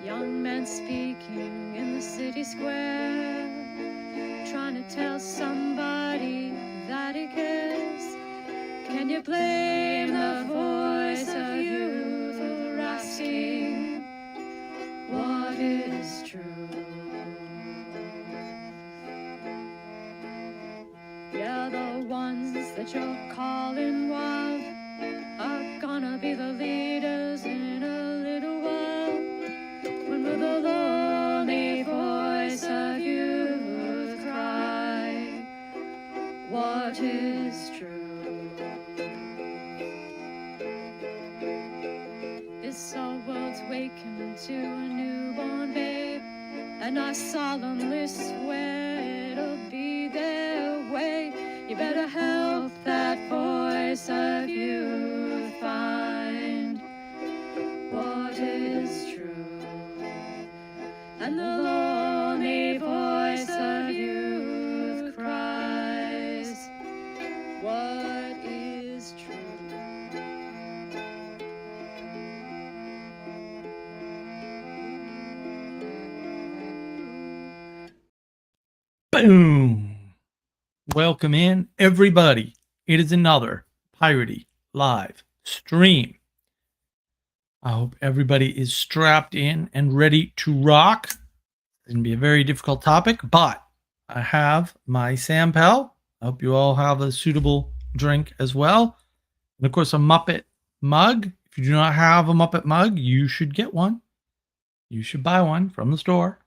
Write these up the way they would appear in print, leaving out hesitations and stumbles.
Young men speaking in the city square, trying to tell somebody that he cares. Can you blame the voice of youth for asking what is true? Yeah, the ones that you're calling wild are gonna be the leaders in a little while. When will the lonely voice of youth cry, what is true? This our world's waking to a newborn babe, and I solemnly swear it'll be their way. You better help that voice of youth find what is true. And the lonely voice of youth cries, what is true? Boom! Welcome in, everybody. It is another Piratey live stream. I hope everybody is strapped in and ready to rock. It's going to be a very difficult topic, but I have my Sampel. I hope you all have a suitable drink as well. And of course, a Muppet mug. If you do not have a Muppet mug, you should get one. You should buy one from the store.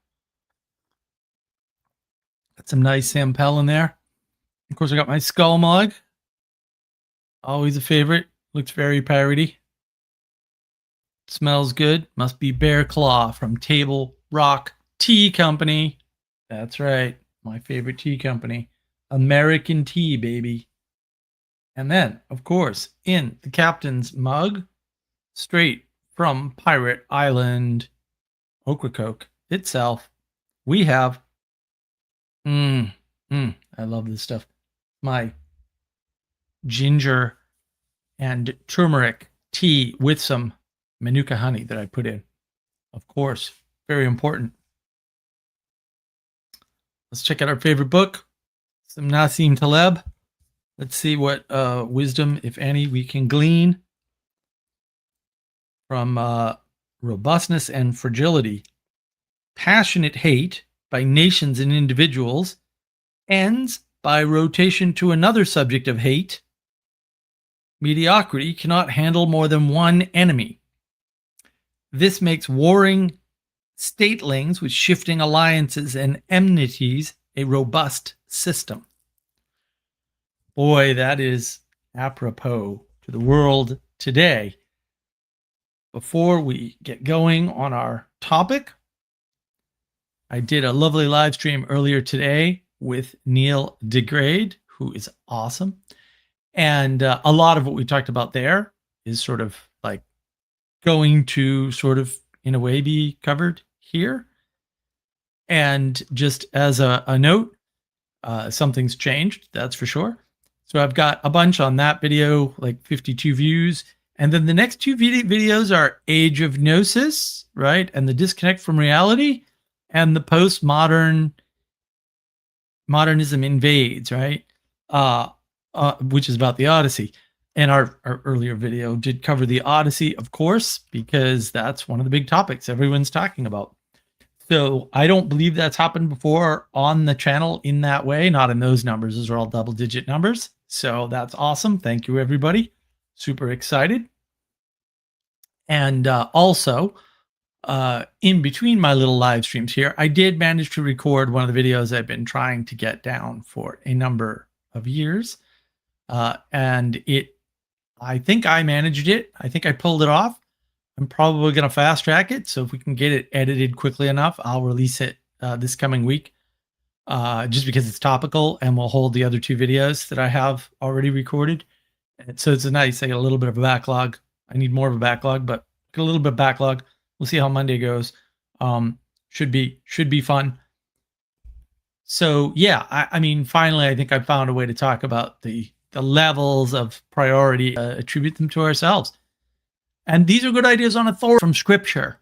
Got some nice Sampel in there. Of course, I got my Skull mug. Always a favorite. Looks very piratey. Smells good. Must be Bear Claw from Table Rock Tea Company. That's right. My favorite tea company. American tea, baby. And then, of course, in the captain's mug, straight from Pirate Island, Ocracoke itself, we have, I love this stuff, my ginger and turmeric tea with some Manuka honey that I put in. Of course, very important. Let's check out our favorite book, some Nassim Taleb. Let's see what wisdom, if any, we can glean from Robustness and Fragility. Passionate hate by nations and individuals ends by rotation to another subject of hate. Mediocrity cannot handle more than one enemy. This makes warring statelings with shifting alliances and enmities a robust system. Boy, that is apropos to the world today. Before we get going on our topic, I did a lovely live stream earlier today with Neil deGrade, who is awesome. And a lot of what we talked about there is sort of like going to sort of, in a way, be covered here. And just as a note, something's changed, that's for sure. So I've got a bunch on that video, like 52 views. And then the next two videos are Age of Gnosis, right? And the Disconnect from Reality, and the Postmodern Modernism Invades, right? Which is about the Odyssey. And our earlier video did cover the Odyssey, of course, because that's one of the big topics everyone's talking about. So I don't believe that's happened before on the channel in that way, not in those numbers. Those are all double-digit numbers. So that's awesome. Thank you, everybody. Super excited. And also, in between my little live streams here, I did manage to record one of the videos I've been trying to get down for a number of years. And I think I managed it. I think I pulled it off. I'm probably going to fast track it. So if we can get it edited quickly enough, I'll release it this coming week, just because it's topical, and we'll hold the other two videos that I have already recorded. And so it's nice. I got a little bit of a backlog. I need more of a backlog, but got a little bit of backlog. We'll see how Monday goes. Should be fun. So yeah, I mean, finally, I think I found a way to talk about the levels of priority, attribute them to ourselves. And these are good ideas on authority from Scripture.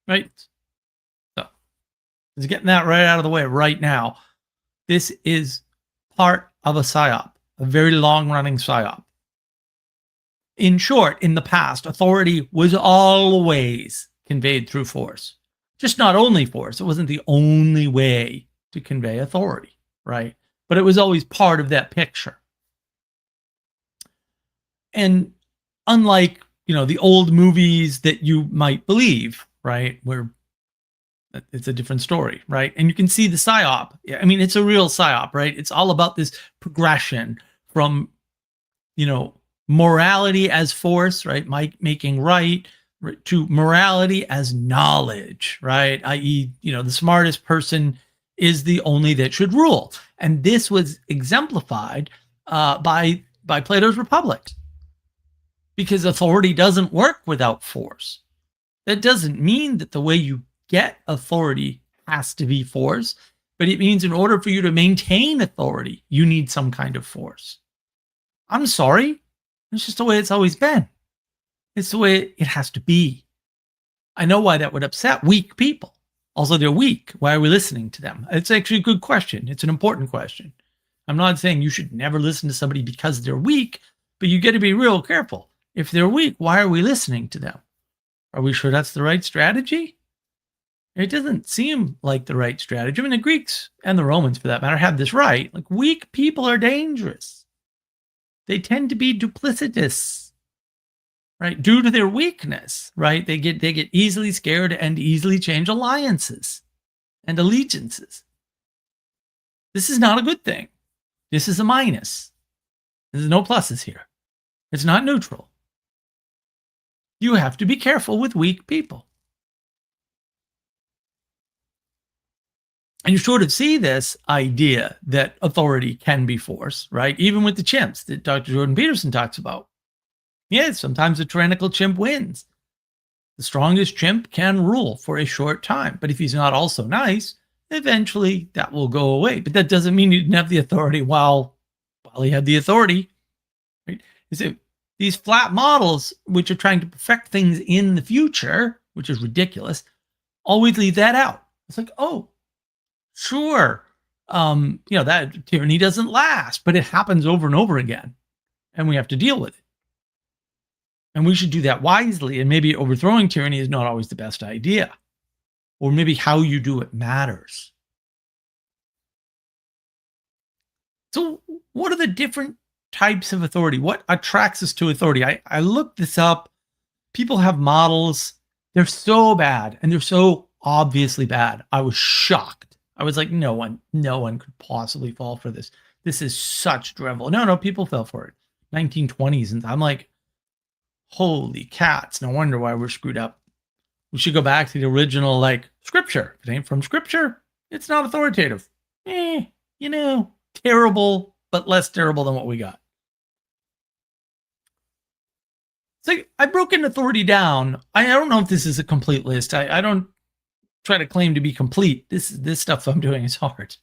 right? So, just getting that right out of the way right now. This is part of a psyop, a very long-running psyop. In short, in the past, authority was always conveyed through force. Just not only force. It wasn't the only way to convey authority, right? But it was always part of that picture. And unlike, the old movies that you might believe, right, where it's a different story, right? And you can see the psyop. I mean, it's a real psyop, right? It's all about this progression from, morality as force, right? Making right, to morality as knowledge, right? I.e., the smartest person is the only that should rule. And this was exemplified by Plato's Republic. Because authority doesn't work without force. That doesn't mean that the way you get authority has to be force, but it means in order for you to maintain authority, you need some kind of force. I'm sorry. It's just the way it's always been. It's the way it has to be. I know why that would upset weak people. Also, they're weak. Why are we listening to them? It's actually a good question. It's an important question. I'm not saying you should never listen to somebody because they're weak, but you got to be real careful. If they're weak, why are we listening to them? Are we sure that's the right strategy? It doesn't seem like the right strategy. I mean, the Greeks and the Romans, for that matter, had this right. Like, weak people are dangerous. They tend to be duplicitous, right? Due to their weakness, right? They get easily scared and easily change alliances and allegiances. This is not a good thing. This is a minus. There's no pluses here. It's not neutral. You have to be careful with weak people. And you sort of see this idea that authority can be force, right? Even with the chimps that Dr. Jordan Peterson talks about. Yes, sometimes a tyrannical chimp wins. The strongest chimp can rule for a short time, but if he's not also nice, eventually that will go away. But that doesn't mean he didn't have the authority while he had the authority. Right? These flat models, which are trying to perfect things in the future, which is ridiculous, always leave that out. It's like, oh, sure, that tyranny doesn't last, but it happens over and over again, and we have to deal with it. And we should do that wisely, and maybe overthrowing tyranny is not always the best idea, or maybe how you do it matters. So what are the different types of authority? What attracts us to authority? I looked this up. People have models. They're so bad, and they're so obviously bad. I was shocked. I was like, no one could possibly fall for this. This is such drivel. No, people fell for it. 1920s, and I'm like, holy cats, no wonder why we're screwed up. We should go back to the original, scripture. If it ain't from scripture, it's not authoritative. Terrible, but less terrible than what we got. So I broken authority down. I don't know if this is a complete list. I don't try to claim to be complete. This stuff I'm doing is hard.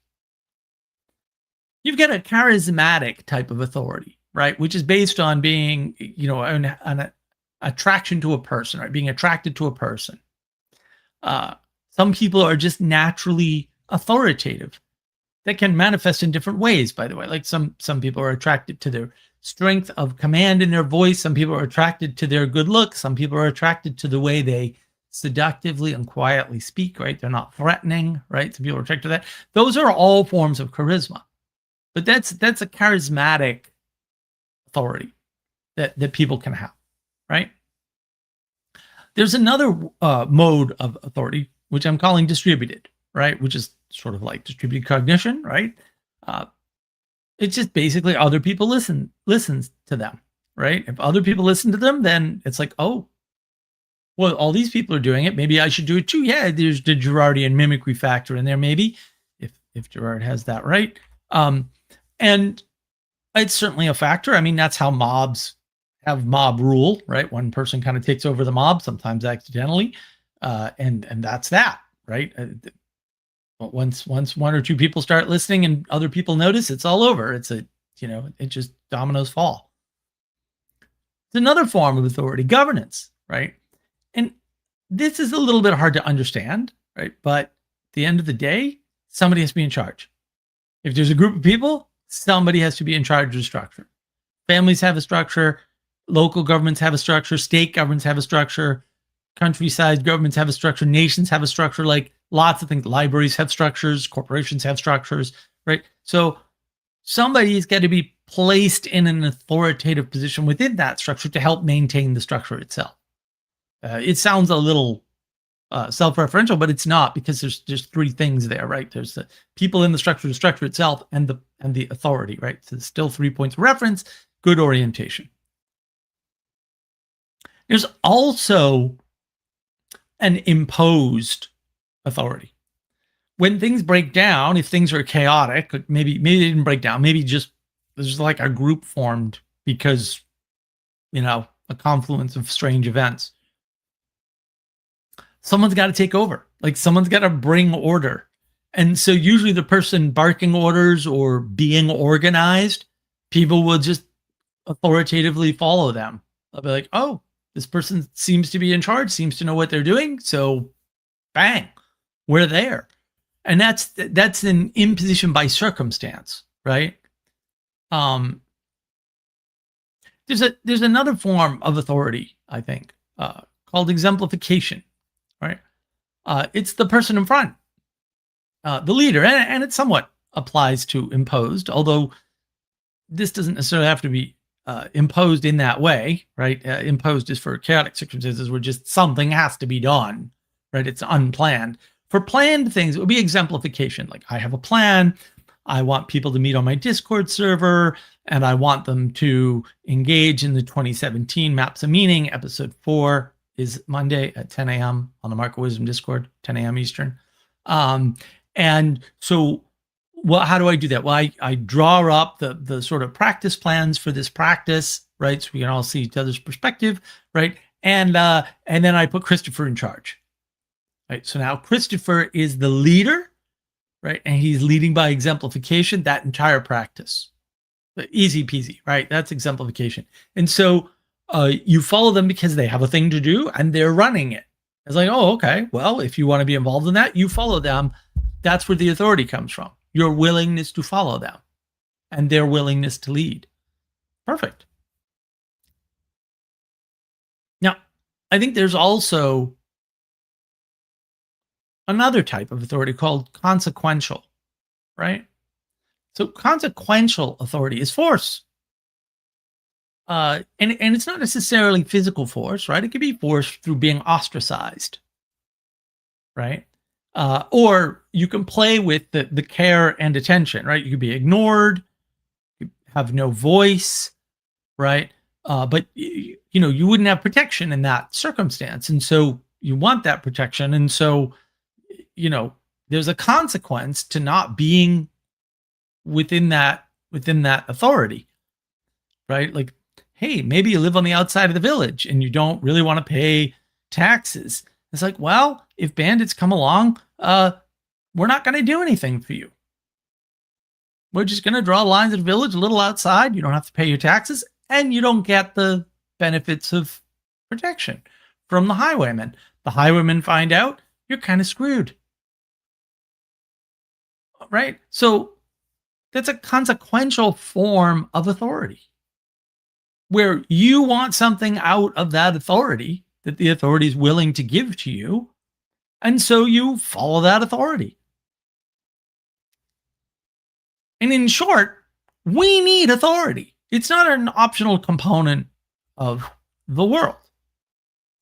You've got a charismatic type of authority, right? Which is based on being, an attraction to a person, right? Being attracted to a person. Some people are just naturally authoritative. That can manifest in different ways, by the way. Like some people are attracted to their strength of command in their voice. Some people are attracted to their good looks. Some people are attracted to the way they seductively and quietly speak, right? They're not threatening, right? Some people are attracted to that. Those are all forms of charisma. But that's a charismatic authority that people can have, right? There's another mode of authority, which I'm calling distributed, right? Which is sort of like distributed cognition, right? It's just basically other people listens to them, right? If other people listen to them, then it's like, oh, well, all these people are doing it. Maybe I should do it too. Yeah, there's the Girardian mimicry factor in there, maybe, if Girard has that right. And it's certainly a factor. I mean, that's how mobs have mob rule, right? One person kind of takes over the mob, sometimes accidentally, and that's that, right? But once one or two people start listening and other people notice, it's all over. It just dominoes fall. It's another form of authority, governance, right? And This is a little bit hard to understand, right? But at the end of the day, somebody has to be in charge. If there's a group of people, somebody has to be in charge of the structure. Families have a structure, local governments have a structure, state governments have a structure, countryside governments have a structure, nations have a structure, like lots of things. Libraries have structures, corporations have structures, right? So somebody's got to be placed in an authoritative position within that structure to help maintain the structure itself. It sounds a little self-referential, but it's not, because there's three things there, right? There's the people in the structure itself, and the authority, right? So there's still 3 points of reference, good orientation. There's also an imposed authority. When things break down, if things are chaotic, maybe they didn't break down, maybe just there's like a group formed because, a confluence of strange events. Someone's got to take over. Like, someone's got to bring order. And so usually the person barking orders or being organized, people will just authoritatively follow them. They'll be like, oh, this person seems to be in charge, seems to know what they're doing. So bang, we're there. And that's an imposition by circumstance, right? There's another form of authority, I think, called exemplification, right? It's the person in front, the leader, and it somewhat applies to imposed, although this doesn't necessarily have to be imposed in that way, right? Imposed is for chaotic circumstances where just something has to be done, right? It's unplanned. For planned things, it would be exemplification. Like, I have a plan. I want people to meet on my Discord server, and I want them to engage in the 2017 Maps of Meaning. Episode 4 is Monday at 10 a.m. on the Mark of Wisdom Discord, 10 a.m. Eastern. And so, how do I do that? Well, I draw up the sort of practice plans for this practice, right? So we can all see each other's perspective, right? And then I put Christopher in charge, right? So now Christopher is the leader, right? And he's leading by exemplification that entire practice. Easy peasy, right? That's exemplification. And so you follow them because they have a thing to do and they're running it. It's like, oh, okay. Well, if you want to be involved in that, you follow them. That's where the authority comes from. Your willingness to follow them and their willingness to lead. Perfect. Now, I think there's also another type of authority called consequential, right? So consequential authority is force. And it's not necessarily physical force, right? It could be force through being ostracized, right? Or you can play with the care and attention, right? You could be ignored, you have no voice, right? But you wouldn't have protection in that circumstance, and so you want that protection, and so there's a consequence to not being within that authority, right? Like, hey, maybe you live on the outside of the village and you don't really want to pay taxes. It's like, well, if bandits come along, we're not going to do anything for you. We're just going to draw lines of the village a little outside. You don't have to pay your taxes, and you don't get the benefits of protection from the highwaymen. The highwaymen find out, you're kind of screwed, right? So that's a consequential form of authority, where you want something out of that authority that the authority is willing to give to you, and so you follow that authority. And in short, we need authority. It's not an optional component of the world.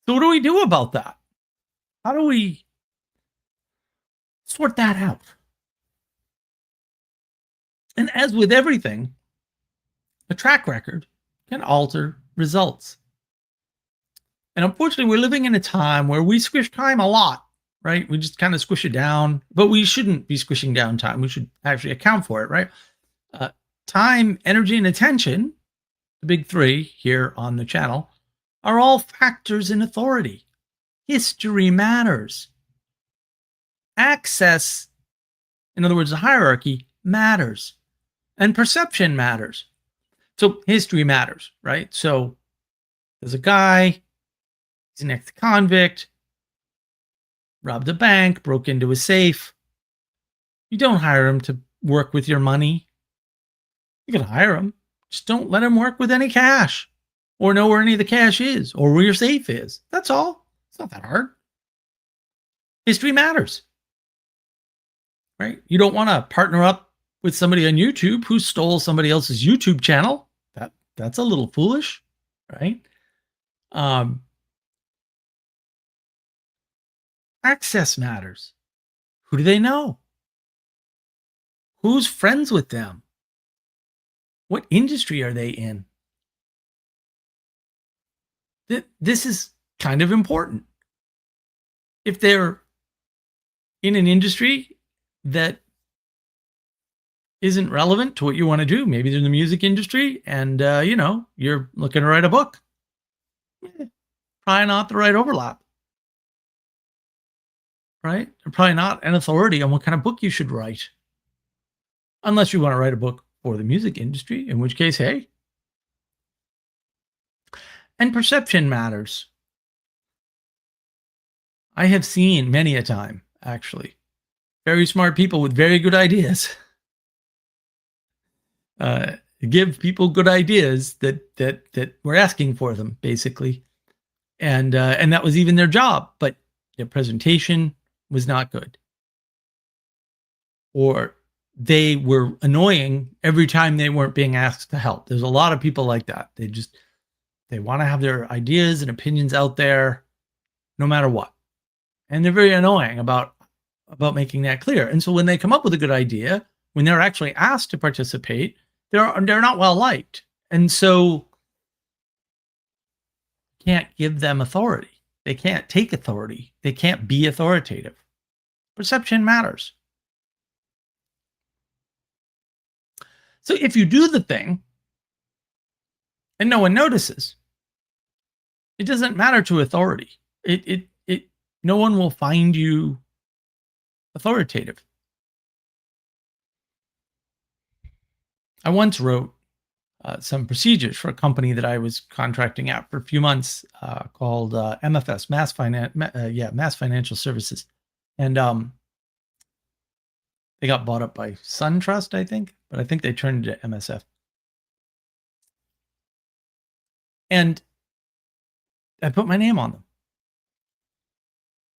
So what do we do about that? How do we sort that out? And as with everything, a track record can alter results. And unfortunately, we're living in a time where we squish time a lot, right? We just kind of squish it down, but we shouldn't be squishing down time. We should actually account for it, right? Time, energy, and attention, the big three here on the channel, are all factors in authority. History matters. Access, in other words, the hierarchy, matters. And perception matters. So history matters, right? So there's a guy, he's an ex-convict, robbed a bank, broke into a safe. You don't hire him to work with your money. You can hire him. Just don't let him work with any cash or know where any of the cash is or where your safe is. That's all. It's not that hard. History matters, right? You don't want to partner up with somebody on YouTube who stole somebody else's YouTube channel. That's a little foolish, right? Access matters. Who do they know? Who's friends with them? What industry are they in? This is kind of important. If they're in an industry that isn't relevant to what you want to do, maybe they're in the music industry and, you're looking to write a book, probably not the right overlap, right? They're probably not an authority on what kind of book you should write. Unless you want to write a book for the music industry, in which case, hey. And perception matters. I have seen many a time, actually, very smart people with very good ideas give people good ideas that were asking for them, basically, and that was even their job, but their presentation was not good, or they were annoying every time they weren't being asked to help. There's a lot of people like that. They want to have their ideas and opinions out there no matter what. And they're very annoying about making that clear. And so when they come up with a good idea, when they're actually asked to participate, they're not well liked. And so can't give them authority. They can't take authority. They can't be authoritative. Perception matters. So if you do the thing and no one notices, it doesn't matter to authority. No one will find you authoritative. I once wrote some procedures for a company that I was contracting out for a few months called MFS, Mass Financial Services. And they got bought up by SunTrust, I think, but I think they turned into MSF. And I put my name on them.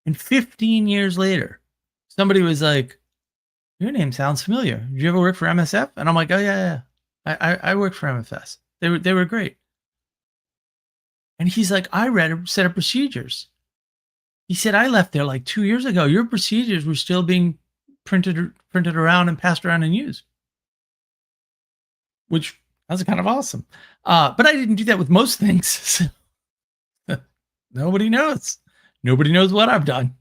And 15 years later, somebody was like, your name sounds familiar. Did you ever work for MSF? And I'm like, oh, yeah. I worked for MFS. They were great. And he's like, I read a set of procedures. He said, I left there like 2 years ago. Your procedures were still being printed around and passed around and used. Which, that's kind of awesome. But I didn't do that with most things. Nobody knows. Nobody knows what I've done.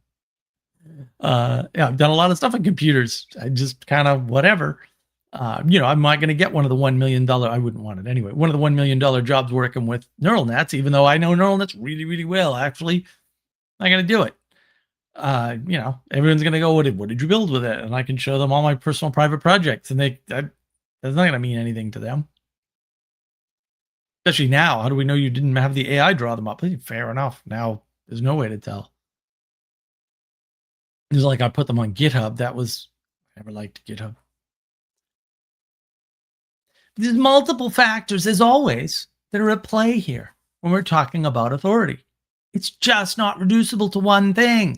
Yeah, I've done a lot of stuff on computers. I just kind of whatever. I'm not going to get one of the $1 million. I wouldn't want it anyway. One of the $1 million jobs working with neural nets, even though I know neural nets really, really well. Actually, I'm going to do it. Everyone's going to go, what did you build with it? And I can show them all my personal private projects, and that's not going to mean anything to them. Especially now, how do we know you didn't have the AI draw them up? Fair enough. Now there's no way to tell. It's like I put them on GitHub. I never liked GitHub. There's multiple factors, as always, that are at play here when we're talking about authority. It's just not reducible to one thing.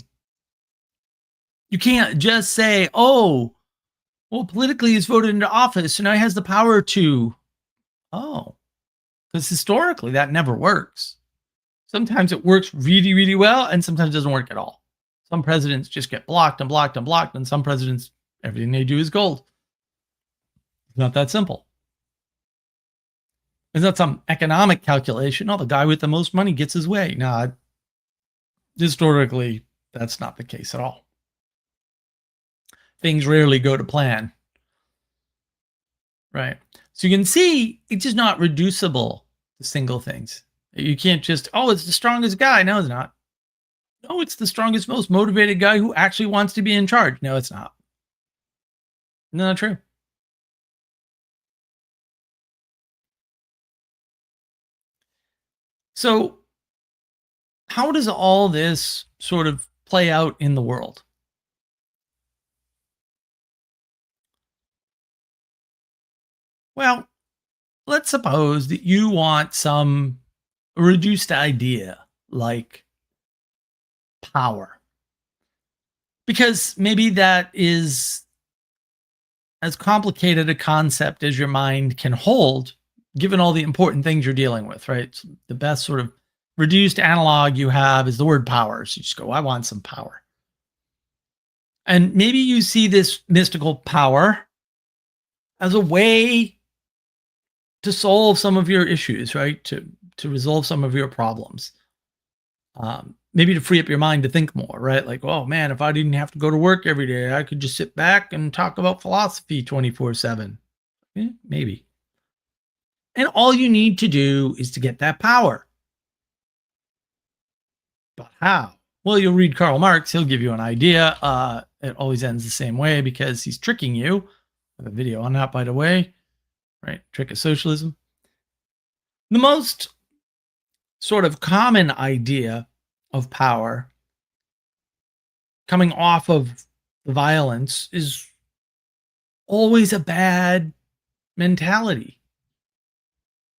You can't just say, oh, well, politically he's voted into office, so now he has the power to. Oh, because historically that never works. Sometimes it works really, really well, and sometimes it doesn't work at all. Some presidents just get blocked and blocked and blocked, and some presidents, everything they do is gold. It's not that simple. It's not some economic calculation. Oh, the guy with the most money gets his way. No, historically, that's not the case at all. Things rarely go to plan. Right? So you can see it's just not reducible to single things. You can't just, it's the strongest guy. No, it's not. No, it's the strongest, most motivated guy who actually wants to be in charge. No, it's not. Not true. So how does all this sort of play out in the world? Well, let's suppose that you want some reduced idea like power, because maybe that is as complicated a concept as your mind can hold, given all the important things you're dealing with, right? So the best sort of reduced analog you have is the word power. So you just go, I want some power. And maybe you see this mystical power as a way to solve some of your issues, right? To resolve some of your problems. Maybe to free up your mind to think more, right? Like, oh man, if I didn't have to go to work every day, I could just sit back and talk about philosophy 24/7. Maybe. And all you need to do is to get that power. But how? Well, you'll read Karl Marx. He'll give you an idea. It always ends the same way because he's tricking you. I have a video on that, by the way. Right? Trick of socialism. The most sort of common idea of power coming off of the violence is always a bad mentality.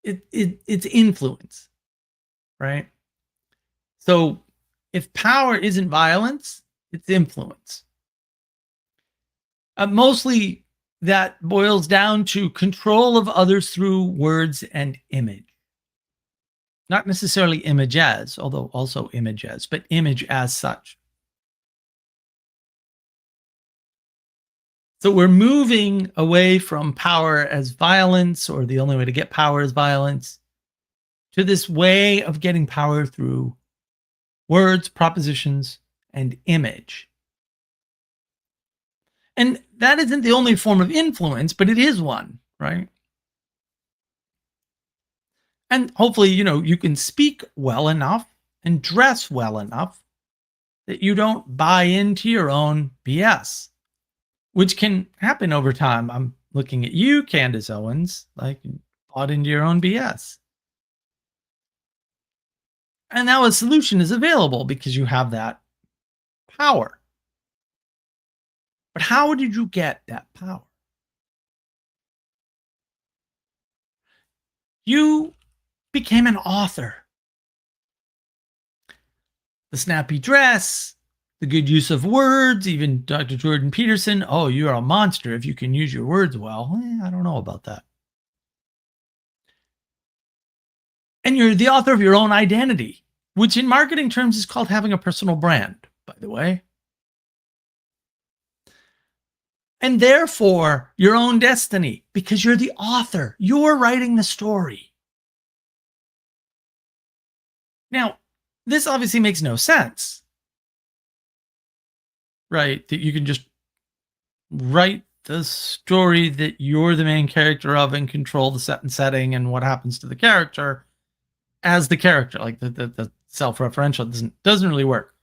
It's influence, right? So if power isn't violence, it's influence. Mostly that boils down to control of others through words and image. Not necessarily image as, although also image as, but image as such. So we're moving away from power as violence, or the only way to get power is violence, to this way of getting power through words, propositions, and image. And that isn't the only form of influence, but it is one, right? And hopefully, you can speak well enough and dress well enough that you don't buy into your own BS, which can happen over time. I'm looking at you, Candace Owens, like you bought into your own BS. And now a solution is available because you have that power. But how did you get that power? You became an author. The snappy dress, the good use of words, even Dr. Jordan Peterson, oh, you're a monster if you can use your words well. I don't know about that. And you're the author of your own identity, which in marketing terms is called having a personal brand, by the way. And therefore, your own destiny, because you're the author. You're writing the story. Now, this obviously makes no sense, right? That you can just write the story that you're the main character of and control the set and setting and what happens to the character as the character. Like the self-referential doesn't really work.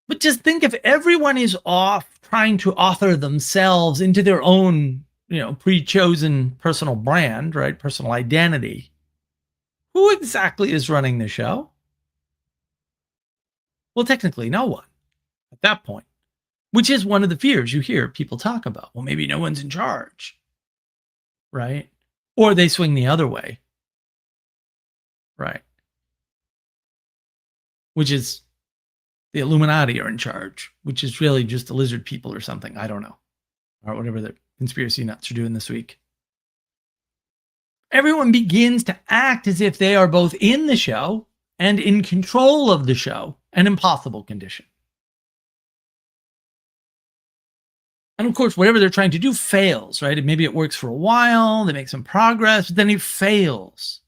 But just think if everyone is off trying to author themselves into their own, pre-chosen personal brand, right? Personal identity. Who exactly is running the show? Well, technically, no one at that point, which is one of the fears you hear people talk about. Well, maybe no one's in charge, right? Or they swing the other way, right? Which is the Illuminati are in charge, which is really just the lizard people or something. I don't know. Or whatever the conspiracy nuts are doing this week. Everyone begins to act as if they are both in the show and in control of the show, an impossible condition. And of course, whatever they're trying to do fails, right? And maybe it works for a while, they make some progress, but then it fails.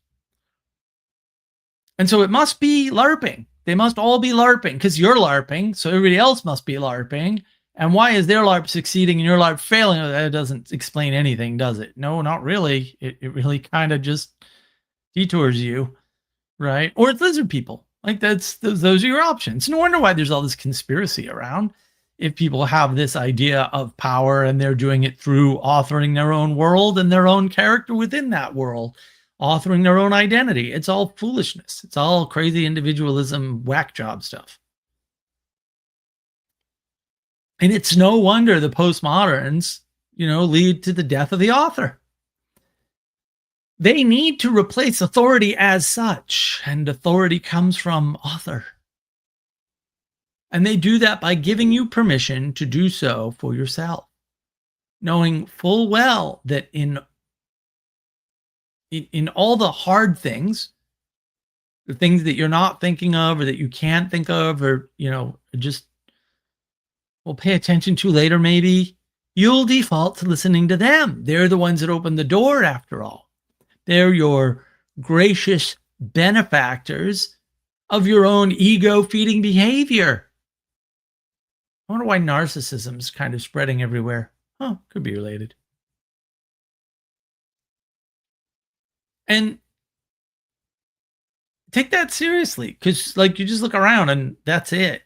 And so it must be LARPing. They must all be LARPing because you're LARPing, so everybody else must be LARPing. And why is their LARP succeeding and your LARP failing? That doesn't explain anything, does it? No, not really. It really kind of just detours you, right? Or it's lizard people. Like those are your options. No wonder why there's all this conspiracy around. If people have this idea of power and they're doing it through authoring their own world and their own character within that world, authoring their own identity, it's all foolishness. It's all crazy individualism, whack job stuff. And it's no wonder the postmoderns, lead to the death of the author. They need to replace authority as such, and authority comes from author. And they do that by giving you permission to do so for yourself, knowing full well that in all the hard things, the things that you're not thinking of or that you can't think of or, just will pay attention to later maybe, you'll default to listening to them. They're the ones that open the door after all. They're your gracious benefactors of your own ego-feeding behavior. I wonder why narcissism is kind of spreading everywhere. Oh, could be related. And take that seriously, because you just look around and that's it.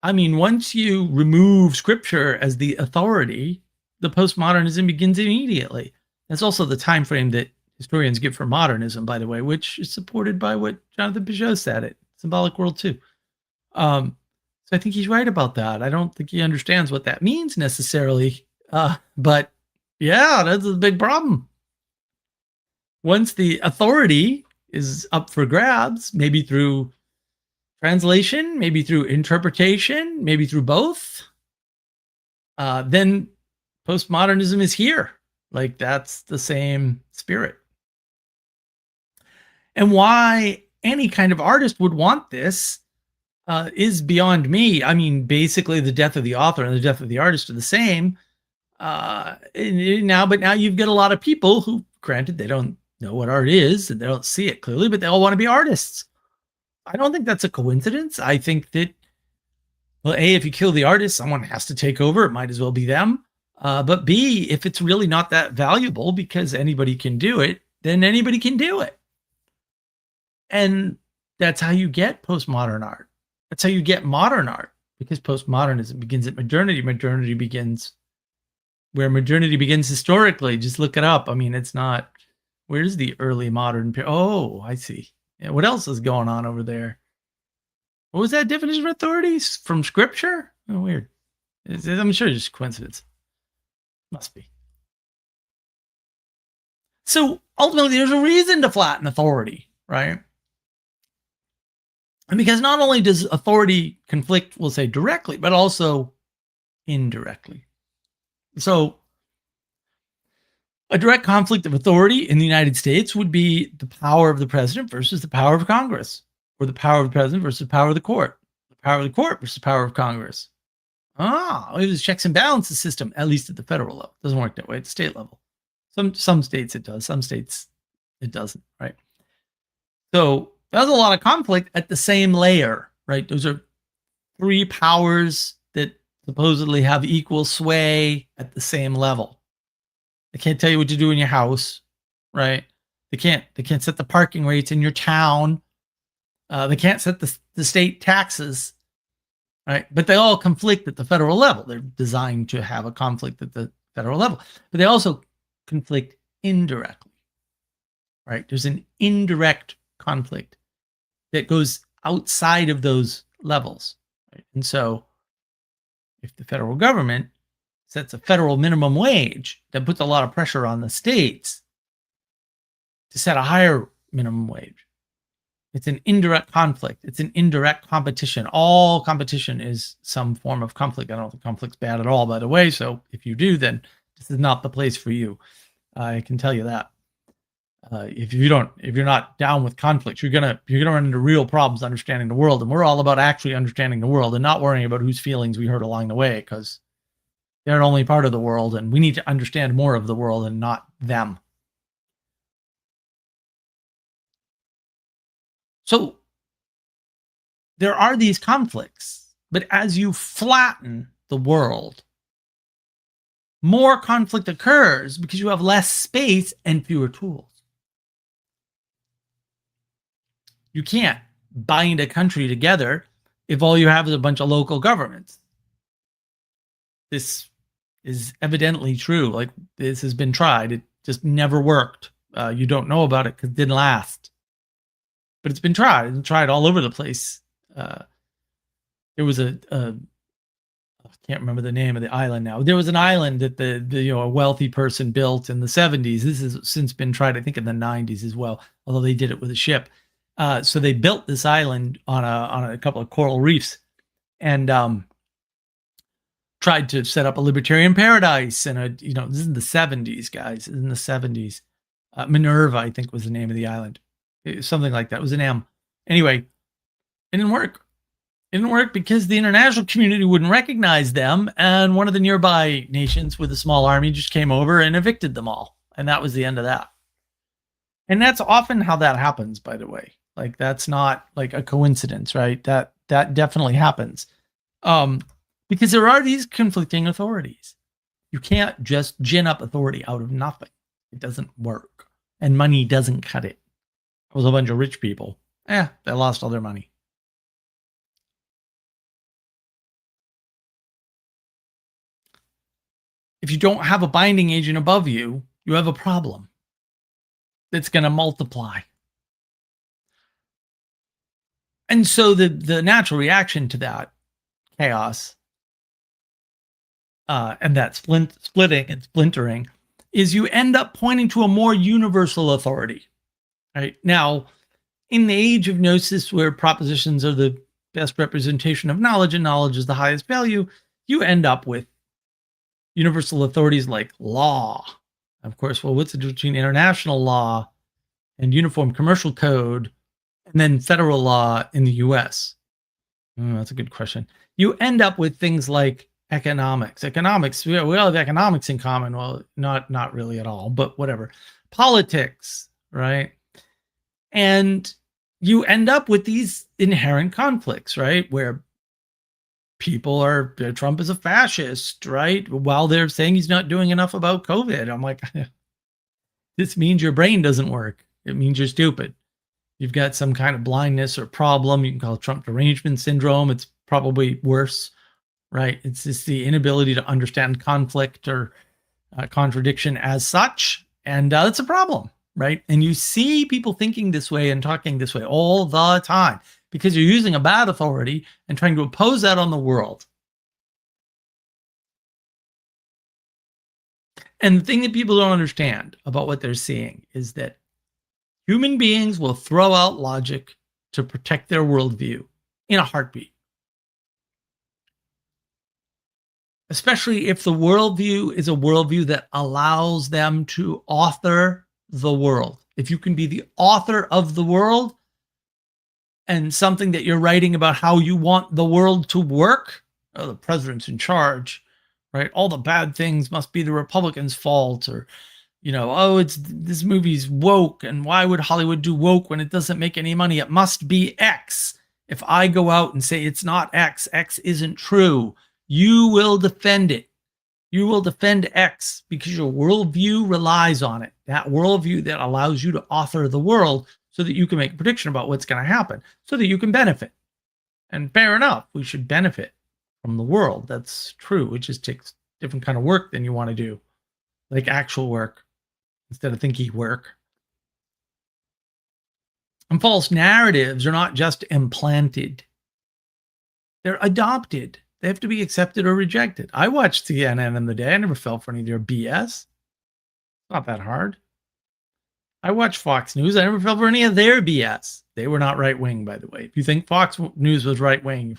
I mean, once you remove scripture as the authority, the postmodernism begins immediately. That's also the time frame that historians give for modernism, by the way, which is supported by what Jonathan Peugeot said at Symbolic World too. So I think he's right about that. I don't think he understands what that means necessarily, but yeah, that's a big problem. Once the authority is up for grabs, maybe through translation, maybe through interpretation, maybe through both, then postmodernism is here. That's the same spirit. And why any kind of artist would want this is beyond me. I mean, basically the death of the author and the death of the artist are the same. But now you've got a lot of people who, granted, they don't know what art is and they don't see it clearly, but they all want to be artists. I don't think that's a coincidence. I think that, well, A, if you kill the artist, someone has to take over. It might as well be them. But B, if it's really not that valuable because anybody can do it, then anybody can do it. And that's how you get postmodern art. That's how you get modern art, because postmodernism begins at modernity. Modernity begins where modernity begins historically. Just look it up. I mean, it's not, where's the early modern period? Oh, I see. Yeah, what else is going on over there? What was that definition of authorities from scripture? Oh, weird. I'm sure it's just coincidence. Must be. So ultimately, there's a reason to flatten authority, right? And because not only does authority conflict, we'll say directly, but also indirectly. So a direct conflict of authority in the United States would be the power of the president versus the power of Congress, or the power of the president versus the power of the court, the power of the court versus the power of Congress. It was checks and balances system, at least at the federal level. It doesn't work that way at the state level. Some states it does, some states it doesn't, right? So there's a lot of conflict at the same layer, right? Those are three powers that supposedly have equal sway at the same level. They can't tell you what to do in your house, right? They can't set the parking rates in your town. They can't set the state taxes, right? But they all conflict at the federal level. They're designed to have a conflict at the federal level, but they also conflict indirectly, right? There's an indirect conflict that goes outside of those levels, right? And so if the federal government sets a federal minimum wage, that puts a lot of pressure on the states to set a higher minimum wage. It's an indirect conflict. It's an indirect competition. All competition is some form of conflict. I don't think conflict's bad at all, by the way. So if you do, then this is not the place for you. I can tell you that. If you're not down with conflict, you're gonna run into real problems understanding the world. And we're all about actually understanding the world and not worrying about whose feelings we hurt along the way, because they're only part of the world, and we need to understand more of the world and not them. So there are these conflicts, but as you flatten the world, more conflict occurs because you have less space and fewer tools. You can't bind a country together if all you have is a bunch of local governments. This is evidently true. Like, this has been tried. It just never worked. You don't know about it because it didn't last. But it's been tried. It's been tried all over the place. There was a I can't remember the name of the island now. There was an island that the a wealthy person built in the 70s. This has since been tried, I think, in the 90s as well, although they did it with a ship. So they built this island on a couple of coral reefs, and tried to set up a libertarian paradise. And this is in the 70s, guys. This is in the 70s. Minerva, I think, was the name of the island. Something like that. It was an M. Anyway, it didn't work. It didn't work because the international community wouldn't recognize them, and one of the nearby nations with a small army just came over and evicted them all. And that was the end of that. And that's often how that happens, by the way. Like, that's not like a coincidence, right? That definitely happens. Because there are these conflicting authorities. You can't just gin up authority out of nothing. It doesn't work. And money doesn't cut it. It was a bunch of rich people. They lost all their money. If you don't have a binding agent above you, you have a problem that's going to multiply. And so the natural reaction to that chaos and that splitting and splintering is you end up pointing to a more universal authority. Right? Now, in the age of gnosis, where propositions are the best representation of knowledge and knowledge is the highest value, you end up with universal authorities like law. Of course, well, what's the difference between international law and uniform commercial code and then federal law in the US? That's a good question. You end up with things like economics. We all have economics in common. Well, not really at all, but whatever. Politics, right? And you end up with these inherent conflicts, right? Where people Trump is a fascist, right? While they're saying he's not doing enough about COVID. I'm like, this means your brain doesn't work. It means you're stupid. You've got some kind of blindness or problem. You can call it Trump derangement syndrome. It's probably worse, right? It's just the inability to understand conflict or contradiction as such. And that's a problem, right? And you see people thinking this way and talking this way all the time because you're using a bad authority and trying to oppose that on the world. And the thing that people don't understand about what they're seeing is that human beings will throw out logic to protect their worldview in a heartbeat. Especially if the worldview is a worldview that allows them to author the world. If you can be the author of the world and something that you're writing about how you want the world to work, the president's in charge, right? All the bad things must be the Republicans' fault, or, this movie's woke, and why would Hollywood do woke when it doesn't make any money? It must be X. If I go out and say it's not X, X isn't true, you will defend it. You will defend X because your worldview relies on it. That worldview that allows you to author the world so that you can make a prediction about what's going to happen, so that you can benefit. And fair enough, we should benefit from the world. That's true. It just takes different kind of work than you want to do, like actual work instead of thinky work. And false narratives are not just implanted. They're adopted. They have to be accepted or rejected. I watched CNN in the day. I never fell for any of their BS. It's not that hard. I watched Fox News. I never fell for any of their BS. They were not right-wing, by the way. If you think Fox News was right-wing,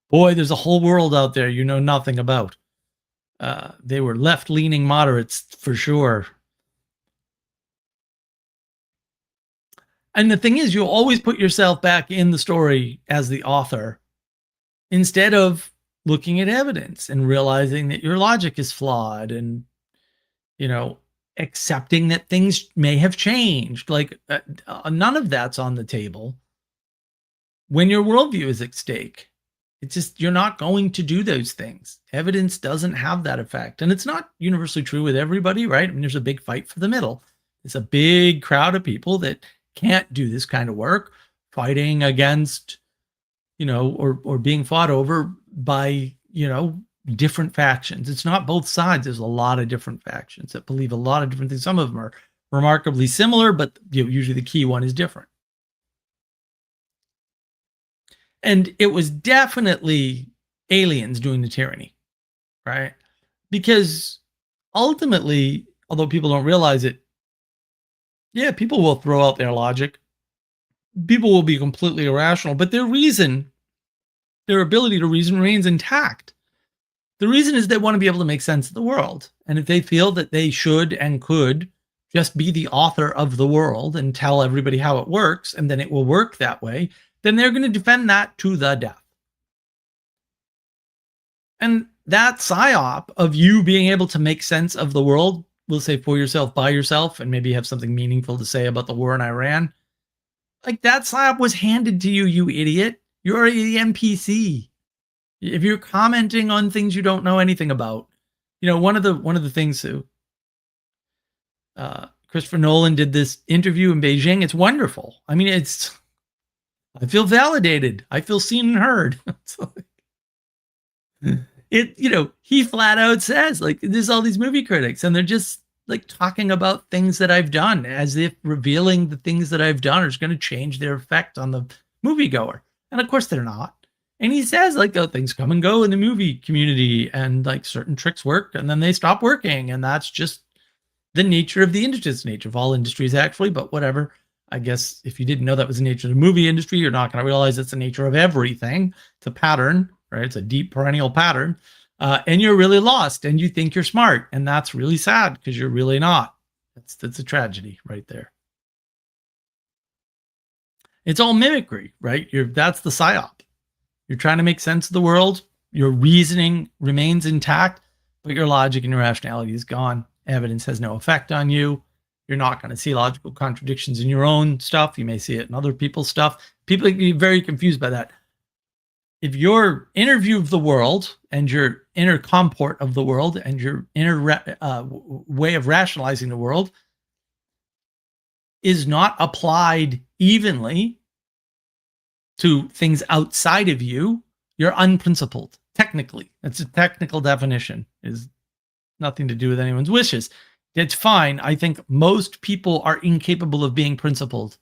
boy, there's a whole world out there you know nothing about. They were left-leaning moderates for sure. And the thing is, you'll always put yourself back in the story as the author, instead of looking at evidence and realizing that your logic is flawed and, accepting that things may have changed. Like none of that's on the table when your worldview is at stake. It's just, you're not going to do those things. Evidence doesn't have that effect. And it's not universally true with everybody, right? I mean, there's a big fight for the middle. There's a big crowd of people that can't do this kind of work, fighting against, or being fought over by, different factions. It's not both sides. There's a lot of different factions that believe a lot of different things. Some of them are remarkably similar, but usually the key one is different. And it was definitely aliens doing the tyranny, right? Because ultimately, although people don't realize it, yeah, people will throw out their logic. People will be completely irrational, but their reason, their ability to reason remains intact. The reason is they want to be able to make sense of the world. And if they feel that they should and could just be the author of the world and tell everybody how it works, and then it will work that way, then they're going to defend that to the death. And that psyop of you being able to make sense of the world, we'll say for yourself, by yourself, and maybe have something meaningful to say about the war in Iran, like that psyop was handed to you, you idiot. You're the NPC. If you're commenting on things you don't know anything about, you know, one of the things Christopher Nolan did this interview in Beijing. It's wonderful. I mean, I feel validated. I feel seen and heard. He flat out says, like, there's all these movie critics and they're just like talking about things that I've done as if revealing the things that I've done is going to change their effect on the moviegoer. And of course they're not. And he says, like, oh, things come and go in the movie community and like certain tricks work and then they stop working. And that's just the nature of the industry. It's the nature of all industries, actually, but whatever. I guess if you didn't know that was the nature of the movie industry, you're not going to realize it's the nature of everything. It's a pattern, right? It's a deep perennial pattern. And you're really lost and you think you're smart. And that's really sad because you're really not. That's a tragedy right there. It's all mimicry, right? That's the psyop. You're trying to make sense of the world. Your reasoning remains intact, but your logic and your rationality is gone. Evidence has no effect on you. You're not going to see logical contradictions in your own stuff. You may see it in other people's stuff. People can be very confused by that. If your inner view of the world and your inner comport of the world and your inner way of rationalizing the world is not applied evenly to things outside of you, you're unprincipled. Technically, that's a technical definition. Is nothing to do with anyone's wishes. It's fine. I think most people are incapable of being principled.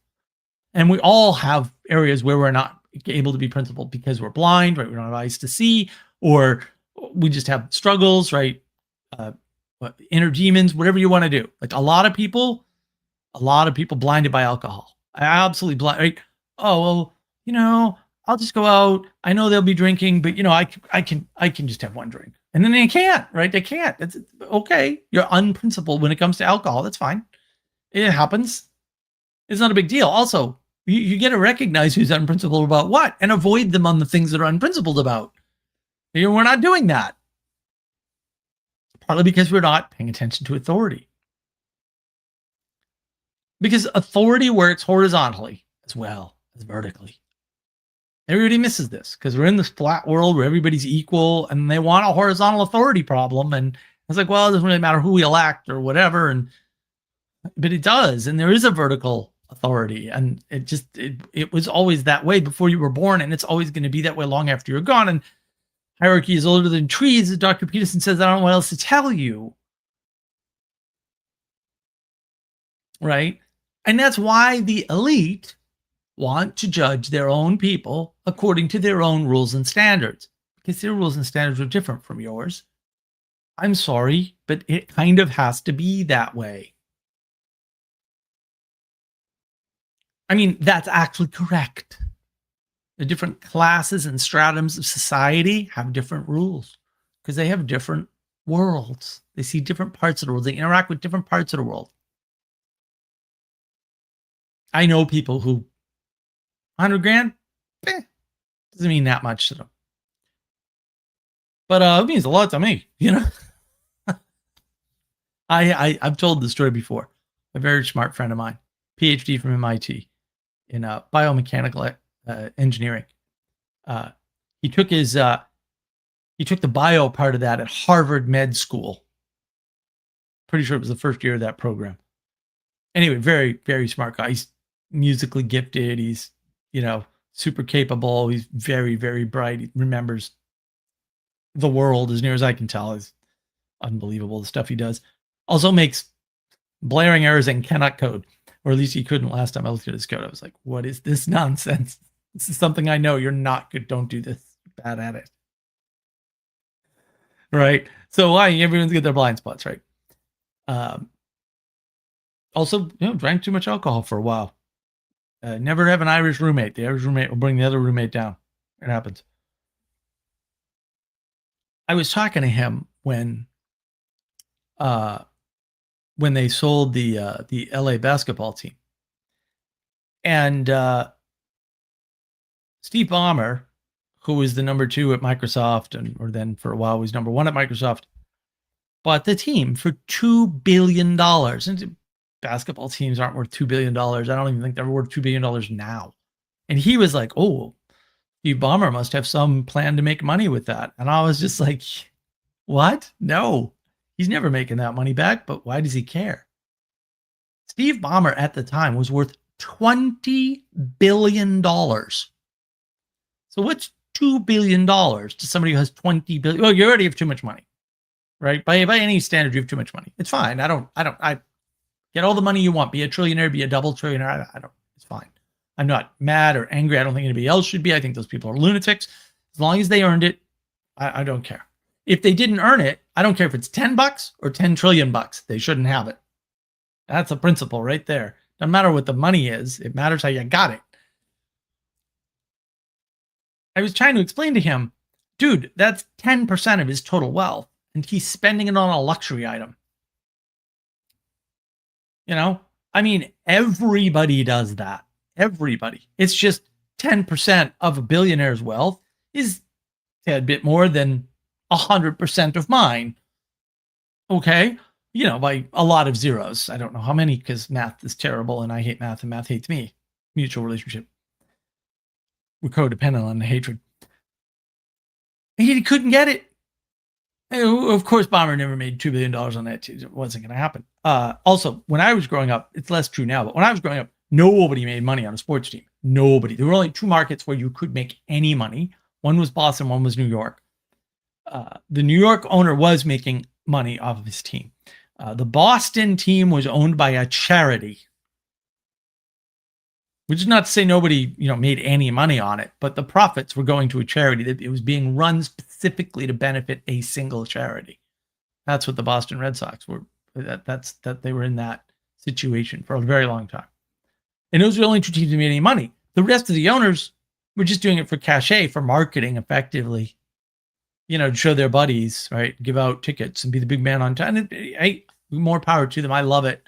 And we all have areas where we're not able to be principled because we're blind, right? We don't have eyes to see, or we just have struggles, right? Inner demons, whatever you want to do. Like a lot of people blinded by alcohol. Absolutely blind, right? Oh, well, I'll just go out. I know they'll be drinking, but I can just have one drink. And then they can't, right? They can't. It's okay. You're unprincipled when it comes to alcohol. That's fine. It happens. It's not a big deal. Also, you get to recognize who's unprincipled about what and avoid them on the things that are unprincipled about. We're not doing that. Partly because we're not paying attention to authority. Because authority works horizontally as well as vertically. Everybody misses this because we're in this flat world where everybody's equal and they want a horizontal authority problem. And it's like, well, it doesn't really matter who we elect or whatever. But it does. And there is a vertical authority. And it was always that way before you were born. And it's always going to be that way long after you're gone. And hierarchy is older than trees, as Dr. Peterson says. I don't know what else to tell you. Right? And that's why the elite want to judge their own people according to their own rules and standards, because their rules and standards are different from yours. I'm sorry, but it kind of has to be that way. I mean, that's actually correct. The different classes and stratums of society have different rules because they have different worlds. They see different parts of the world. They interact with different parts of the world. I know people who 100 grand, doesn't mean that much to them. But it means a lot to me, I've told this story before. A very smart friend of mine, PhD from MIT in biomechanical engineering. He took the bio part of that at Harvard Med School. Pretty sure it was the first year of that program. Anyway, very, very smart guy. He's musically gifted. He's super capable. He's very, very bright. He remembers the world as near as I can tell. Is unbelievable the stuff he does. Also makes blaring errors and cannot code, or at least he couldn't last time I looked at his code. I was like, what is this nonsense? This is something I know. You're not good. Don't do this. You're bad at it. Right. So why everyone's got their blind spots, right? Also, drank too much alcohol for a while. Never have an Irish roommate. The Irish roommate will bring the other roommate down. It happens. I was talking to him when they sold the LA basketball team, and Steve Ballmer, who was the number 2 at Microsoft, or then for a while was number 1 at Microsoft, bought the team for $2 billion. And basketball teams aren't worth $2 billion. I don't even think they're worth $2 billion now. And he was like, oh, Steve Ballmer must have some plan to make money with that. And I was just like, what? No, he's never making that money back. But why does he care? Steve Ballmer at the time was worth $20 billion. So what's $2 billion to somebody who has $20 billion? Well, you already have too much money, right? By any standard, you have too much money. It's fine. I get all the money you want. Be a trillionaire, be a double trillionaire. It's fine. I'm not mad or angry. I don't think anybody else should be. I think those people are lunatics. As long as they earned it, I don't care. If they didn't earn it, I don't care if it's $10 or 10 trillion bucks. They shouldn't have it. That's a principle right there. Doesn't matter what the money is. It matters how you got it. I was trying to explain to him, dude, that's 10% of his total wealth, and he's spending it on a luxury item. I mean, everybody does that. Everybody. It's just 10% of a billionaire's wealth is a bit more than 100% of mine. Okay? By a lot of zeros. I don't know how many, because math is terrible and I hate math and math hates me. Mutual relationship. We're codependent on the hatred. And he couldn't get it. Of course, Ballmer never made $2 billion on that. It wasn't going to happen. Also, when I was growing up, it's less true now, but when I was growing up, nobody made money on a sports team. Nobody. There were only 2 markets where you could make any money. One was Boston, one was New York. The New York owner was making money off of his team. The Boston team was owned by a charity, which is not to say nobody, made any money on it, but the profits were going to a charity. That it was being run specifically to benefit a single charity. That's what the Boston Red Sox were. That they were in that situation for a very long time. And those were the only 2 teams that made any money. The rest of the owners were just doing it for cachet, for marketing effectively, to show their buddies, right? Give out tickets and be the big man on town. Hey, more power to them. I love it.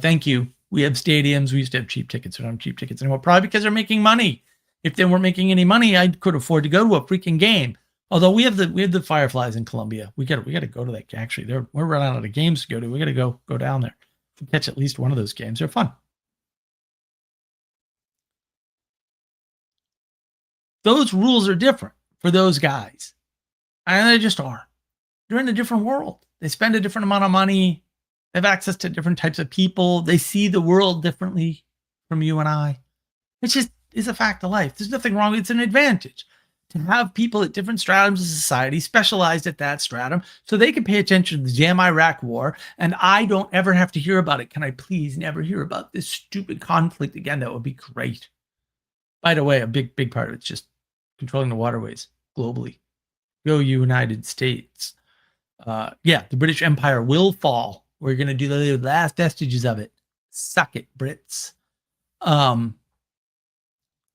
Thank you. We have stadiums. We used to have cheap tickets. We don't have cheap tickets anymore, probably because they're making money. If they weren't making any money, I could afford to go to a freaking game. Although we have the Fireflies in Columbia. We got to go to that. Actually, we're running out of games to go to. We got to go down there. Catch at least one of those games. They're fun. Those rules are different for those guys. And they just are. They're in a different world. They spend a different amount of money. They have access to different types of people. They see the world differently from you and I. It's a fact of life. There's nothing wrong. It's an advantage to have people at different stratums of society specialized at that stratum so they can pay attention to the damn Iraq war and I don't ever have to hear about it. Can I please never hear about this stupid conflict again? That would be great. By the way, a big part of it's just controlling the waterways globally. Go United States. The British Empire will fall. We're going to do the last vestiges of it. Suck it, Brits. Not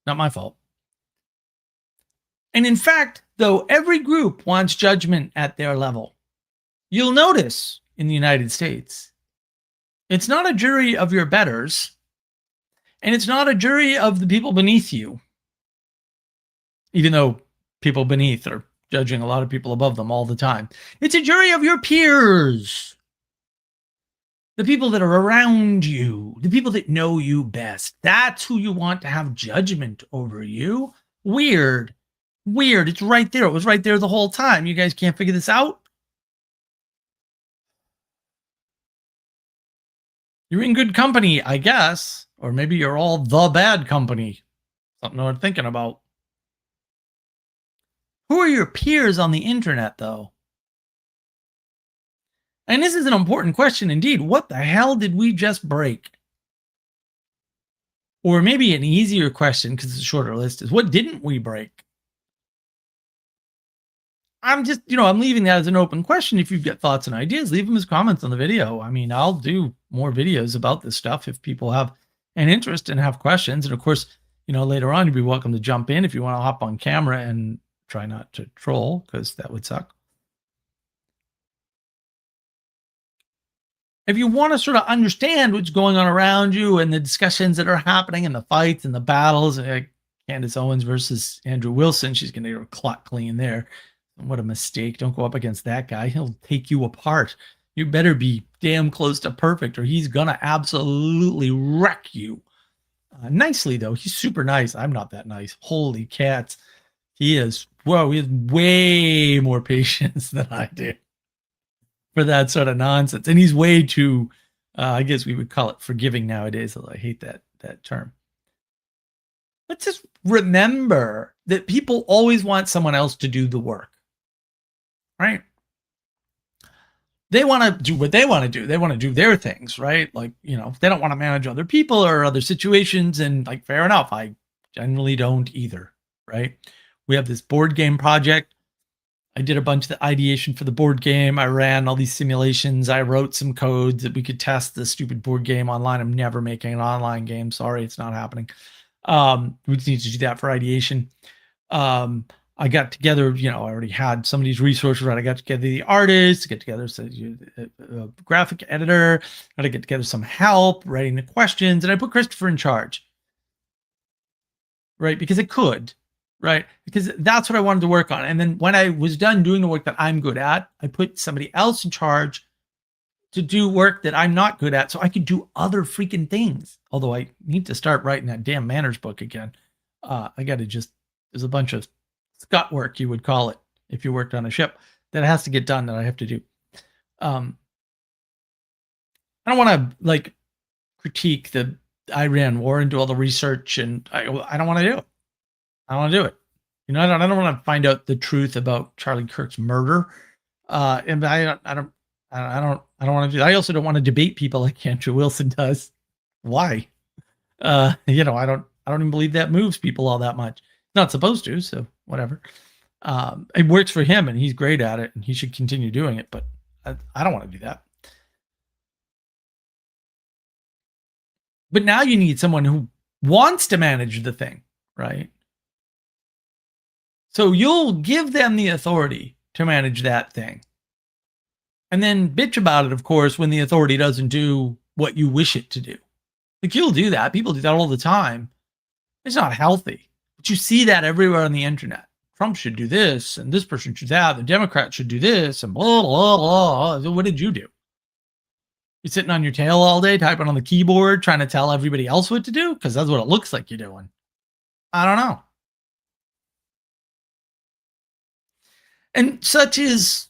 my fault. And in fact, though, every group wants judgment at their level. You'll notice in the United States, it's not a jury of your betters, and it's not a jury of the people beneath you, even though people beneath are judging a lot of people above them all the time. It's a jury of your peers, the people that are around you, the people that know you best. That's who you want to have judgment over you. Weird. It's right there. It was right there the whole time. You guys can't figure this out? You're in good company, I guess. Or maybe you're all the bad company. Something worth thinking about. Who are your peers on the internet, though? And this is an important question indeed. What the hell did we just break? Or maybe an easier question, because it's a shorter list, is what didn't we break? I'm just, I'm leaving that as an open question. If you've got thoughts and ideas, leave them as comments on the video. I mean, I'll do more videos about this stuff if people have an interest and have questions. And of course, later on, you'd be welcome to jump in if you want to hop on camera and try not to troll, because that would suck. If you want to sort of understand what's going on around you and the discussions that are happening and the fights and the battles, like Candace Owens versus Andrew Wilson, she's going to get her clock clean there. What a mistake. Don't go up against that guy. He'll take you apart. You better be damn close to perfect or he's going to absolutely wreck you. Nicely, though. He's super nice. I'm not that nice. Holy cats. He is, whoa, he has way more patience than I do for that sort of nonsense. And he's way too, I guess we would call it forgiving nowadays, although I hate that term. Let's just remember that people always want someone else to do the work, right? They want to do what they want to do. They want to do their things, right? Like, they don't want to manage other people or other situations. And like, fair enough. I generally don't either, right? We have this board game project. I did a bunch of the ideation for the board game. I ran all these simulations. I wrote some codes that we could test the stupid board game online. I'm never making an online game. Sorry, it's not happening. We just need to do that for ideation. I got together, I already had some of these resources, right? I got together the artists, get together a graphic editor, got to get together some help writing the questions, and I put Christopher in charge, right? Because it could, right? Because that's what I wanted to work on. And then when I was done doing the work that I'm good at, I put somebody else in charge to do work that I'm not good at so I could do other freaking things. Although I need to start writing that damn manners book again. I got to there's a bunch of scut work, you would call it, if you worked on a ship, that has to get done that I have to do. I don't want to critique the Iran war and do all the research, and I don't want to do it. I don't want to do it. I don't want to find out the truth about Charlie Kirk's murder. And I don't want to do that. I also don't want to debate people like Andrew Wilson does. Why? I don't even believe that moves people all that much. Not supposed to, so whatever. It works for him and he's great at it and he should continue doing it, but I don't want to do that. But now you need someone who wants to manage the thing, right? So you'll give them the authority to manage that thing. And then bitch about it, of course, when the authority doesn't do what you wish it to do. Like, you'll do that. People do that all the time. It's not healthy. But you see that everywhere on the internet. Trump should do this, and this person should that. The Democrats should do this, and blah, blah, blah. So what did you do? You're sitting on your tail all day, typing on the keyboard, trying to tell everybody else what to do? Because that's what it looks like you're doing. I don't know. And such is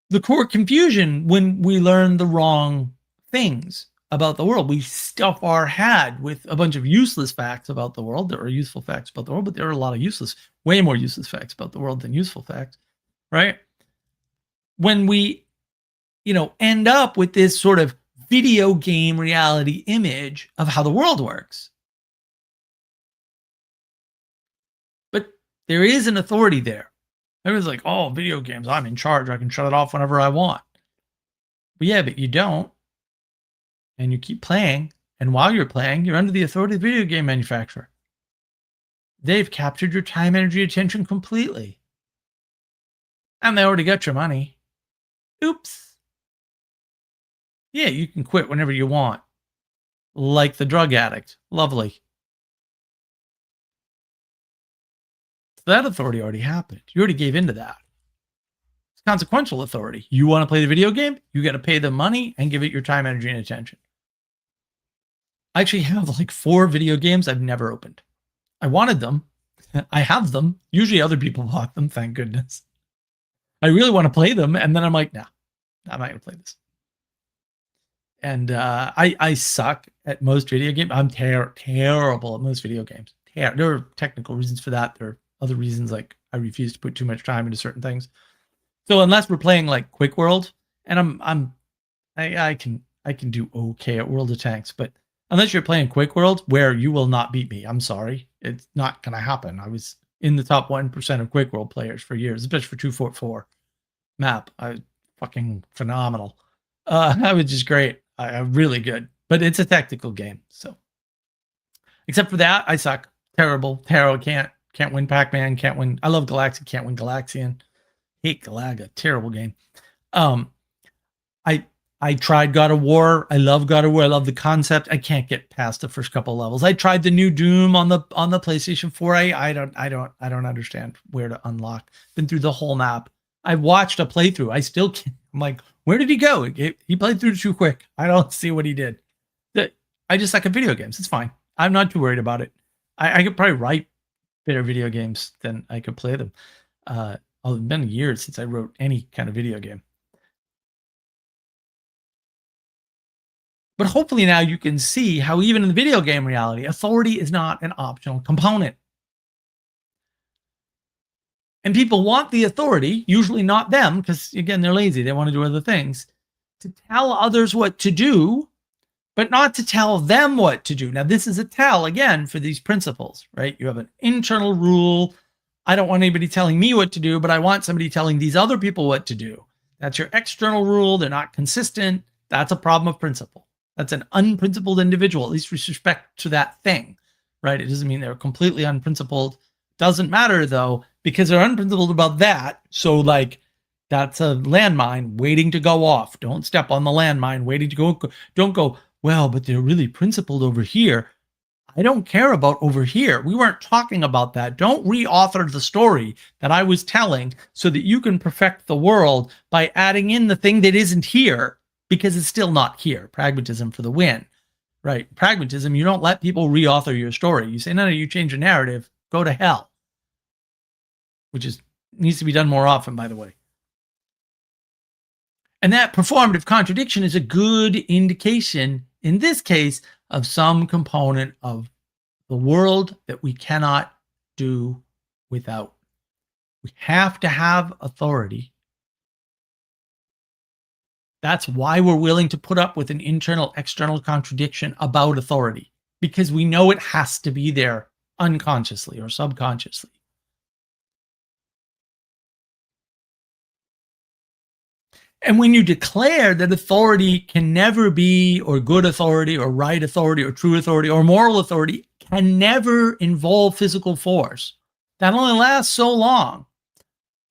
the core confusion when we learn the wrong things about the world. We stuff our head with a bunch of useless facts about the world. There are useful facts about the world, but there are a lot of way more useless facts about the world than useful facts, right? When we, end up with this sort of video game reality image of how the world works. But there is an authority there. Everyone's like, oh, video games, I'm in charge. I can shut it off whenever I want. But yeah, but you don't. And you keep playing. And while you're playing, you're under the authority of the video game manufacturer. They've captured your time, energy, attention completely. And they already got your money. Oops. Yeah, you can quit whenever you want. Like the drug addict. Lovely. That authority already happened. You already gave into that. It's consequential authority. You want to play the video game? You got to pay the money and give it your time, energy, and attention. I actually have 4 video games I've never opened. I wanted them. I have them. Usually other people bought them, thank goodness. I really want to play them, and then I'm like, nah, I'm not going to play this. And I suck at most video games. I'm terrible at most video games. There are technical reasons for that. There are other reasons, like I refuse to put too much time into certain things. So unless we're playing like Quick World, and I can do okay at World of Tanks, but unless you're playing Quick World, where you will not beat me, I'm sorry, it's not gonna happen. I was in the top 1% of Quick World players for years, especially for 244 map. Fucking phenomenal. That was just great. Really good. But it's a tactical game, so except for that, I suck. Terrible. Can't win Pac-Man. Can't win. I love Galaxy. Can't win Galaxian. Hate Galaga. Terrible game. I tried God of War. I love God of War. I love the concept. I can't get past the first couple levels. I tried the new Doom on the PlayStation 4. I don't understand where to unlock. Been through the whole map. I watched a playthrough. I still can't. I'm like, where did he go? He played through too quick. I don't see what he did. I just suck at video games. It's fine. I'm not too worried about it. I could probably write better video games than I could play them. It's been years since I wrote any kind of video game. But hopefully now you can see how even in the video game reality, authority is not an optional component. And people want the authority, usually not them, because again, they're lazy. They want to do other things, to tell others what to do, but not to tell them what to do. Now, this is a tell, again, for these principles, right? You have an internal rule. I don't want anybody telling me what to do, but I want somebody telling these other people what to do. That's your external rule. They're not consistent. That's a problem of principle. That's an unprincipled individual, at least with respect to that thing, right? It doesn't mean they're completely unprincipled. Doesn't matter, though, because they're unprincipled about that. So, like, that's a landmine waiting to go off. Don't step on the landmine waiting to go. Don't go, well, but they're really principled over here. I don't care about over here. We weren't talking about that. Don't re-author the story that I was telling so that you can perfect the world by adding in the thing that isn't here, because it's still not here. Pragmatism for the win, right? Pragmatism, you don't let people re-author your story. You say, no, you change your narrative, go to hell, which needs to be done more often, by the way. And that performative contradiction is a good indication, in this case, of some component of the world that we cannot do without. We have to have authority. That's why we're willing to put up with an internal-external contradiction about authority, because we know it has to be there unconsciously or subconsciously. And when you declare that authority can never be, or good authority, or right authority, or true authority, or moral authority can never involve physical force, that only lasts so long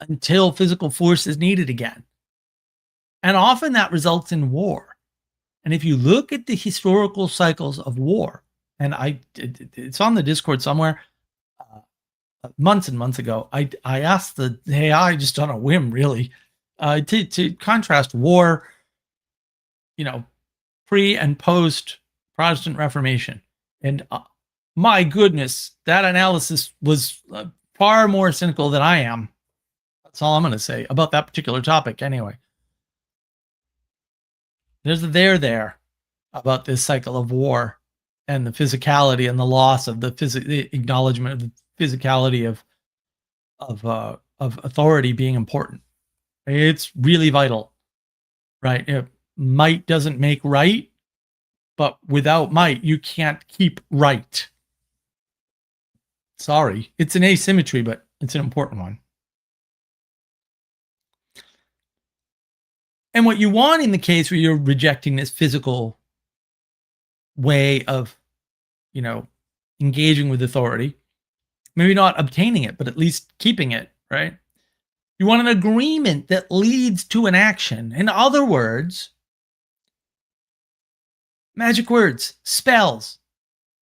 until physical force is needed again. And often that results in war. And if you look at the historical cycles of war, and it's on the Discord somewhere, months and months ago, I asked the AI just on a whim, really, to contrast war, pre and post Protestant Reformation. And my goodness, that analysis was far more cynical than I am. That's all I'm going to say about that particular topic anyway. There's a there about this cycle of war and the physicality and the loss of the acknowledgement of the physicality of authority being important. It's really vital, right? Might doesn't make right, but without might, you can't keep right. Sorry, it's an asymmetry, but it's an important one. And what you want in the case where you're rejecting this physical way of, engaging with authority, maybe not obtaining it, but at least keeping it, right? You want an agreement that leads to an action. In other words, magic words, spells,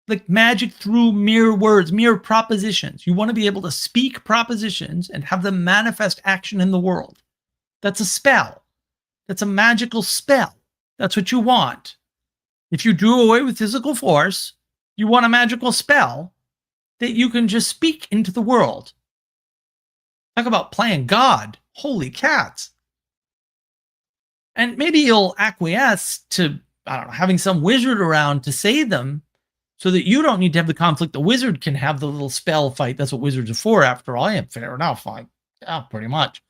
like magic through mere words, mere propositions. You want to be able to speak propositions and have them manifest action in the world. That's a spell. That's a magical spell. That's what you want. If you do away with physical force, you want a magical spell that you can just speak into the world. Talk about playing God. Holy cats. And maybe you'll acquiesce to, having some wizard around to say them so that you don't need to have the conflict. The wizard can have the little spell fight. That's what wizards are for, after all. Yeah, fair enough. Yeah, pretty much.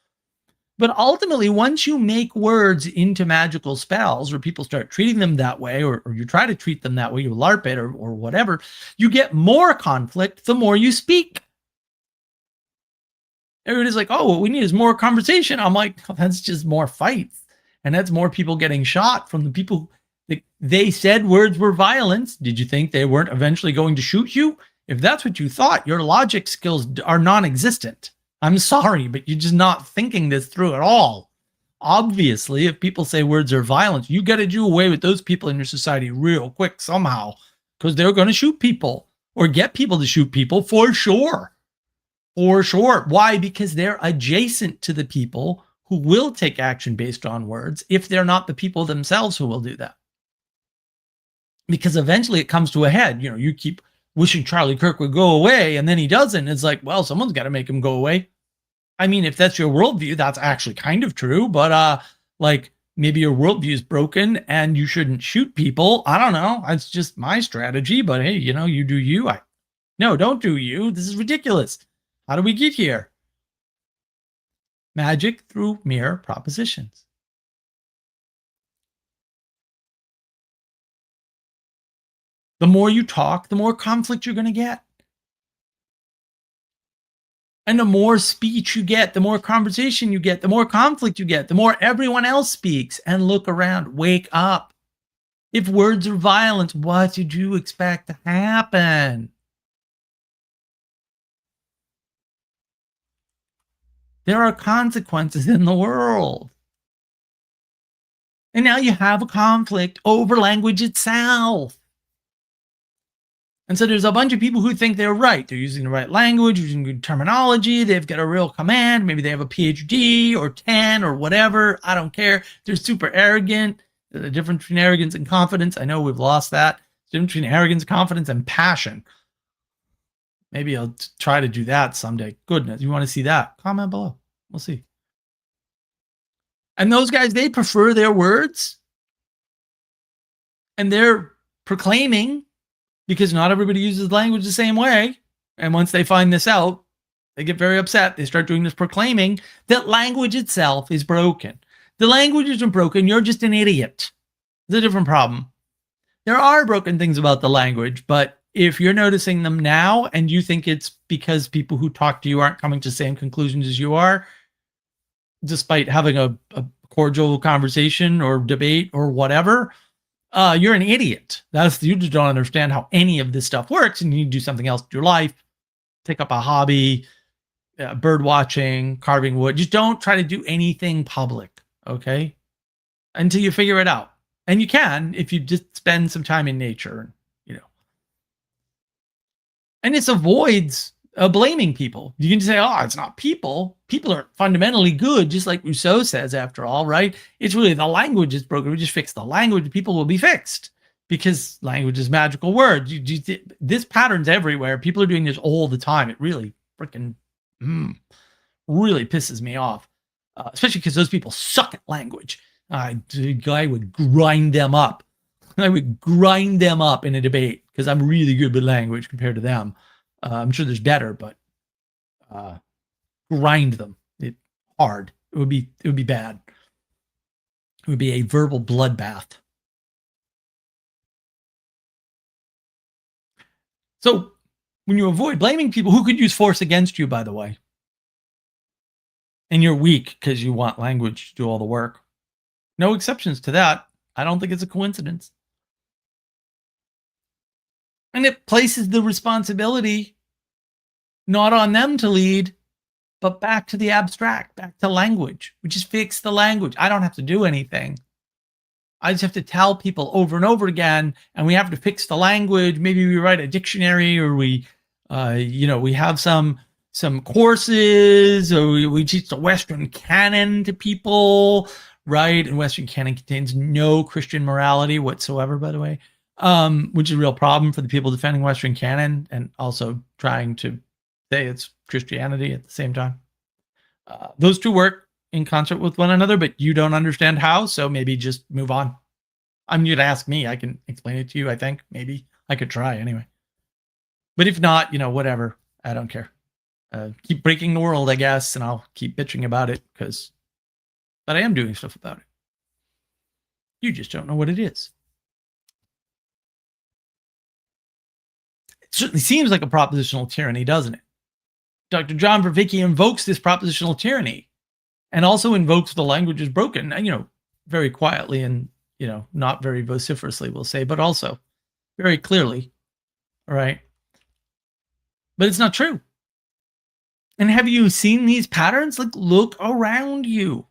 But ultimately, once you make words into magical spells, or people start treating them that way, or you try to treat them that way, you LARP it or whatever, you get more conflict the more you speak. Everybody's like, oh, what we need is more conversation. I'm like, oh, that's just more fights. And that's more people getting shot from the people that they said words were violence. Did you think they weren't eventually going to shoot you? If that's what you thought, your logic skills are non-existent. I'm sorry, but you're just not thinking this through at all. Obviously, if people say words are violence, you got to do away with those people in your society real quick somehow, because they're going to shoot people or get people to shoot people for sure. For sure. Why? Because they're adjacent to the people who will take action based on words if they're not the people themselves who will do that. Because eventually it comes to a head. You know, you keep wishing Charlie Kirk would go away and then he doesn't. It's like, well, someone's got to make him go away. I mean, if that's your worldview, that's actually kind of true. But like maybe your worldview is broken and you shouldn't shoot people. I don't know. That's just my strategy. But hey, you know, you do you. No, don't do you. This is ridiculous. How do we get here? Magic through mere propositions. The more you talk, the more conflict you're going to get. And the more speech you get, the more conversation you get, the more conflict you get, the more everyone else speaks. And look around, wake up. If words are violence, what did you expect to happen? There are consequences in the world. And now you have a conflict over language itself. And so there's a bunch of people who think they're right. They're using the right language, using good terminology. They've got a real command. Maybe they have a PhD or 10 or whatever. I don't care. They're super arrogant. There's a difference between arrogance and confidence. I know we've lost that. There's a difference between arrogance, confidence, and passion. Maybe I'll try to do that someday. Goodness, you want to see that? Comment below. We'll see. And those guys, they prefer their words. And they're proclaiming, because not everybody uses language the same way. And once they find this out, they get very upset. They start doing this proclaiming that language itself is broken. The language isn't broken. You're just an idiot. It's a different problem. There are broken things about the language, but if you're noticing them now and you think it's because people who talk to you aren't coming to the same conclusions as you are, despite having a cordial conversation or debate or whatever, you're an idiot. You just don't understand how any of this stuff works, and you need to do something else with your life. Take up a hobby, bird watching, carving wood. Just don't try to do anything public, okay? Until you figure it out. And you can if you just spend some time in nature, you know. And this avoids blaming people. You can say, oh, it's not people. People are fundamentally good, just like Rousseau says, after all, right? It's really the language is broken. We just fix the language. People will be fixed because language is magical words. This pattern's everywhere. People are doing this all the time. It really freaking really pisses me off, especially because those people suck at language. The guy would grind them up. I would grind them up in a debate because I'm really good with language compared to them. I'm sure there's better, but grind them hard. It would be bad. It would be a verbal bloodbath. So when you avoid blaming people who could use force against you, by the way, and you're weak because you want language to do all the work, no exceptions to that. I don't think it's a coincidence. And it places the responsibility not on them to lead, but back to the abstract, back to language. We just fix the language. I don't have to do anything. I just have to tell people over and over again, and we have to fix the language. Maybe we write a dictionary, or we have some courses, or we teach the Western canon to people, right? And Western canon contains no Christian morality whatsoever, by the way, which is a real problem for the people defending Western canon and also trying to say it's Christianity at the same time. Those two work in concert with one another, but you don't understand how, so maybe just move on. I'm you to ask me. I can explain it to you, I think. Maybe I could try anyway. But if not, whatever. I don't care. Keep breaking the world, I guess, and I'll keep bitching about it but I am doing stuff about it. You just don't know what it is. It certainly seems like a propositional tyranny, doesn't it? Dr. John Vervaeke invokes this propositional tyranny and also invokes the language is broken, and, very quietly and, not very vociferously, we'll say, but also very clearly. All right. But it's not true. And have you seen these patterns? Like, look around you.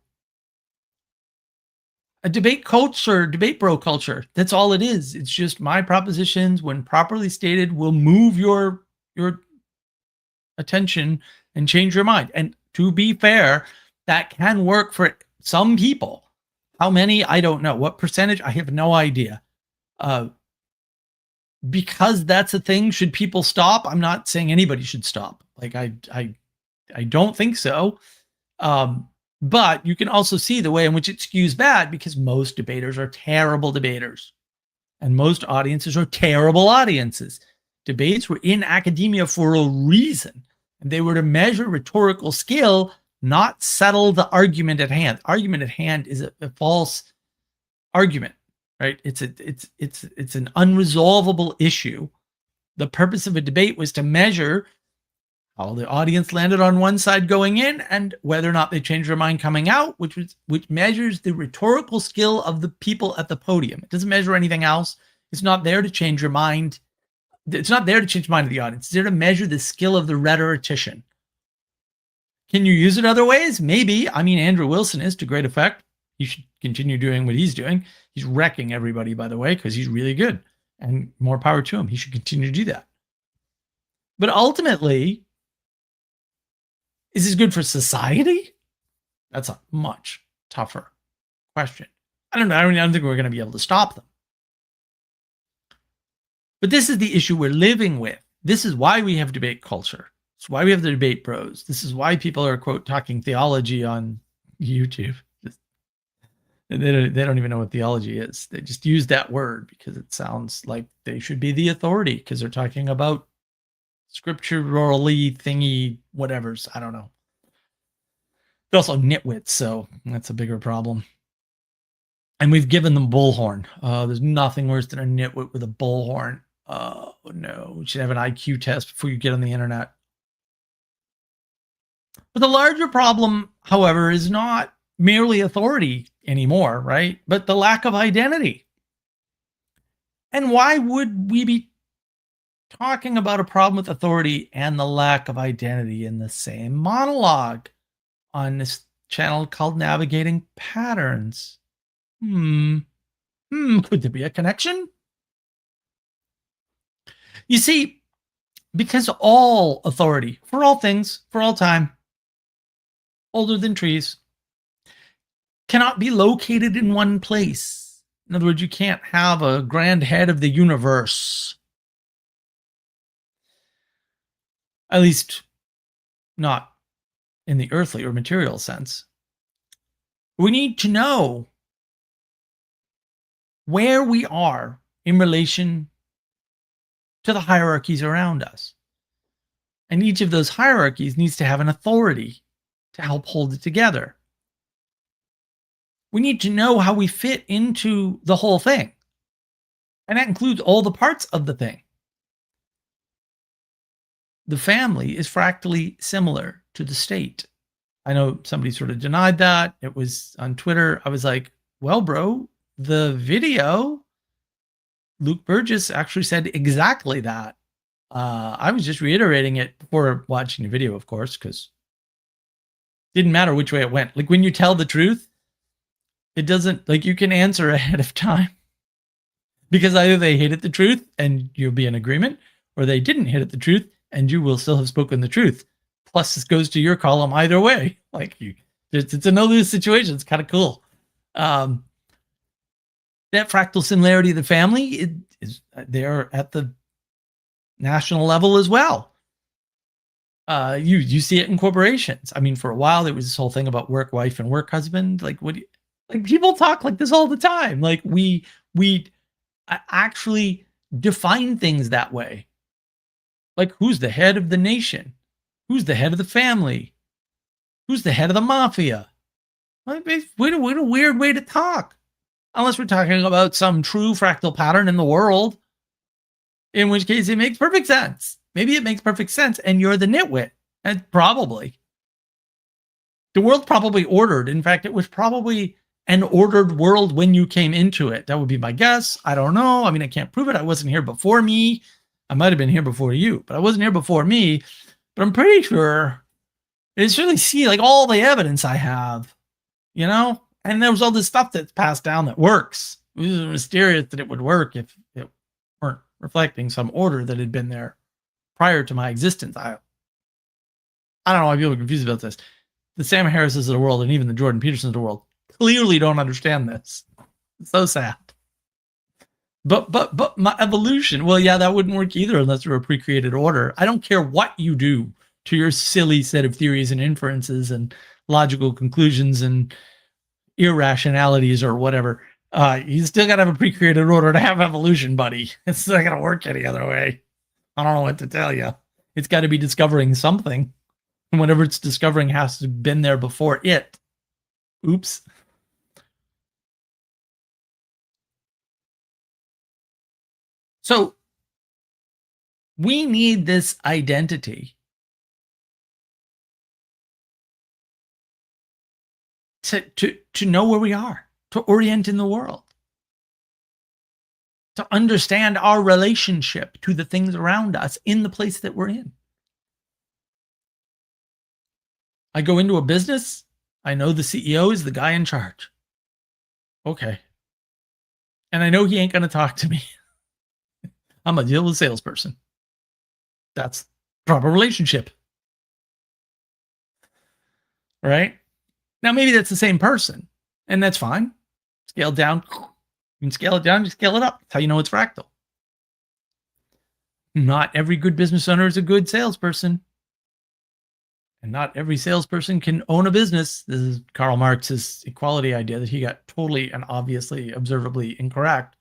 A debate culture, debate bro culture. That's all it is. It's just my propositions, when properly stated, will move your attention and change your mind. And to be fair, that can work for some people. How many? I don't know. What percentage? I have no idea. Because that's a thing. Should people stop? I'm not saying anybody should stop. Like I don't think so. But you can also see the way in which it skews bad, because most debaters are terrible debaters. And most audiences are terrible audiences. Debates were in academia for a reason. And they were to measure rhetorical skill, not settle the argument at hand. Argument at hand is a false argument, right? It's an unresolvable issue. The purpose of a debate was to measure how the audience landed on one side going in and whether or not they changed their mind coming out, which measures the rhetorical skill of the people at the podium. It doesn't measure anything else. It's not there to change your mind. It's not there to change the mind of the audience. It's there to measure the skill of the rhetorician. Can you use it other ways? Maybe. I mean, Andrew Wilson is to great effect. He should continue doing what he's doing. He's wrecking everybody, by the way, because he's really good, and more power to him. He should continue to do that. But ultimately, is this good for society? That's a much tougher question. I don't know. I don't think we're going to be able to stop them. But this is the issue we're living with. This is why we have debate culture. It's why we have the debate bros. This is why people are, quote, talking theology on YouTube. They don't even know what theology is. They just use that word because it sounds like they should be the authority, because they're talking about scripturally thingy whatevers. I don't know. They're also nitwits, so that's a bigger problem. And we've given them bullhorn. There's nothing worse than a nitwit with a bullhorn. No, you should have an IQ test before you get on the internet. But the larger problem, however, is not merely authority anymore, right? But the lack of identity. And why would we be talking about a problem with authority and the lack of identity in the same monologue on this channel called Navigating Patterns? Could there be a connection? You see, because all authority, for all things, for all time, older than trees, cannot be located in one place. In other words, you can't have a grand head of the universe. At least not in the earthly or material sense. We need to know where we are in relation to the hierarchies around us. And each of those hierarchies needs to have an authority to help hold it together. We need to know how we fit into the whole thing. And that includes all the parts of the thing. The family is fractally similar to the state. I know somebody sort of denied that. It was on Twitter. I was like, well, bro, the video, Luke Burgess actually said exactly that. I was just reiterating it before watching the video, of course, because it didn't matter which way it went. Like, when you tell the truth, it doesn't, like, you can answer ahead of time, because either they hated the truth and you'll be in agreement, or they didn't hit at the truth and you will still have spoken the truth. Plus, this goes to your column either way. Like, it's a no-lose situation. It's kind of cool. That fractal similarity of the family is there at the national level as well. You see it in corporations. I mean, for a while there was this whole thing about work wife and work husband. Like, like, people talk like this all the time. Like, we actually define things that way. Like, who's the head of the nation? Who's the head of the family? Who's the head of the mafia? Like, what a weird way to talk. Unless we're talking about some true fractal pattern in the world, in which case it makes perfect sense. Maybe it makes perfect sense and you're the nitwit. And probably. The world probably ordered. In fact, it was probably an ordered world when you came into it. That would be my guess. I don't know. I mean, I can't prove it. I wasn't here before me. I might have been here before you, but I wasn't here before me. But I'm pretty sure it's really see like all the evidence I have, you know? And there was all this stuff that's passed down that works. It was mysterious that it would work if it weren't reflecting some order that had been there prior to my existence. I don't know why people are confused about this. The Sam Harrises of the world and even the Jordan Petersons of the world clearly don't understand this. It's so sad. But my evolution, well, yeah, that wouldn't work either unless there were a pre-created order. I don't care what you do to your silly set of theories and inferences and logical conclusions and irrationalities or whatever. You still got to have a pre-created order to have evolution, buddy. It's not going to work any other way. I don't know what to tell you. It's got to be discovering something. And whatever it's discovering has to have been there before it. Oops. So we need this identity to know where we are, to orient in the world, to understand our relationship to the things around us in the place that we're in. I go into a business, I know the CEO is the guy in charge. Okay. And I know he ain't going to talk to me. I'm a deal with salesperson. That's proper relationship. Right? Now, maybe that's the same person, and that's fine. Scale down. You can scale it down, you scale it up. That's how you know it's fractal. Not every good business owner is a good salesperson. And not every salesperson can own a business. This is Karl Marx's equality idea that he got totally and obviously observably incorrect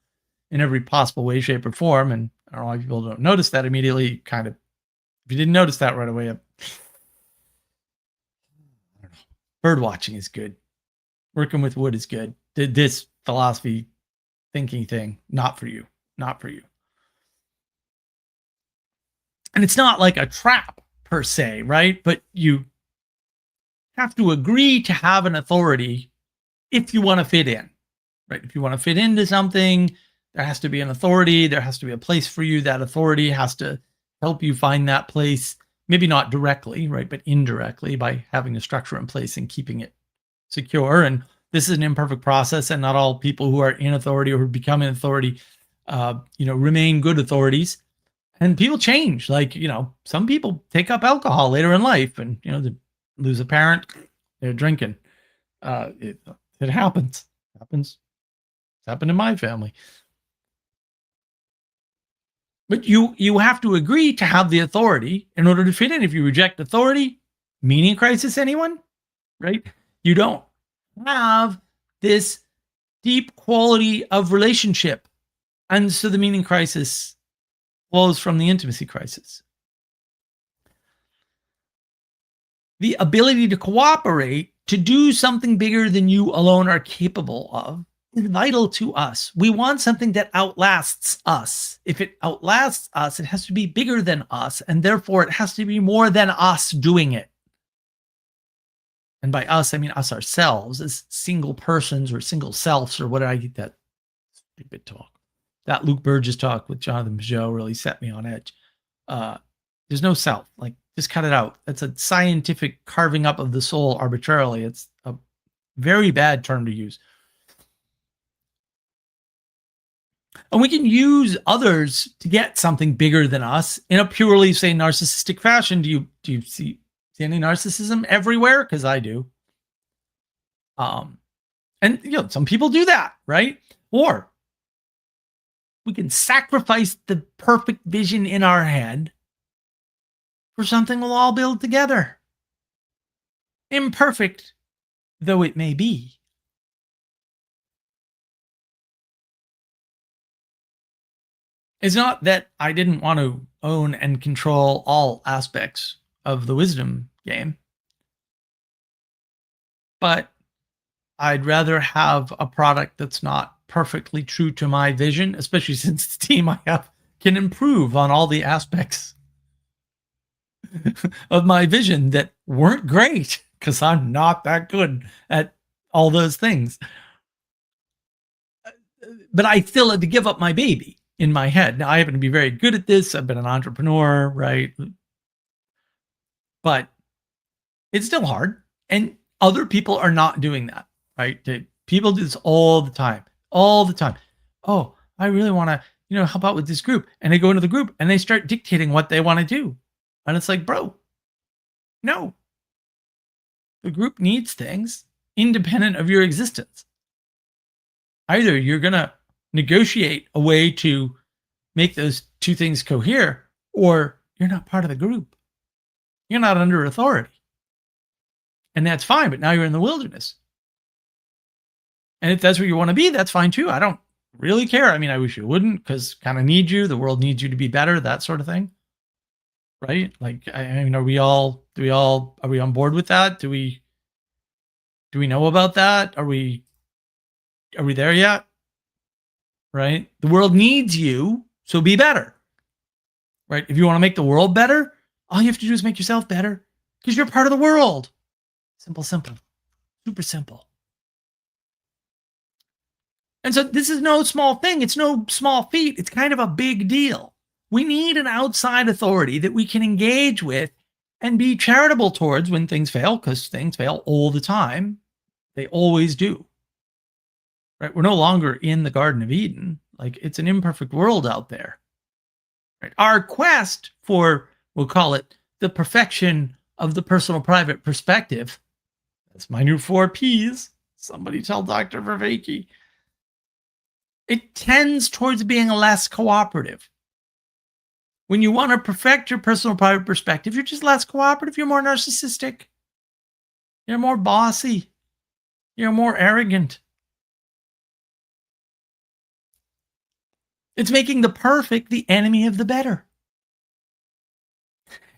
in every possible way, shape, or form. And I don't know why people don't notice that immediately. Kind of, if you didn't notice that right away, I don't know. Bird watching is good. Working with wood is good. This philosophy thinking thing, not for you. Not for you. And it's not like a trap per se, right? But you have to agree to have an authority if you want to fit in, right? If you want to fit into something, there has to be an authority. There has to be a place for you. That authority has to help you find that place, maybe not directly, right? But indirectly by having a structure in place and keeping it secure. And this is an imperfect process, and not all people who are in authority or who become an authority, remain good authorities. And people change. Like, some people take up alcohol later in life and, they lose a parent, they're drinking. It happens. It's happened in my family. But you have to agree to have the authority in order to fit in. If you reject authority, meaning crisis, anyone, right? You don't have this deep quality of relationship. And so the meaning crisis flows from the intimacy crisis. The ability to cooperate, to do something bigger than you alone are capable of, is vital to us. We want something that outlasts us. If it outlasts us, it has to be bigger than us, and therefore it has to be more than us doing it. And by us, I mean us ourselves as single persons or single selves, or what did I get that stupid talk? That Luke Burgess talk with Jonathan Peugeot really set me on edge. There's no self. Like, just cut it out. That's a scientific carving up of the soul arbitrarily. It's a very bad term to use. And we can use others to get something bigger than us in a purely, say, narcissistic fashion. Do you see any narcissism everywhere? Because I do. And some people do that, right? Or we can sacrifice the perfect vision in our head for something we'll all build together. Imperfect though it may be. It's not that I didn't want to own and control all aspects of the wisdom game, but I'd rather have a product that's not perfectly true to my vision, especially since the team I have can improve on all the aspects. of my vision that weren't great because I'm not that good at all those things. But I still had to give up my baby in my head. Now I happen to be very good at this. I've been an entrepreneur, right? But it's still hard. And other people are not doing that, right? People do this all the time, all the time. Oh, I really want to, help out with this group. And they go into the group and they start dictating what they want to do. And it's like, bro, no. The group needs things independent of your existence. Either you're going to negotiate a way to make those two things cohere, or you're not part of the group. You're not under authority. And that's fine, but now you're in the wilderness. And if that's where you want to be, that's fine too. I don't really care. I mean, I wish you wouldn't, because kind of need you. The world needs you to be better, that sort of thing. Right? Like, I mean, are we on board with that? Do we know about that? Are we there yet? Right? The world needs you, so be better. Right? If you want to make the world better, all you have to do is make yourself better, because you're part of the world. Simple, super simple. And so this is no small thing. It's no small feat. It's kind of a big deal. We need an outside authority that we can engage with and be charitable towards when things fail, because things fail all the time. They always do. Right? We're no longer in the Garden of Eden. Like, it's an imperfect world out there. Right? Our quest for, we'll call it, the perfection of the personal private perspective. That's my new 4 Ps. Somebody tell Dr. Vervaeke. It tends towards being less cooperative. When you want to perfect your personal private perspective, you're just less cooperative. You're more narcissistic. You're more bossy. You're more arrogant. It's making the perfect the enemy of the better.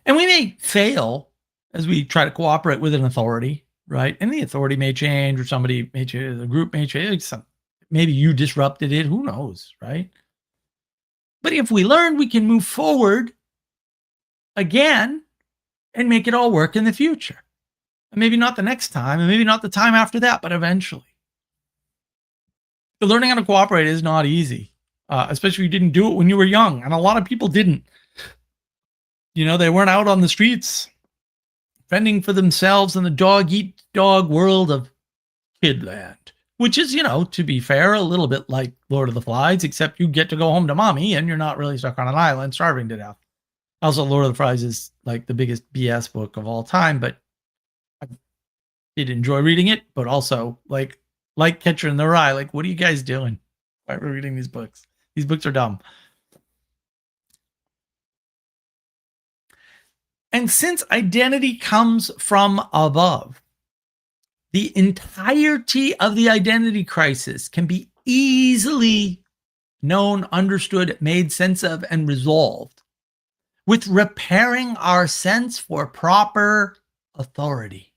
And we may fail as we try to cooperate with an authority, right? And the authority may change, or somebody may change, the group may change. Maybe you disrupted it. Who knows, right? But if we learn, we can move forward again and make it all work in the future. And maybe not the next time, and maybe not the time after that, but eventually. So learning how to cooperate is not easy, especially if you didn't do it when you were young. And a lot of people didn't. They weren't out on the streets fending for themselves in the dog-eat-dog world of Kidland. Which is, to be fair, a little bit like Lord of the Flies, except you get to go home to mommy and you're not really stuck on an island starving to death. Also, Lord of the Flies is like the biggest BS book of all time, but I did enjoy reading it, but also like Catcher in the Rye. Like, what are you guys doing? Why are we reading these books? These books are dumb. And since identity comes from above, the entirety of the identity crisis can be easily known, understood, made sense of, and resolved with repairing our sense for proper authority.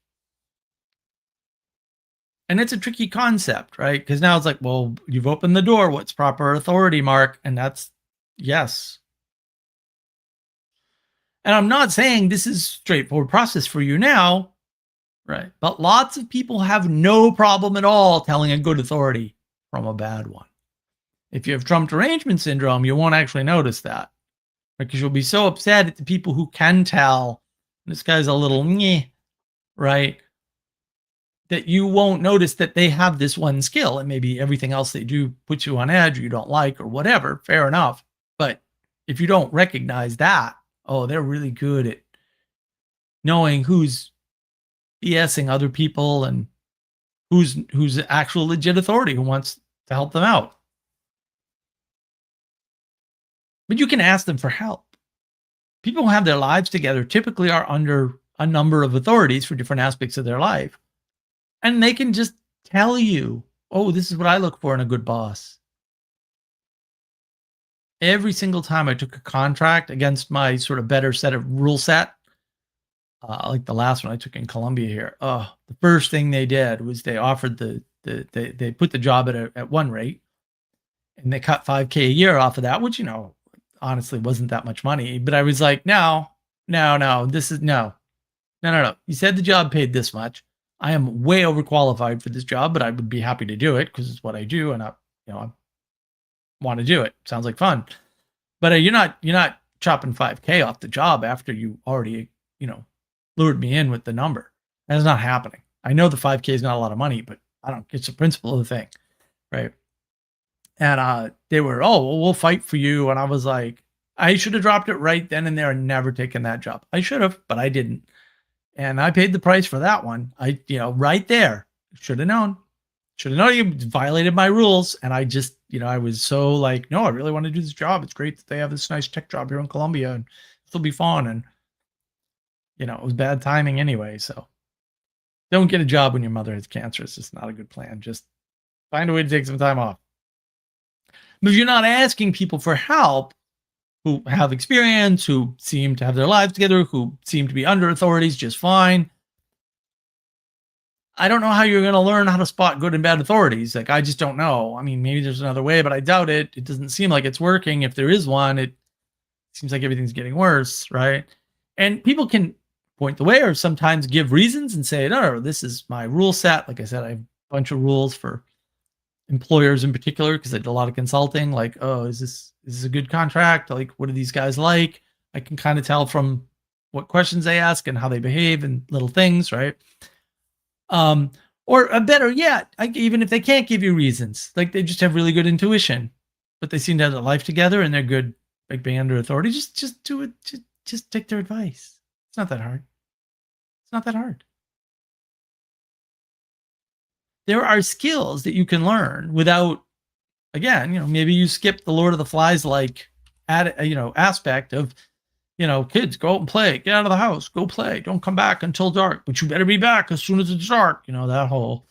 And it's a tricky concept, right? Because now it's like, well, you've opened the door. What's proper authority, Mark? And that's yes. And I'm not saying this is a straightforward process for you now. Right. But lots of people have no problem at all telling a good authority from a bad one. If you have Trump derangement syndrome, you won't actually notice that, because you'll be so upset at the people who can tell this guy's a little meh, right? That you won't notice that they have this one skill, and maybe everything else they do puts you on edge, or you don't like, or whatever. Fair enough. But if you don't recognize that, oh, they're really good at knowing who's BSing other people and who's actual legit authority who wants to help them out. But you can ask them for help. People who have their lives together typically are under a number of authorities for different aspects of their life. And they can just tell you, oh, this is what I look for in a good boss. Every single time I took a contract against my sort of better set of rule set, like the last one I took in Colombia here. The first thing they did was they offered they put the job at one rate, and they cut $5,000 a year off of that, which, honestly wasn't that much money. But I was like, now no. This is no. No. You said the job paid this much. I am way overqualified for this job, but I would be happy to do it because it's what I do, and I want to do it. Sounds like fun. But you're not chopping 5K off the job after you already, lured me in with the number. That's not happening. I know the 5K is not a lot of money, but I don't. It's the principle of the thing, right? And they were, oh, well, we'll fight for you. And I was like, I should have dropped it right then and there and never taken that job. I should have, but I didn't. And I paid the price for that one. Right there, should have known. Should have known you violated my rules. And I just, I was so like, no, I really want to do this job. It's great that they have this nice tech job here in Colombia and it'll be fun. And, it was bad timing anyway. So don't get a job when your mother has cancer. It's just not a good plan. Just find a way to take some time off. But if you're not asking people for help who have experience, who seem to have their lives together, who seem to be under authorities just fine, I don't know how you're going to learn how to spot good and bad authorities. Like, I just don't know. I mean, maybe there's another way, but I doubt it. It doesn't seem like it's working. If there is one, it seems like everything's getting worse, right? And people can point the way or sometimes give reasons and say, no, this is my rule set. Like I said, I have a bunch of rules for employers in particular because I did a lot of consulting. Like, oh, is this a good contract? Like, what are these guys like? I can kind of tell from what questions they ask and how they behave and little things, right? Or better yet, even if they can't give you reasons, like they just have really good intuition, but they seem to have their life together and they're good, like being under authority. Just do it. Just take their advice. It's not that hard. It's not that hard. There are skills that you can learn without, again, maybe you skip the Lord of the Flies like aspect of, kids go out and play, get out of the house, go play, don't come back until dark, but you better be back as soon as it's dark. That whole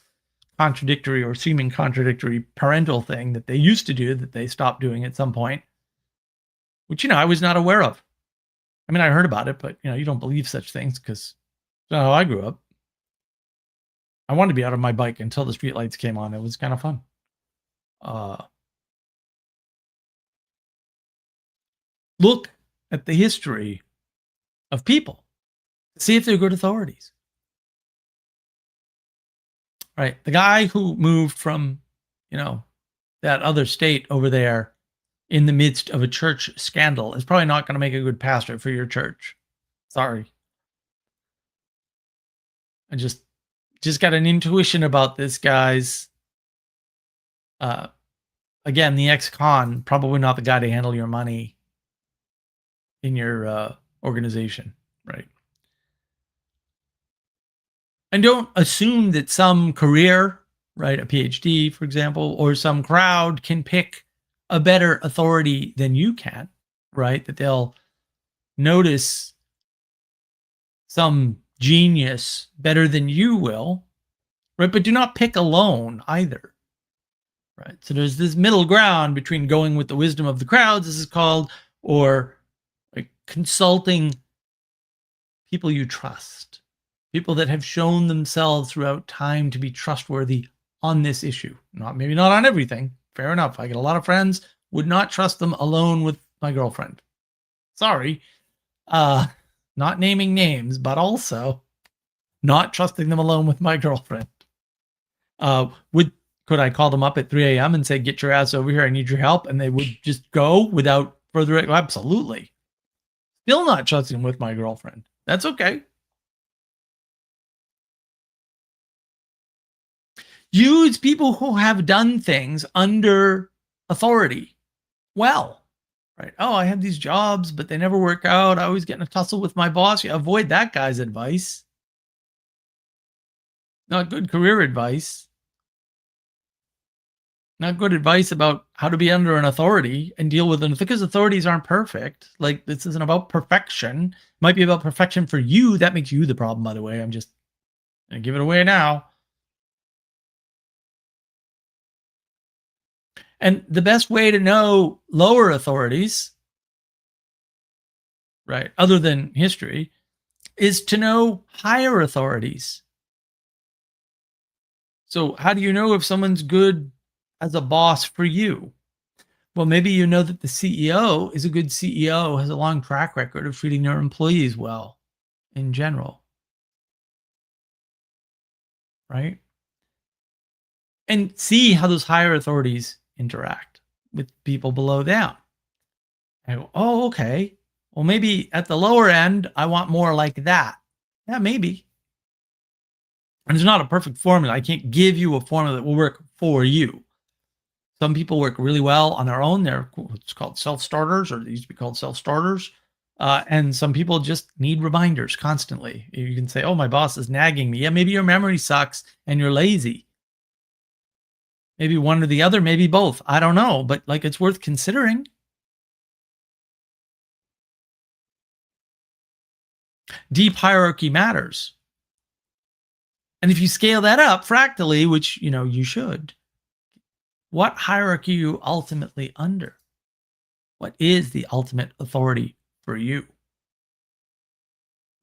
contradictory or seeming contradictory parental thing that they used to do that they stopped doing at some point, which, I was not aware of. I mean, I heard about it, but, you don't believe such things because that's how I grew up. I wanted to be out on my bike until the streetlights came on. It was kind of fun. Look at the history of people. See if they're good authorities. Right. The guy who moved from, that other state over there in the midst of a church scandal is probably not going to make a good pastor for your church. Sorry. I just got an intuition about this, guys. Again, the ex-con, probably not the guy to handle your money in your organization, right? And don't assume that some career, right, a PhD, for example, or some crowd can pick a better authority than you can, right? That they'll notice some genius better than you will, right? But do not pick alone either, right? So there's this middle ground between going with the wisdom of the crowds, this is called, or like consulting people you trust, people that have shown themselves throughout time to be trustworthy on this issue. Maybe not on everything. Fair enough. I get a lot of friends, would not trust them alone with my girlfriend. Sorry. Not naming names, but also not trusting them alone with my girlfriend. Could I call them up at 3 a.m. and say, get your ass over here, I need your help? And they would just go without further, absolutely. Still not trusting with my girlfriend. That's okay. Use people who have done things under authority well, right? Oh, I have these jobs, but they never work out. I always get in a tussle with my boss. You avoid that guy's advice. Not good career advice. Not good advice about how to be under an authority and deal with them, because authorities aren't perfect. Like, this isn't about perfection. It might be about perfection for you. That makes you the problem, by the way. I'm just going to give it away now. And the best way to know lower authorities, right, other than history, is to know higher authorities. So how do you know if someone's good as a boss for you? Well, maybe you know that the CEO is a good CEO, has a long track record of treating their employees well in general, right? And see how those higher authorities interact with people below them. And go, oh, okay. Well, maybe at the lower end, I want more like that. Yeah, maybe. And it's not a perfect formula. I can't give you a formula that will work for you. Some people work really well on their own. They're what's called self-starters, or they used to be called self-starters. And some people just need reminders constantly. You can say, oh, my boss is nagging me. Yeah, maybe your memory sucks and you're lazy. Maybe one or the other, maybe both. I don't know, but like it's worth considering. Deep hierarchy matters. And if you scale that up fractally, which you should, what hierarchy are you ultimately under? What is the ultimate authority for you?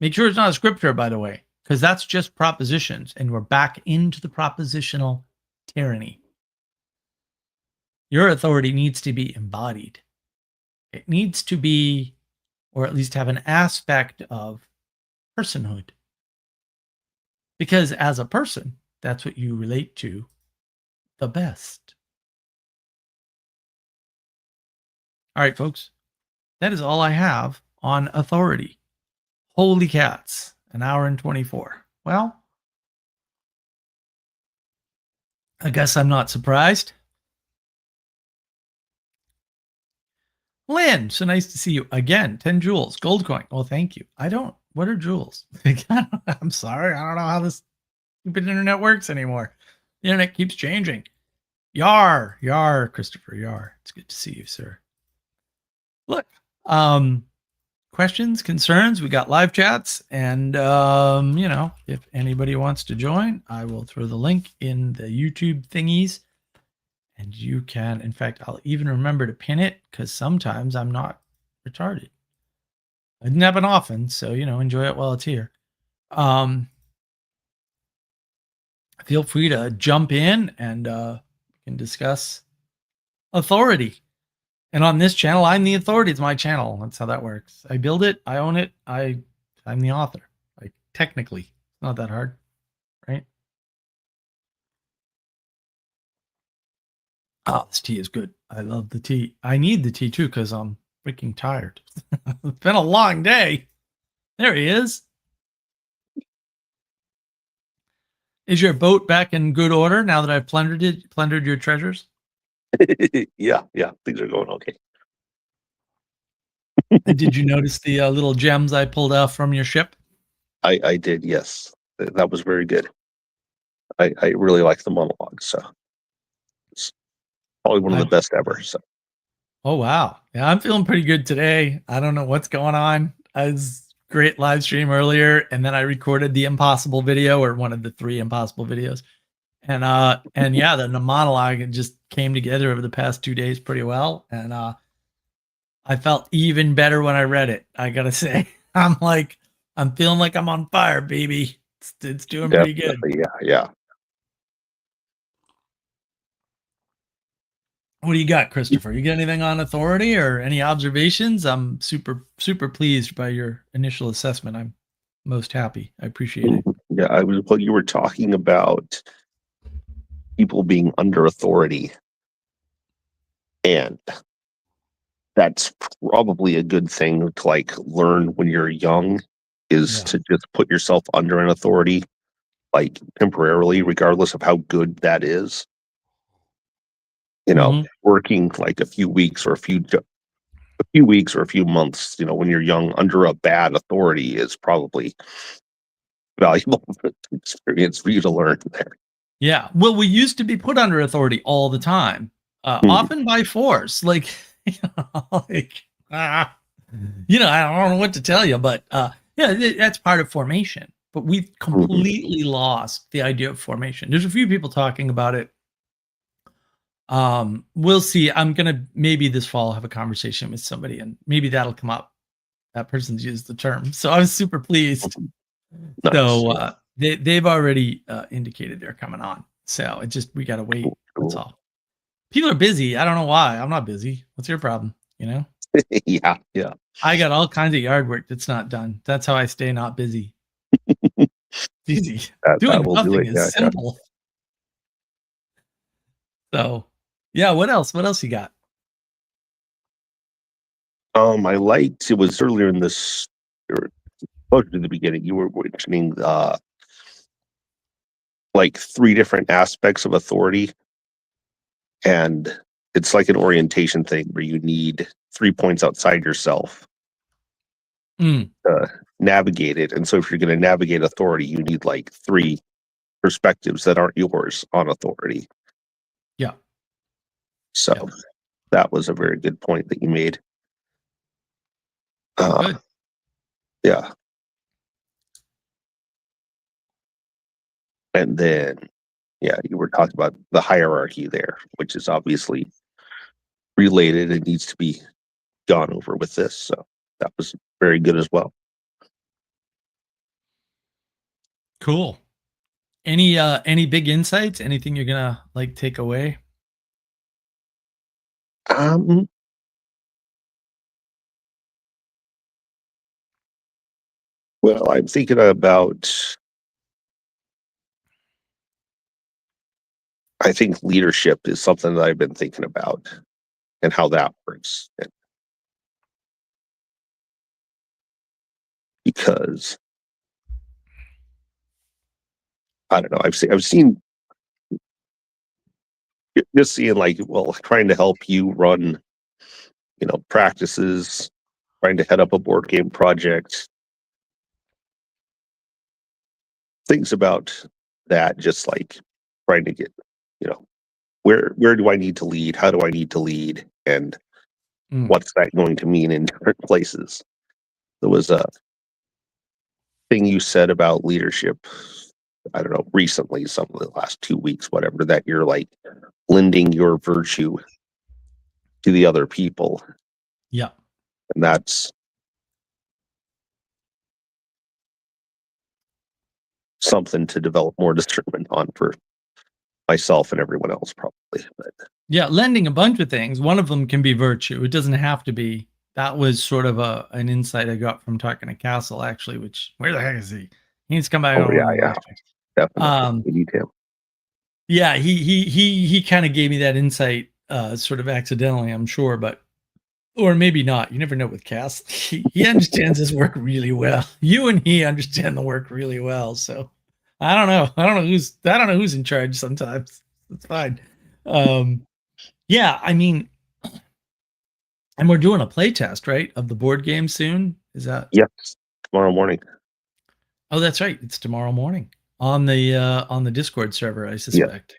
Make sure it's not a scripture, by the way, because that's just propositions, and we're back into the propositional tyranny. Your authority needs to be embodied. It needs to be, or at least have an aspect of personhood. Because as a person, that's what you relate to the best. All right, folks, that is all I have on authority. Holy cats, an hour and 24. Well, I guess I'm not surprised. Lynn, so nice to see you again. 10 jewels, gold coin. Well, thank you. What are jewels? I'm sorry. I don't know how this stupid internet works anymore. The internet keeps changing. Yar, Christopher, yar. It's good to see you, sir. Look, questions, concerns, we got live chats, and if anybody wants to join, I will throw the link in the YouTube thingies, and you can, in fact, I'll even remember to pin it, because sometimes I'm not retarded. It doesn't happen often, so enjoy it while it's here. Feel free to jump in, and we can discuss authority. And on this channel, I'm the authority. It's my channel. That's how that works. I build it. I own it. I'm the author. Like, technically, it's not that hard, right? Oh, this tea is good. I love the tea. I need the tea too because I'm freaking tired. It's been a long day. There he is. Is your boat back in good order now that I've plundered your treasures? Yeah, things are going okay. Did you notice the little gems I pulled out from your ship? I did, yes. That was very good. I really like the monologue, so it's probably one of the best ever. So. Oh wow, yeah, I'm feeling pretty good today. I don't know what's going on. I was great live stream earlier, and then I recorded the impossible video, or one of the 3 impossible videos, and yeah, the monologue, it just came together over the past 2 days pretty well, and I felt even better when I read it. I gotta say, I'm feeling like I'm on fire, baby. It's doing pretty good. Yeah. What do you got, Christopher? You got anything on authority or any observations? I'm super, super pleased by your initial assessment. I'm most happy. I appreciate it. Yeah, you were talking about people being under authority, and that's probably a good thing to learn when you're young, is to just put yourself under an authority, temporarily, regardless of how good that is. Working a few weeks or a few months, when you're young under a bad authority is probably valuable experience for you to learn there. Yeah. Well, we used to be put under authority all the time, often by force. I don't know what to tell you, but that's part of formation. But we've completely lost the idea of formation. There's a few people talking about it. We'll see. I'm gonna maybe this fall have a conversation with somebody, and maybe that'll come up. That person's used the term, so I was super pleased. Nice. So they've already indicated they're coming on. So we gotta wait. Cool. That's all. People are busy. I don't know why. I'm not busy. What's your problem? You know, Yeah. I got all kinds of yard work that's not done. That's how I stay not busy. Easy. That Doing will do nothing it. is Yeah. simple. So, yeah. What else? What else you got? I liked it was earlier in this, or closer to the beginning. You were mentioning like 3 different aspects of authority, and it's like an orientation thing where you need 3 points outside yourself Mm, to navigate it. And so if you're going to navigate authority, you need like 3 perspectives that aren't yours on authority. yeah. So Yeah. that was a very good point that you made. Good. Yeah. And then, yeah, you were talking about the hierarchy there, which is obviously related and needs to be gone over with this. So that was very good as well. Cool. Any big insights? Anything you're gonna like take away? Um, well, I'm thinking about, I think leadership is something that I've been thinking about and how that works. And because I don't know, I've seen just seeing like, well, trying to help you run, practices, trying to head up a board game project, things about that, just like trying to get, where do I need to lead? How do I need to lead? And Mm. what's that going to mean in different places? There was a thing you said about leadership, I don't know, recently, some of the last 2 weeks, whatever, that you're like lending your virtue to the other people. Yeah. And that's something to develop more discernment on for myself and everyone else, probably. But Yeah, lending a bunch of things. One of them can be virtue. It doesn't have to be. That was sort of an insight I got from talking to Castle, actually. Which where the heck is he? He needs to come back on one of the live streams. definitely we need him. Yeah, he kind of gave me that insight, sort of accidentally, I'm sure, but or maybe not. You never know with Cass. He understands his work really well. You and he understand the work really well. So I don't know. I don't know who's in charge sometimes. It's fine. Yeah, I mean, and we're doing a play test, right, of the board game soon. Is that? Yes, tomorrow morning. Oh, that's right. It's tomorrow morning on the Discord server, I suspect.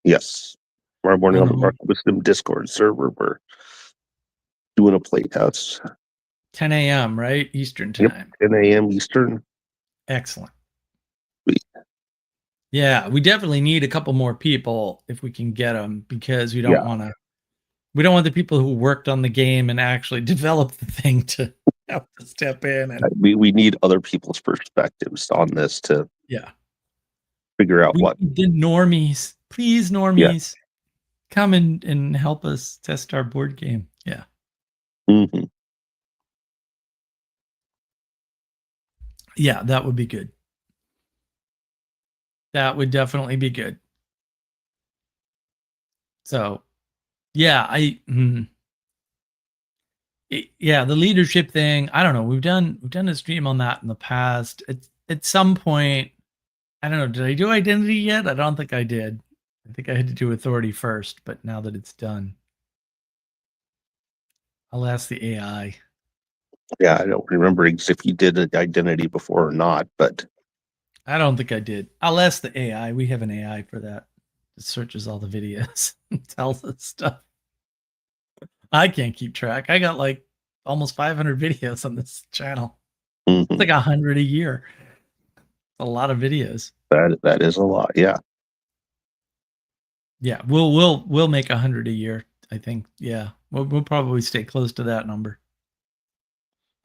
Yes, tomorrow morning on the Um, Mark Wisdom Discord server, we're doing a play test. 10 a.m. right, Eastern Yep, time. 10 a.m. Eastern. Excellent. Sweet. Yeah, we definitely need a couple more people if we can get them, because we don't want the people who worked on the game and actually developed the thing to have to step in and We need other people's perspectives on this to figure out we what. need the normies. Please, normies, come and help us test our board game. Yeah. Mm-hmm. Yeah, that would be good. That would definitely be good. So, yeah, the leadership thing, I don't know. We've done a stream on that in the past. At some point, I don't know, did I do identity yet? I don't think I did. I think I had to do authority first, but now that it's done, I'll ask the AI. Yeah, I don't remember if you did an identity before or not, but I don't think I did. I'll ask the AI. We have an AI for that. It searches all the videos and tells us stuff. I can't keep track. I got like almost 500 videos on this channel. It's like 100 a year. A lot of videos. That is a lot. Yeah. Yeah, we'll make 100 a year, I think. Yeah, we'll probably stay close to that number.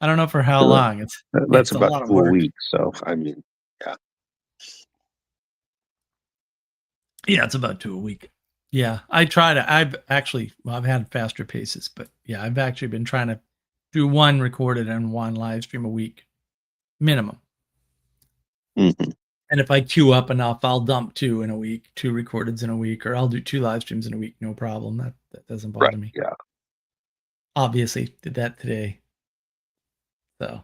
I don't know for how long. That's it's a about lot of 2 a work. week. So I mean, Yeah, it's about 2 a week. Yeah, I try to. I've had faster paces, but yeah, I've actually been trying to do one recorded and one live stream a week, minimum. Mhm. And if I queue up enough, I'll dump 2 in a week, 2 recordeds in a week, or I'll do 2 live streams in a week, no problem. That doesn't bother Right. me. Yeah. Obviously, did that today. So,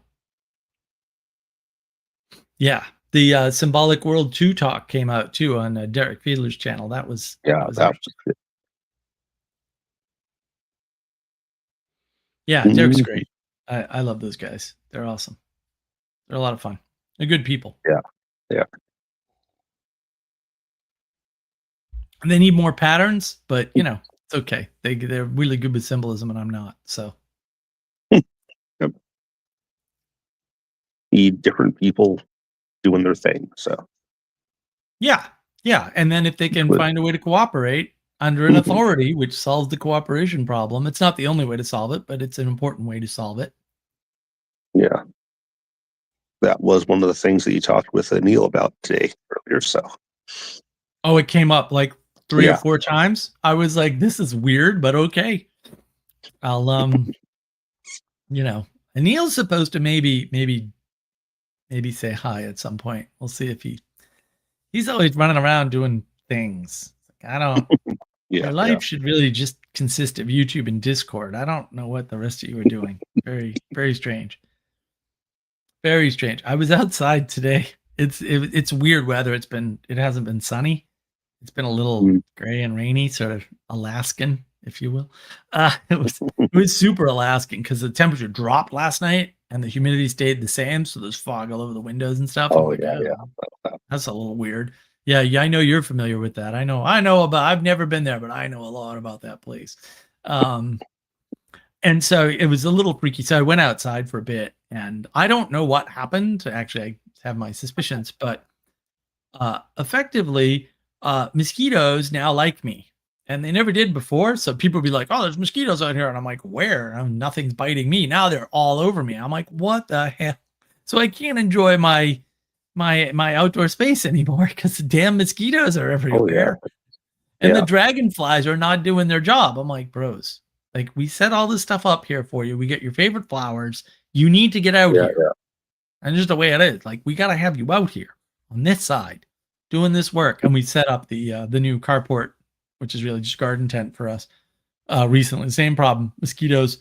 yeah, the Symbolic World 2 talk came out too on Derek Fiedler's channel. That was Yeah. That interesting. was Yeah, good. Derek's Mhm. great. I love those guys. They're awesome. They're a lot of fun. They're good people. Yeah. Yeah. And they need more patterns, but you know, it's okay. They're really good with symbolism, and I'm not. So Yep. Need different people doing their thing. So yeah, yeah. And then if they can Good. find a way to cooperate under an Mhm. authority, which solves the cooperation problem, it's not the only way to solve it, but it's an important way to solve it. Yeah. That was one of the things that you talked with Neil about today earlier. So Oh, it came up like 3 or Yeah. 4 times. I was like, this is weird, but okay. I'll you know, and Neil's supposed to maybe say hi at some point. We'll see if he's always running around doing things. I don't Yeah. your life should really just consist of YouTube and Discord. I don't know what the rest of you are doing. Very, very strange. Very strange. I was outside today. It's weird weather. It hasn't been sunny. It's been a little Mm. gray and rainy, sort of Alaskan, if you will. It was super Alaskan because the temperature dropped last night and the humidity stayed the same. So there's fog all over the windows and stuff. I'm Oh, like, yeah. "Oh, Yeah. that's a little weird." Yeah, I know you're familiar with that. I know about. I've never been there, but I know a lot about that place. And so it was a little freaky. So I went outside for a bit, and I don't know what happened. Actually, I have my suspicions, but effectively, mosquitoes now like me, and they never did before. So people would be like, "Oh, there's mosquitoes out here," and I'm like, "Where? Nothing's biting me." Now they're all over me. I'm like, "What the hell?" So I can't enjoy my outdoor space anymore because the damn mosquitoes are Oh, everywhere, yeah. and the Yeah. dragonflies are not doing their job. I'm like, bros, like we set all this stuff up here for you. We get your favorite flowers. You need to get out Yeah. here, Yeah. and just the way it is. Like we got to have you out here on this side doing this work. And we set up the new carport, which is really just garden tent for us. Recently, same problem. Mosquitoes,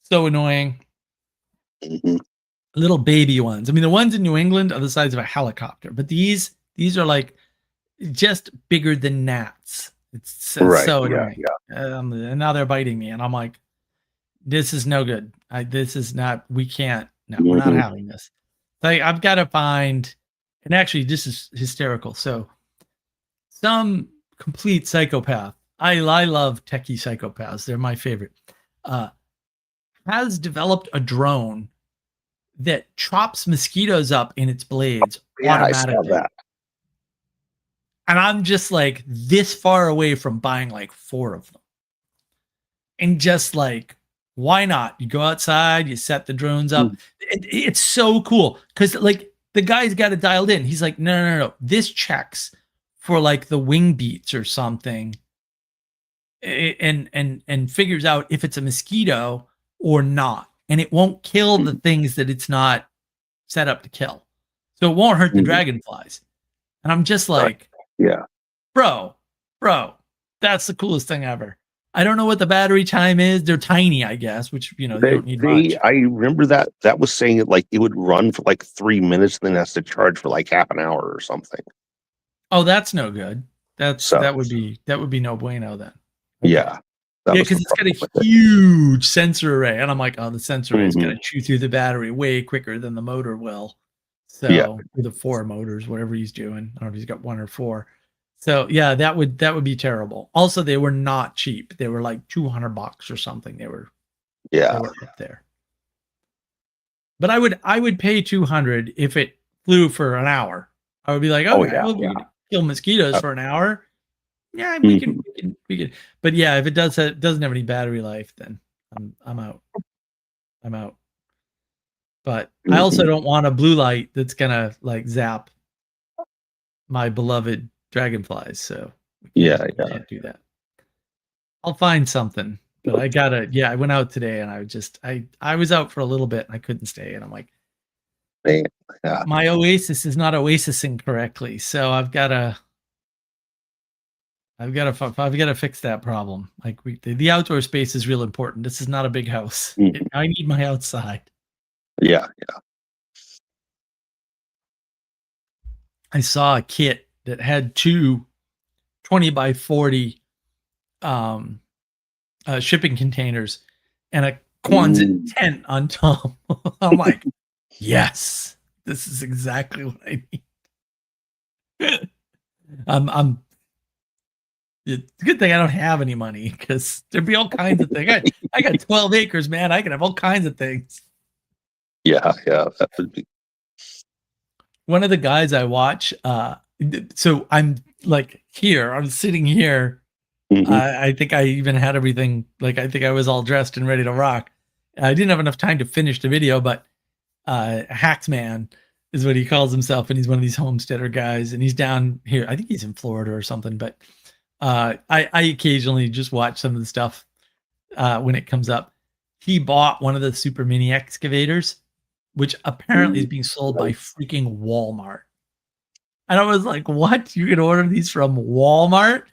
so annoying. Mhm. Little baby ones. I mean, the ones in New England are the size of a helicopter, but these are like just bigger than gnats. It's Right. so Yeah. annoying. And now they're biting me, and I'm like, this is no good. This is not. We can't. No, we're not Mhm. having this. Like I've got to find. And actually, this is hysterical. So, some complete psychopath. I love techie psychopaths. They're my favorite. Has developed a drone that chops mosquitoes up in its blades Yeah. I saw automatically. that. And I'm just like this far away from buying like 4 of them. And just like, why not? You go outside, you set the drones up. It's so cool because like the guy's got it dialed in. He's like, no. This checks for like the wing beats or something, and figures out if it's a mosquito or not, and it won't kill the things that it's not set up to kill, so it won't hurt the Mhm. dragonflies. And I'm just like, Yeah. bro, that's the coolest thing ever. I don't know what the battery time is. They're tiny, I guess, which you don't need much. I remember that was saying it like it would run for like 3 minutes, then has to charge for like half an hour or something. Oh, that's no good. So that would be no bueno then. yeah. That Yeah, was because the it's got problem with a it. huge sensor array, and I'm like, oh, the sensor array is Mhm. gonna chew through the battery way quicker than the motor will. So Yeah. with the 4 motors, whatever he's doing, I don't know if he's got 1 or 4. So yeah, that would be terrible. Also, they were not cheap. They were like $200 or something. They were Yeah. up there. But I would pay 200 if it flew for an hour. I would be like, Oh, okay, yeah, well, we yeah. can kill mosquitoes for an hour. Yeah, we can. But yeah, if it doesn't have any battery life, then I'm out. I'm out. But I also Mhm. don't want a blue light that's gonna like zap my beloved dragonflies. So Yeah, We can't do that. I'll find something, but I gotta. Yeah, I went out today, and I was out for a little bit, and I couldn't stay, and I'm like, man. Yeah. my Oasis is not oasising correctly, so I've got to fix that problem. Like the outdoor space is real important. This is not a big house. Mhm. I need my outside. Yeah. I saw a kit that had two 20 by 40 um, shipping containers and a Quonset Ooh. tent on top. I'm like, yes, this is exactly what I need. I'm it's a good thing I don't have any money because there'd be all kinds of things. I got 12 acres, man. I can have all kinds of things. Yeah. That would be. One of the guys I watch, so I'm like here, I'm sitting here. Mhm. I think I even had everything, like I think I was all dressed and ready to rock. I didn't have enough time to finish the video, but Hacksman is what he calls himself, and he's one of these homesteader guys, and he's down here. I think he's in Florida or something, but I occasionally just watch some of the stuff when it comes up. He bought one of the super mini excavators, which apparently is being sold by freaking Walmart. And I was like, what? You can order these from Walmart?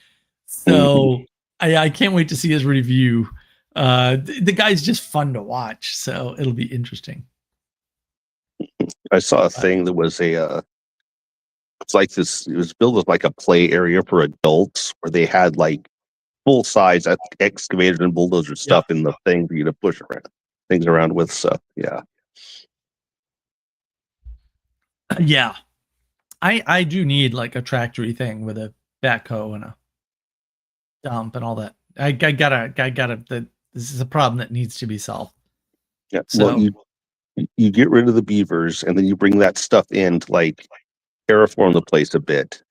So I can't wait to see his review. The guy's just fun to watch, so it'll be interesting. I saw a thing that was it's like this. It was built as like a play area for adults, where they had like full size excavators and bulldozer stuff in the thing for you to push things around with. So yeah. Yeah. I do need like a tractory thing with a backhoe and a dump and all that. I gotta. This is a problem that needs to be solved. Yeah. So Well, you get rid of the beavers, and then you bring that stuff in to like terraform the place a bit.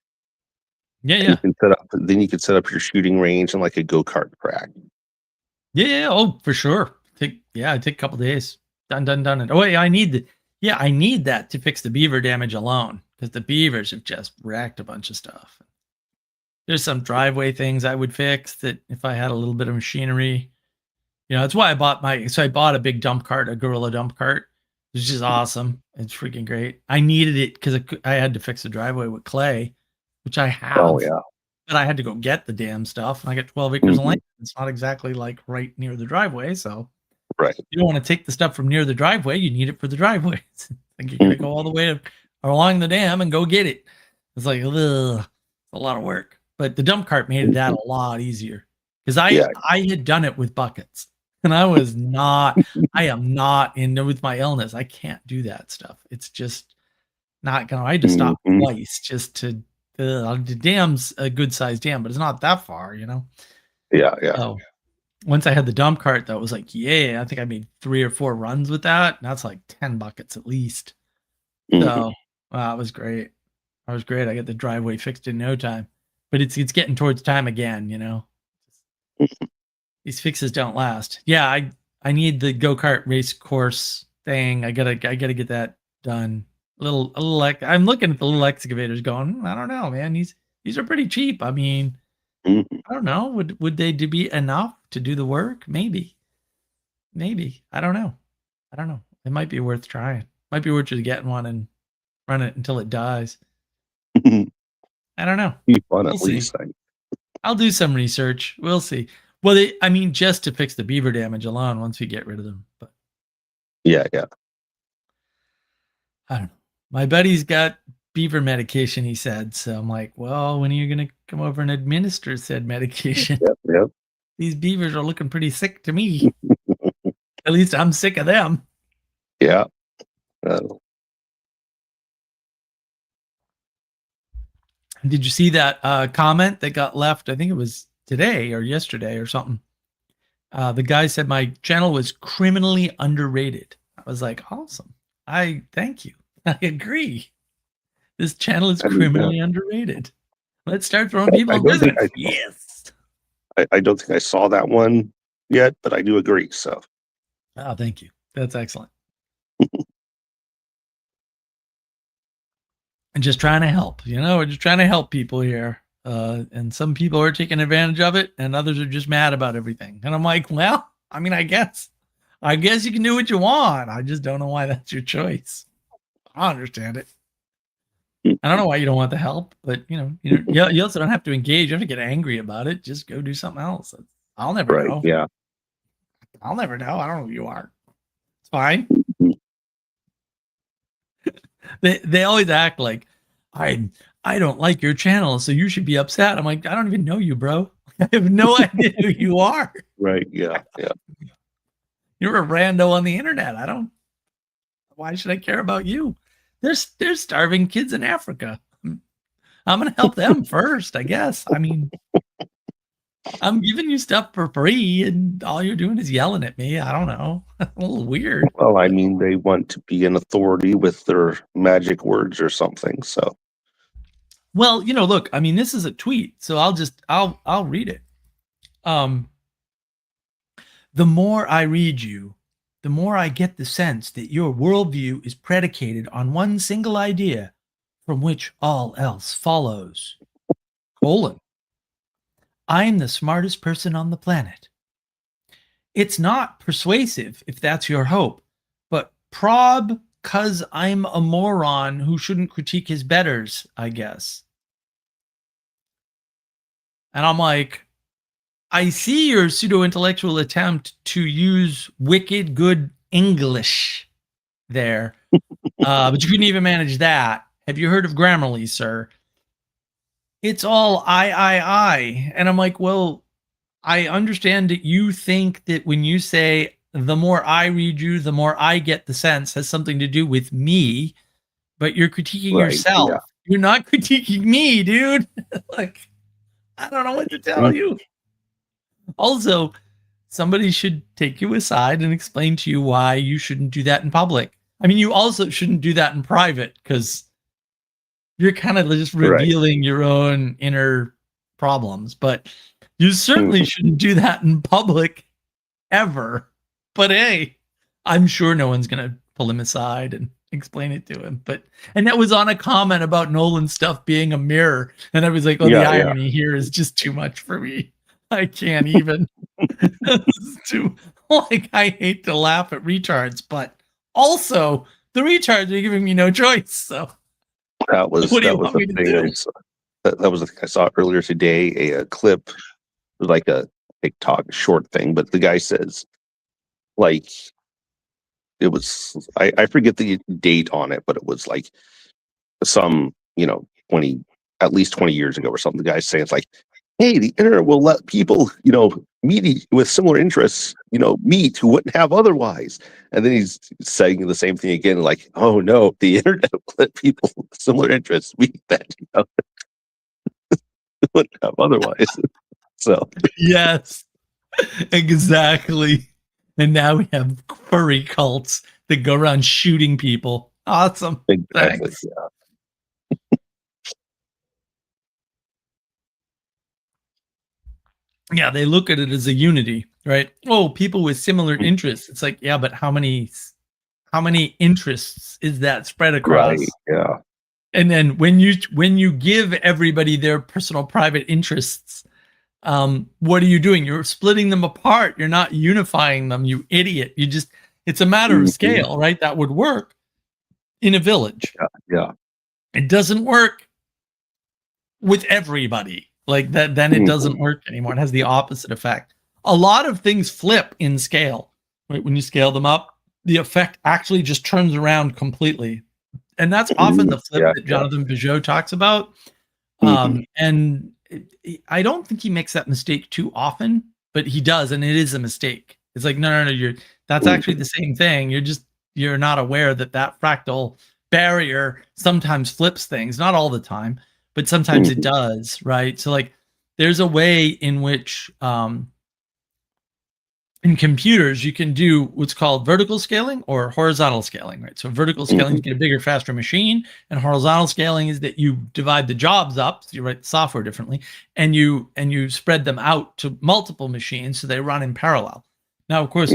yeah. You can set up. Then you can set up your shooting range and like a go-kart track. Yeah. Oh, for sure. Take a couple days. Done. And oh, yeah, I need that to fix the beaver damage alone, because the beavers have just wrecked a bunch of stuff. There's some driveway things I would fix that if I had a little bit of machinery. That's why I bought a big dump cart, a Gorilla dump cart, which is awesome. It's freaking great. I needed it because I had to fix the driveway with clay, which I have. Oh yeah. But I had to go get the damn stuff, and I got 12 acres of land. It's not exactly like right near the driveway, so right. You don't want to take the stuff from near the driveway. You need it for the driveway. Like you gotta go all the way along the dam and go get it. It's like, ugh, it's a lot of work. But the dump cart made that a lot easier, because I had done it with buckets, and I am not with my illness. I can't do that stuff. It's just not gonna. I had to stop twice just to. The dam's a good sized dam, but it's not that far, Yeah. So once I had the dump cart, that was like, yeah, I think I made 3 or 4 runs with that. And that's like 10 buckets at least. So it was great. I got the driveway fixed in no time, but it's getting towards time again, These fixes don't last. Yeah, I need the go-kart race course thing. I gotta get that done. I'm looking at the little excavators going, I don't know, man. These are pretty cheap. I mean, I don't know. Would they be enough to do the work? Maybe. I don't know. It might be worth trying. Might be worth just getting one and run it until it dies. I don't know. Be fun at We'll least. I'll do some research. We'll see. Well, just to fix the beaver damage alone once we get rid of them. But yeah. I don't know. My buddy's got beaver medication, he said. So I'm like, well, when are you going to come over and administer said medication? Yep. These beavers are looking pretty sick to me. At least I'm sick of them. Yeah. Did you see that comment that got left? I think it was today or yesterday or something. The guy said my channel was criminally underrated. I was like, awesome. Thank you. I agree. This channel is criminally underrated. Let's start throwing people in prison. Yes. I don't think I saw that one yet, but I do agree. So. Oh, thank you. That's excellent. And just trying to help, we're just trying to help people here. and some people are taking advantage of it, and others are just mad about everything. And I'm like, well, I mean, I guess you can do what you want. I just don't know why that's your choice. I understand it. I don't know why you don't want the help, but you also don't have to engage. You don't have to get angry about it. Just go do something else. I'll never Right. know. Yeah. I'll never know. I don't know who you are. It's fine. They always act like I don't like your channel, so you should be upset. I'm like, I don't even know you, bro. I have no idea who you are. Right. Yeah. Yeah. You're a rando on the internet. Why should I care about you? There's starving kids in Africa. I'm gonna help them first, I guess. I mean, I'm giving you stuff for free, and all you're doing is yelling at me. I don't know. A little weird. Well, I mean, they want to be an authority with their magic words or something. So, Well, look, I mean, this is a tweet, so I'll read it. The more I read you, the more I get the sense that your worldview is predicated on one single idea from which all else follows. I'm the smartest person on the planet. It's not persuasive if that's your hope, but prob 'cause I'm a moron who shouldn't critique his betters, I guess. And I'm like, I see your pseudo-intellectual attempt to use wicked good English there, but you couldn't even manage that. Have you heard of Grammarly, sir? It's all I. And I'm like, well, I understand that you think that when you say the more I read you, the more I get the sense has something to do with me, but you're critiquing Right, yourself. yeah. You're not critiquing me, dude. Like, I don't know what to tell you. Also, somebody should take you aside and explain to you why you shouldn't do that in public. I mean, you also shouldn't do that in private because you're kind of just revealing your own inner problems, but you certainly shouldn't do that in public ever. But hey, I'm sure no one's going to pull him aside and explain it to him. And that was on a comment about Nolan's stuff being a mirror. And I was like, the irony here is just too much for me. I can't even. I hate to laugh at retards, but also the retards are giving me no choice. So that was the thing I saw earlier today. A clip, like a TikTok short thing, but the guy says, like, it was I forget the date on it, but it was like some at least 20 years ago or something. The guy's saying it's like, hey, the internet will let people, meet with similar interests, meet who wouldn't have otherwise. And then he's saying the same thing again, like, oh no, the internet will let people with similar interests meet that, wouldn't have otherwise. So yes, exactly. And now we have furry cults that go around shooting people. Awesome. Exactly. Thanks. Yeah. Yeah, they look at it as a unity, right? Oh, people with similar interests. It's like, yeah, but how many interests is that spread across? Right. Yeah. And then when you give everybody their personal private interests, what are you doing? You're splitting them apart. You're not unifying them, you idiot. It's a matter of scale, right? That would work in a village. Yeah. It doesn't work with everybody like that. Then it doesn't work anymore. It has the opposite effect. A lot of things flip in scale, right? When you scale them up, the effect actually just turns around completely. And that's often the flip that Jonathan Pageau talks about. And I don't think he makes that mistake too often, but he does. And it is a mistake. It's like, no, that's actually the same thing. You're not aware that fractal barrier sometimes flips things, not all the time, but sometimes it does, right? So like there's a way in which in computers you can do what's called vertical scaling or horizontal scaling, right? So vertical scaling is get a bigger, faster machine, and horizontal scaling is that you divide the jobs up, so you write the software differently, and you spread them out to multiple machines so they run in parallel. Now, of course,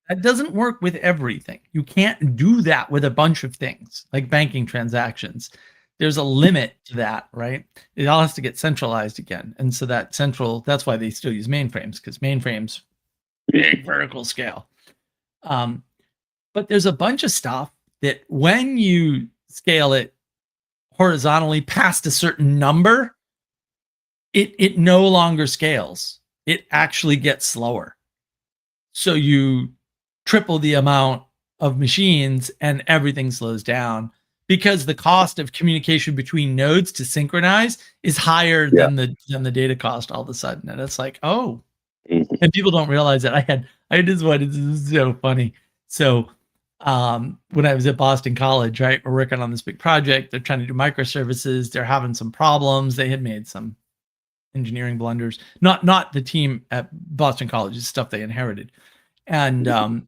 that doesn't work with everything. You can't do that with a bunch of things like banking transactions. there's a limit to that, right? It all has to get centralized again. And so that's why they still use mainframes, because mainframes, big vertical scale. But there's a bunch of stuff that when you scale it horizontally past a certain number, it no longer scales. It actually gets slower. So you triple the amount of machines and everything slows down because the cost of communication between nodes to synchronize is higher than the data cost all of a sudden. And it's like, oh, and people don't realize that. I had this one, it's so funny. So when I was at Boston College, right, we're working on this big project. They're trying to do microservices. They're having some problems. They had made some engineering blunders. Not the team at Boston College, it's stuff they inherited. And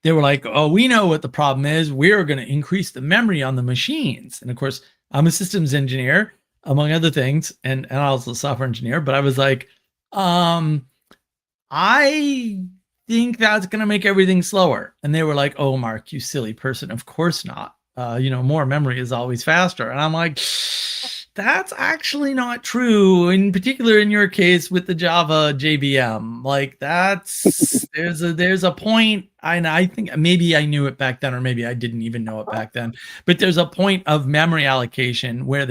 they were like, oh, we know what the problem is. We're going to increase the memory on the machines. And of course, I'm a systems engineer, among other things, and also a software engineer. But I was like, I think that's going to make everything slower. And they were like, oh, Mark, you silly person. Of course not. More memory is always faster. And I'm like, that's actually not true. In particular, in your case with the Java JVM, like that's there's a point. And I think maybe I knew it back then, or maybe I didn't even know it back then. But there's a point of memory allocation where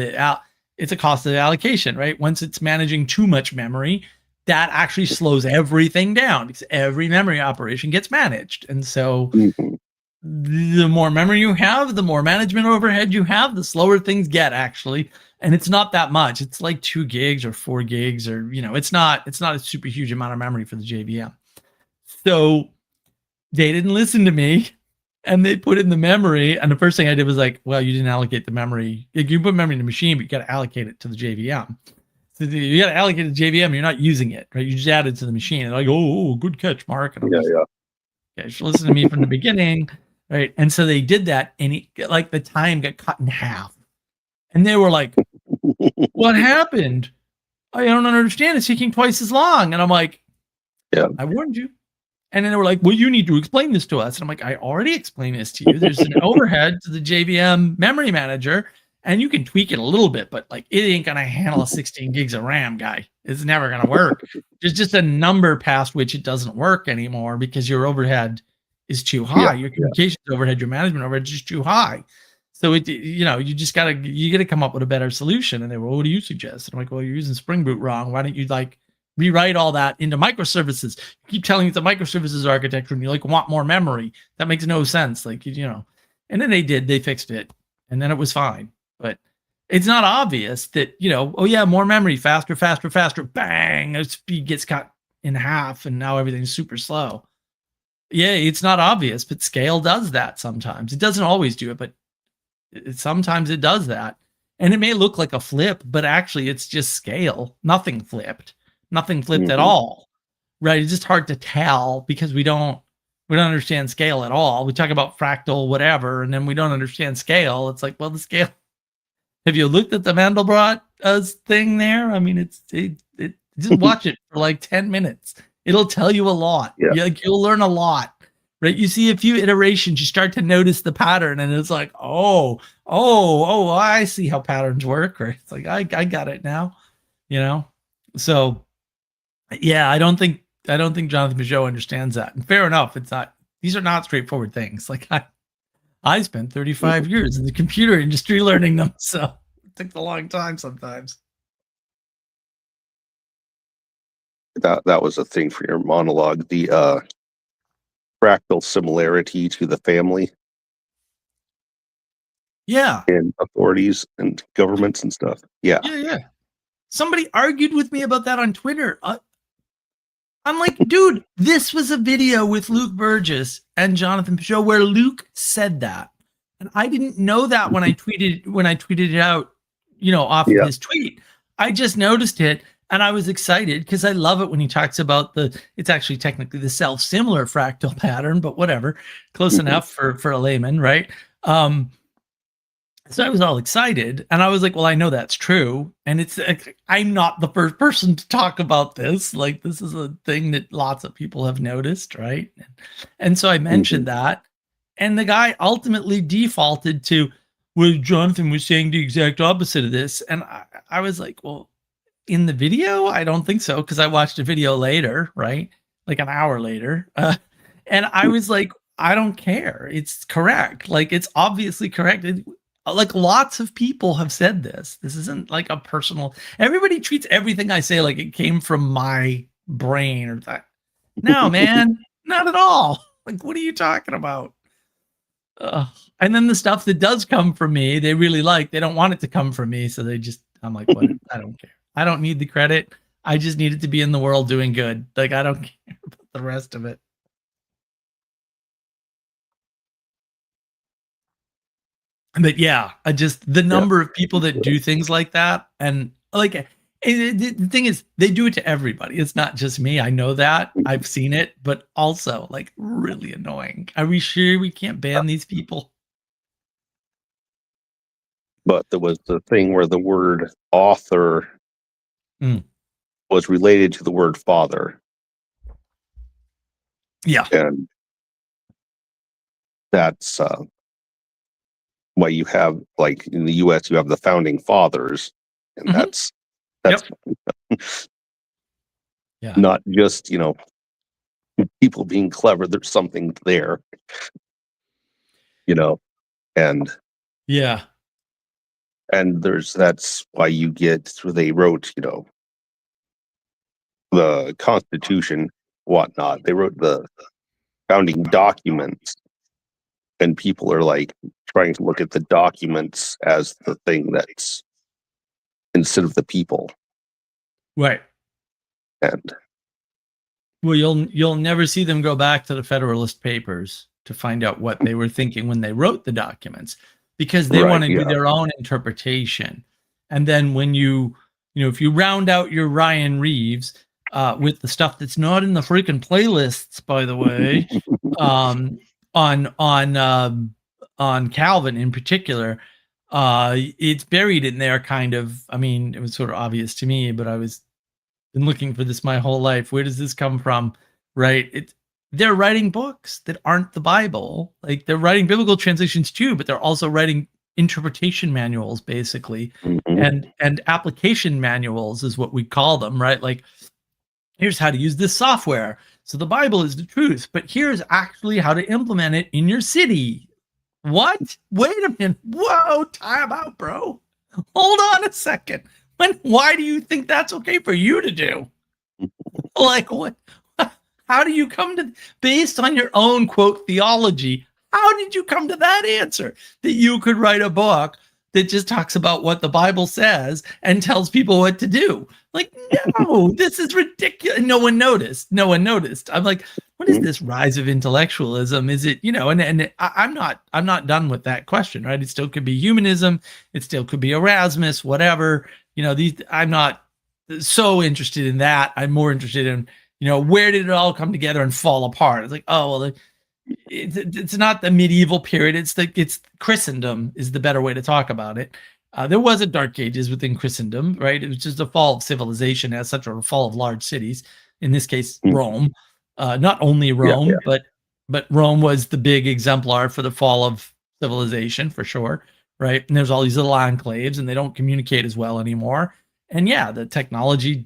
it's a cost of allocation, right? Once it's managing too much memory, that actually slows everything down because every memory operation gets managed. And so the more memory you have, the more management overhead you have, the slower things get actually. And it's not that much. It's like 2 gigs or 4 gigs, or, it's not a super huge amount of memory for the JVM. So they didn't listen to me and they put in the memory. And the first thing I did was like, well, you didn't allocate the memory. You put memory in the machine, but you got to allocate it to the JVM. So you got to allocate it to JVM. You're not using it, right? You just add it to the machine. And like, oh, good catch, Mark. And you should listen to me from the beginning, right? And so they did that, and the time got cut in half. And they were like, what happened? I don't understand. It's taking twice as long. And I'm like, I warned you. And then they were like, well, you need to explain this to us. And I'm like, I already explained this to you. There's an overhead to the JVM memory manager, and you can tweak it a little bit, but like it ain't going to handle 16 gigs of RAM, guy. It's never going to work. There's just a number past which it doesn't work anymore because your overhead is too high. Your communications overhead, your management overhead is just too high. So you just gotta come up with a better solution. And they were, well, what do you suggest? And I'm like, well, you're using Spring Boot wrong. Why don't you rewrite all that into microservices? You keep telling it's a microservices architecture and you want more memory. That makes no sense. And then they fixed it, and then it was fine. But it's not obvious that, oh yeah, more memory, faster, bang, the speed gets cut in half and now everything's super slow. Yeah, it's not obvious, but scale does that sometimes. It doesn't always do it, but sometimes it does that. And it may look like a flip, but actually it's just scale. Nothing flipped at all, right? It's just hard to tell because we don't understand scale at all. We talk about fractal, whatever, and then we don't understand scale. It's like, well, the scale. Have you looked at the Mandelbrot thing there? I mean, it just watch it for like 10 minutes. It'll tell you a lot. You'll learn a lot. Right, you see a few iterations, you start to notice the pattern, and it's like, oh, I see how patterns work. Right, it's like I got it now, So, yeah, I don't think Jonathan Pageau understands that, and fair enough. It's not; these are not straightforward things. Like I spent 35 years in the computer industry learning them, so it took a long time sometimes. That was a thing for your monologue. The fractal similarity to the family, and authorities and governments and stuff. Yeah. Somebody argued with me about that on Twitter. I'm like, dude, this was a video with Luke Burgess and Jonathan Pageau where Luke said that, and I didn't know that when I tweeted it out, off of his tweet. I just noticed it. And I was excited because I love it when he talks about it's actually technically the self-similar fractal pattern, but whatever, close enough for a layman, right? So I was all excited, and I was like, well, I know that's true. And I'm not the first person to talk about this. Like, this is a thing that lots of people have noticed, right? And so I mentioned that, and the guy ultimately defaulted to, well, Jonathan was saying the exact opposite of this. And I was like, well, in the video, I don't think so, because I watched a video later, right? Like an hour later. And I was like, I don't care. It's correct. Like, it's obviously correct. Like, lots of people have said this. This isn't like a personal. Everybody treats everything I say like it came from my brain or that. No, man, not at all. Like, what are you talking about? And then the stuff that does come from me, they really like. They don't want it to come from me, so I'm like, what? I don't care. I don't need the credit. I just need it to be in the world doing good. Like, I don't care about the rest of it. But yeah, the number of people that do things like that, and like, the thing is, they do it to everybody. It's not just me. I know that. I've seen it, but also, like, really annoying. Are we sure we can't ban these people? But there was the thing where the word author Mm. was related to the word father. Yeah. And that's why you have, like, in the US, you have the founding fathers. And Mhm. that's Yeah. not just, people being clever. There's something there, and Yeah. and that's why you get, they wrote, the Constitution, whatnot. They wrote the founding documents, and people are like trying to look at the documents as the thing that's instead of the people. Right. And Well, you'll never see them go back to the Federalist Papers to find out what they were thinking when they wrote the documents, because they Right, want to do yeah. their own interpretation. And then when if you round out your Ryan Reeves with the stuff that's not in the freaking playlists, by the way, on Calvin in particular, it's buried in there kind of. I mean, it was sort of obvious to me, but I was been looking for this my whole life. Where does this come from? Right? They're writing books that aren't the Bible. Like, they're writing biblical translations too, but they're also writing interpretation manuals, basically. Mhm. And application manuals is what we call them, right? Like, here's how to use this software. So the Bible is the truth, but here's actually how to implement it in your city. What? Wait a minute. Whoa, time out, bro. Hold on a second. Why do you think that's okay for you to do? Like, what? How do you come to, based on your own quote theology, how did you come to that answer that you could write a book that just talks about what the Bible says and tells people what to do? Like, no, this is ridiculous. No one noticed. I'm like, what is this rise of intellectualism? Is it, and I'm not done with that question, right? It still could be humanism. It still could be Erasmus, whatever. I'm not so interested in that. I'm more interested in, where did it all come together and fall apart? It's like, oh, well, it's not the medieval period. It's Christendom is the better way to talk about it. There was a Dark Ages within Christendom, right? It was just a fall of civilization as such, or a fall of large cities. In this case, Rome. Not only Rome, but Rome was the big exemplar for the fall of civilization, for sure, right? And there's all these little enclaves, and they don't communicate as well anymore. And yeah, the technology,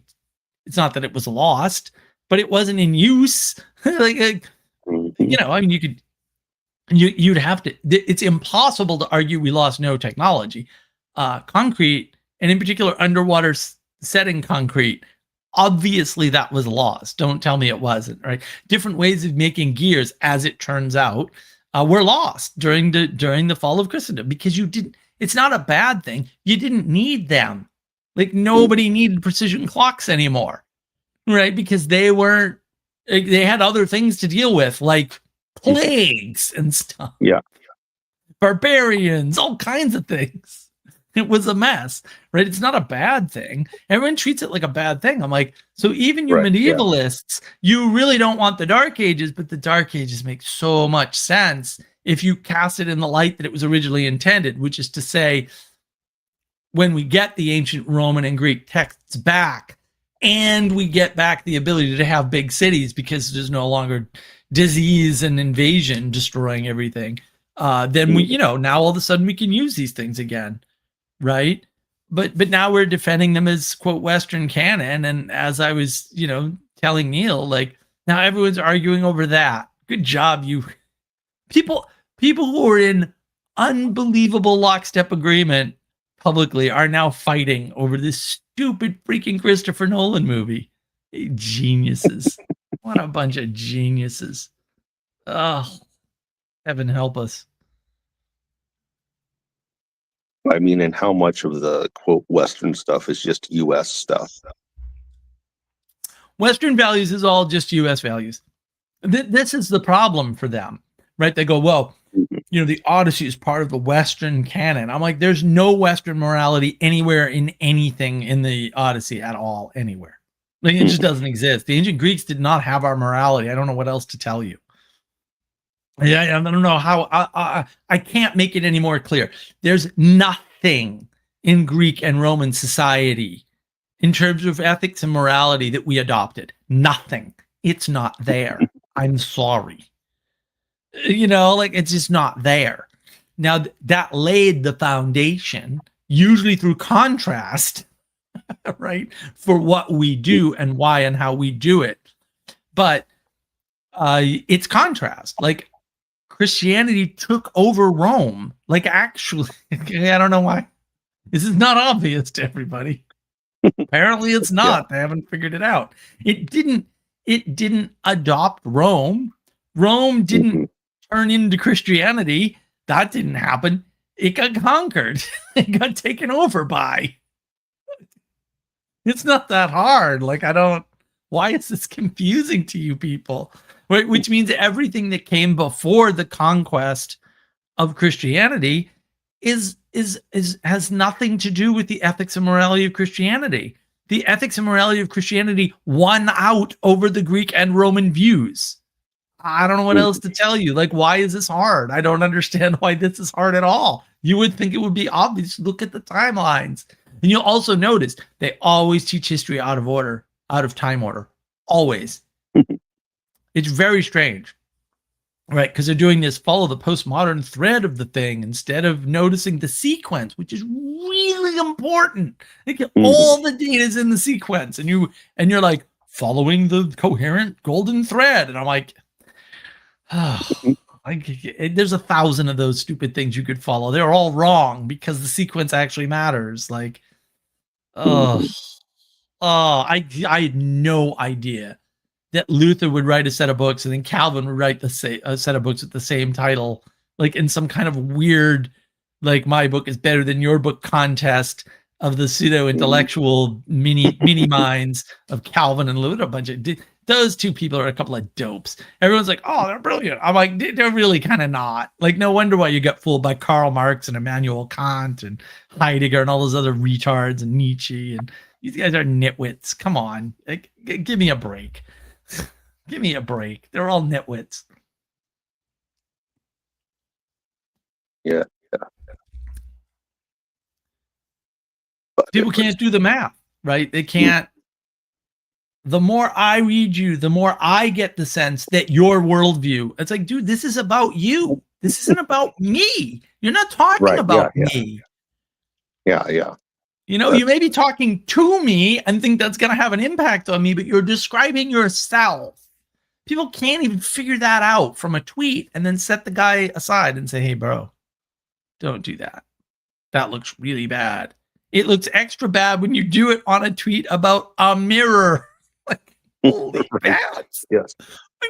it's not that it was lost, but it wasn't in use. I mean, you'd have to, it's impossible to argue we lost no technology. Concrete, and in particular underwater setting concrete, obviously that was lost. Don't tell me it wasn't, right? Different ways of making gears, as it turns out, were lost during the fall of Christendom, because it's not a bad thing. You didn't need them. Like, nobody needed precision clocks anymore, right? Because they had other things to deal with, like plagues and stuff. Yeah. Barbarians, all kinds of things. It was a mess, right? It's not a bad thing. Everyone treats it like a bad thing. I'm like, so even you medievalists, you really don't want the Dark Ages, but the Dark Ages make so much sense if you cast it in the light that it was originally intended, which is to say, when we get the ancient Roman and Greek texts back, and we get back the ability to have big cities because there's no longer disease and invasion destroying everything, then we, now all of a sudden we can use these things again, right? But now we're defending them as quote Western canon, and as I was, telling Neil, like now everyone's arguing over that. Good job, you people who are in unbelievable lockstep agreement publicly are now fighting over this stupid freaking Christopher Nolan movie. Geniuses. What a bunch of geniuses. Oh, heaven help us. I mean, and how much of the quote Western stuff is just US stuff? Western values is all just US values. This is the problem for them, right? They go, well, the Odyssey is part of the Western canon. I'm like, there's no Western morality anywhere in anything in the Odyssey at all, anywhere. Like, it just doesn't exist. The ancient Greeks did not have our morality. I don't know what else to tell you. Yeah, I don't know how. I can't make it any more clear. There's nothing in Greek and Roman society in terms of ethics and morality that we adopted. Nothing. It's not there. I'm sorry. It's just not there. Now, that laid the foundation, usually through contrast, right, for what we do and why and how we do it. But it's contrast. Like, Christianity took over Rome. Like, actually, I don't know why. This is not obvious to everybody. Apparently it's not. They haven't figured it out. It didn't adopt Rome. Rome didn't turn into Christianity. That didn't happen. It got conquered. It got taken over by. It's not that hard. Like, why is this confusing to you people? Right? Which means everything that came before the conquest of Christianity has nothing to do with the ethics and morality of Christianity. The ethics and morality of Christianity won out over the Greek and Roman views. I don't know what else to tell you. Like, why is this hard? I don't understand why this is hard at all. You would think it would be obvious. Look at the timelines. And you'll also notice they always teach history out of order, out of time order. Always. It's very strange, right? Because they're doing this follow the postmodern thread of the thing instead of noticing the sequence, which is really important. Like, all the data is in the sequence, and you're like following the coherent golden thread, and I'm like, there's 1,000 of those stupid things you could follow. They're all wrong because the sequence actually matters. Like, I had no idea that Luther would write a set of books and then Calvin would write a set of books with the same title, like in some kind of weird, like, my book is better than your book contest of the pseudo intellectual mini minds of Calvin and Luther. A bunch of those two people are a couple of dopes. Everyone's like, oh, they're brilliant. I'm like, they're really kind of not. Like, no wonder why you got fooled by Karl Marx and Immanuel Kant and Heidegger and all those other retards and Nietzsche. And these guys are nitwits. Come on, like, give me a break. Give me a break. They're all nitwits. Yeah. People can't do the math, right? They can't. The more I read you, the more I get the sense that your worldview, it's like, dude, this is about you. This isn't about me. You're not talking about me. Yeah. You may be talking to me and think that's going to have an impact on me, but you're describing yourself. People can't even figure that out from a tweet and then set the guy aside and say, hey, bro, don't do that. That looks really bad. It looks extra bad when you do it on a tweet about a mirror. Like, holy bats. Yes.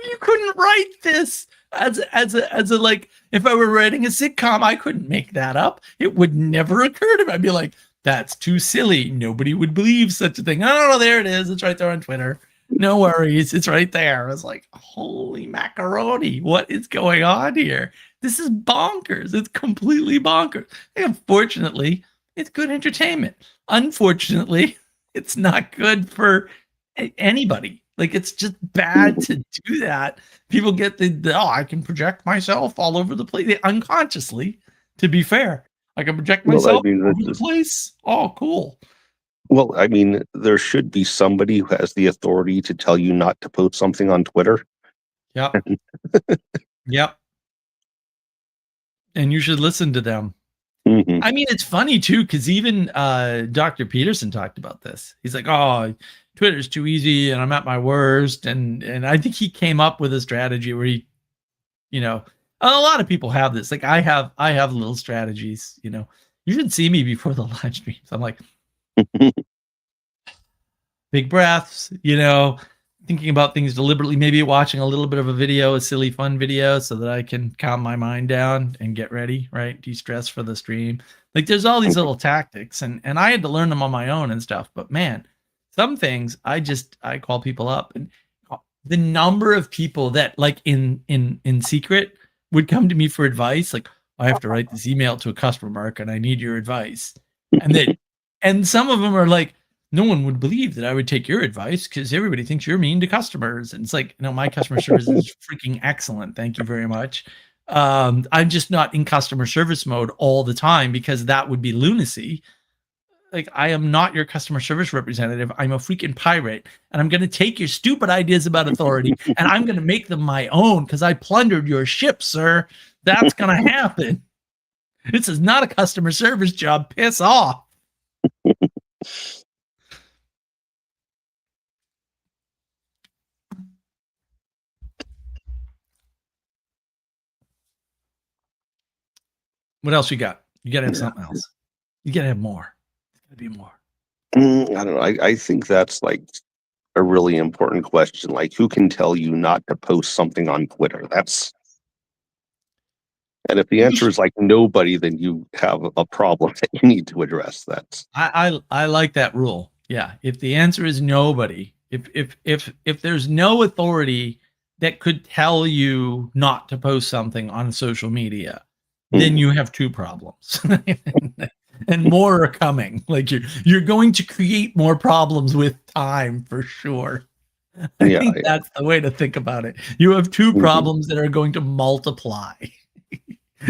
You couldn't write this as a like, if I were writing a sitcom, I couldn't make that up. It would never occur to me. I'd be like, that's too silly. Nobody would believe such a thing. Oh, there it is. It's right there on Twitter. No worries. It's right there. I was like, holy macaroni. What is going on here? This is bonkers. It's completely bonkers. Unfortunately, it's good entertainment. Unfortunately, it's not good for anybody. Like, it's just bad to do that. People get I can project myself all over the place. Unconsciously, to be fair. I can project myself all over the place. Oh, cool. Well, I mean, there should be somebody who has the authority to tell you not to post something on Twitter. Yep. Yep. and you should listen to them. Mhm. I mean, it's funny too, because even Dr. Peterson talked about this. He's like, "Oh, Twitter's too easy, and I'm at my worst." And I think he came up with a strategy where he, you know, a lot of people have this. Like I have little strategies. You should see me before the live streams. I'm like, big breaths. Thinking about things deliberately. Maybe watching a little bit of a video, a silly, fun video, so that I can calm my mind down and get ready. Right, de-stress for the stream. Like there's all these little tactics, and I had to learn them on my own and stuff. But man, some things I call people up, and the number of people that like in secret would come to me for advice. Like, I have to write this email to a customer, Mark, and I need your advice. And some of them are like, no one would believe that I would take your advice because everybody thinks you're mean to customers. And it's like, no, my customer service is freaking excellent. Thank you very much. I'm just not in customer service mode all the time because that would be lunacy. Like, I am not your customer service representative. I'm a freaking pirate, and I'm going to take your stupid ideas about authority and I'm going to make them my own because I plundered your ship, sir. That's going to happen. This is not a customer service job. Piss off. What else you got? You got to have something else. You got to have more. There's got to be more. I don't know. I think that's like a really important question. Like, who can tell you not to post something on Twitter? And if the answer is like nobody, then you have a problem that you need to address. I like that rule. Yeah. If the answer is nobody, if there's no authority that could tell you not to post something on social media, then you have two problems. And more are coming. Like you're going to create more problems with time for sure. I think that's the way to think about it. You have two problems that are going to multiply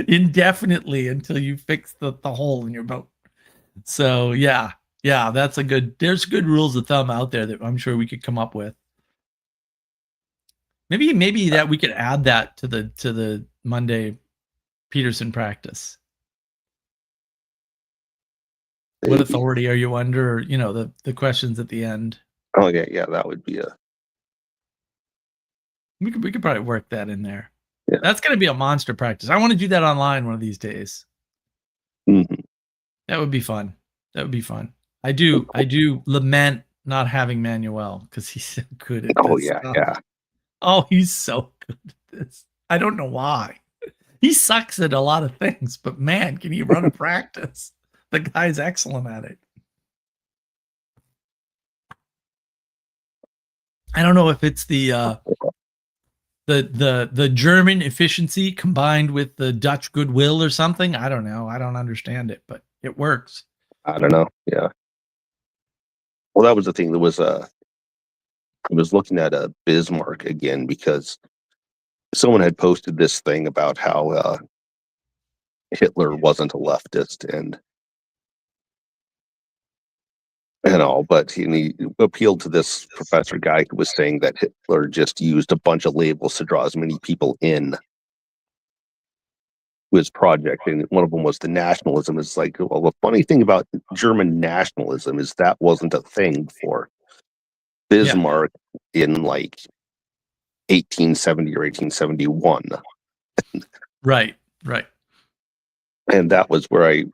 indefinitely until you fix the hole in your boat. So yeah, there's good rules of thumb out there that I'm sure we could come up with. Maybe that we could add that to the Monday Peterson practice. What authority are you under? Or, the questions at the end. Oh yeah, that would be We could probably work that in there. Yeah. That's going to be a monster practice. I want to do that online one of these days. Mm-hmm. That would be fun. I do lament not having Manuel because he's so good at this stuff. Yeah. Oh, he's so good at this. I don't know why. He sucks at a lot of things, but man, can he run a practice? The guy's excellent at it. I don't know if it's the German efficiency combined with the Dutch goodwill or something. I don't know. I don't understand it, but it works. I don't know. Yeah. Well, that was the thing. There was I was looking at a Bismarck again because someone had posted this thing about how Hitler wasn't a leftist and all, but he appealed to this professor guy who was saying that Hitler just used a bunch of labels to draw as many people in to his project, and one of them was the nationalism. It's like, well, the funny thing about German nationalism is that wasn't a thing for Bismarck in like 1870 or 1871. Right. And that was where I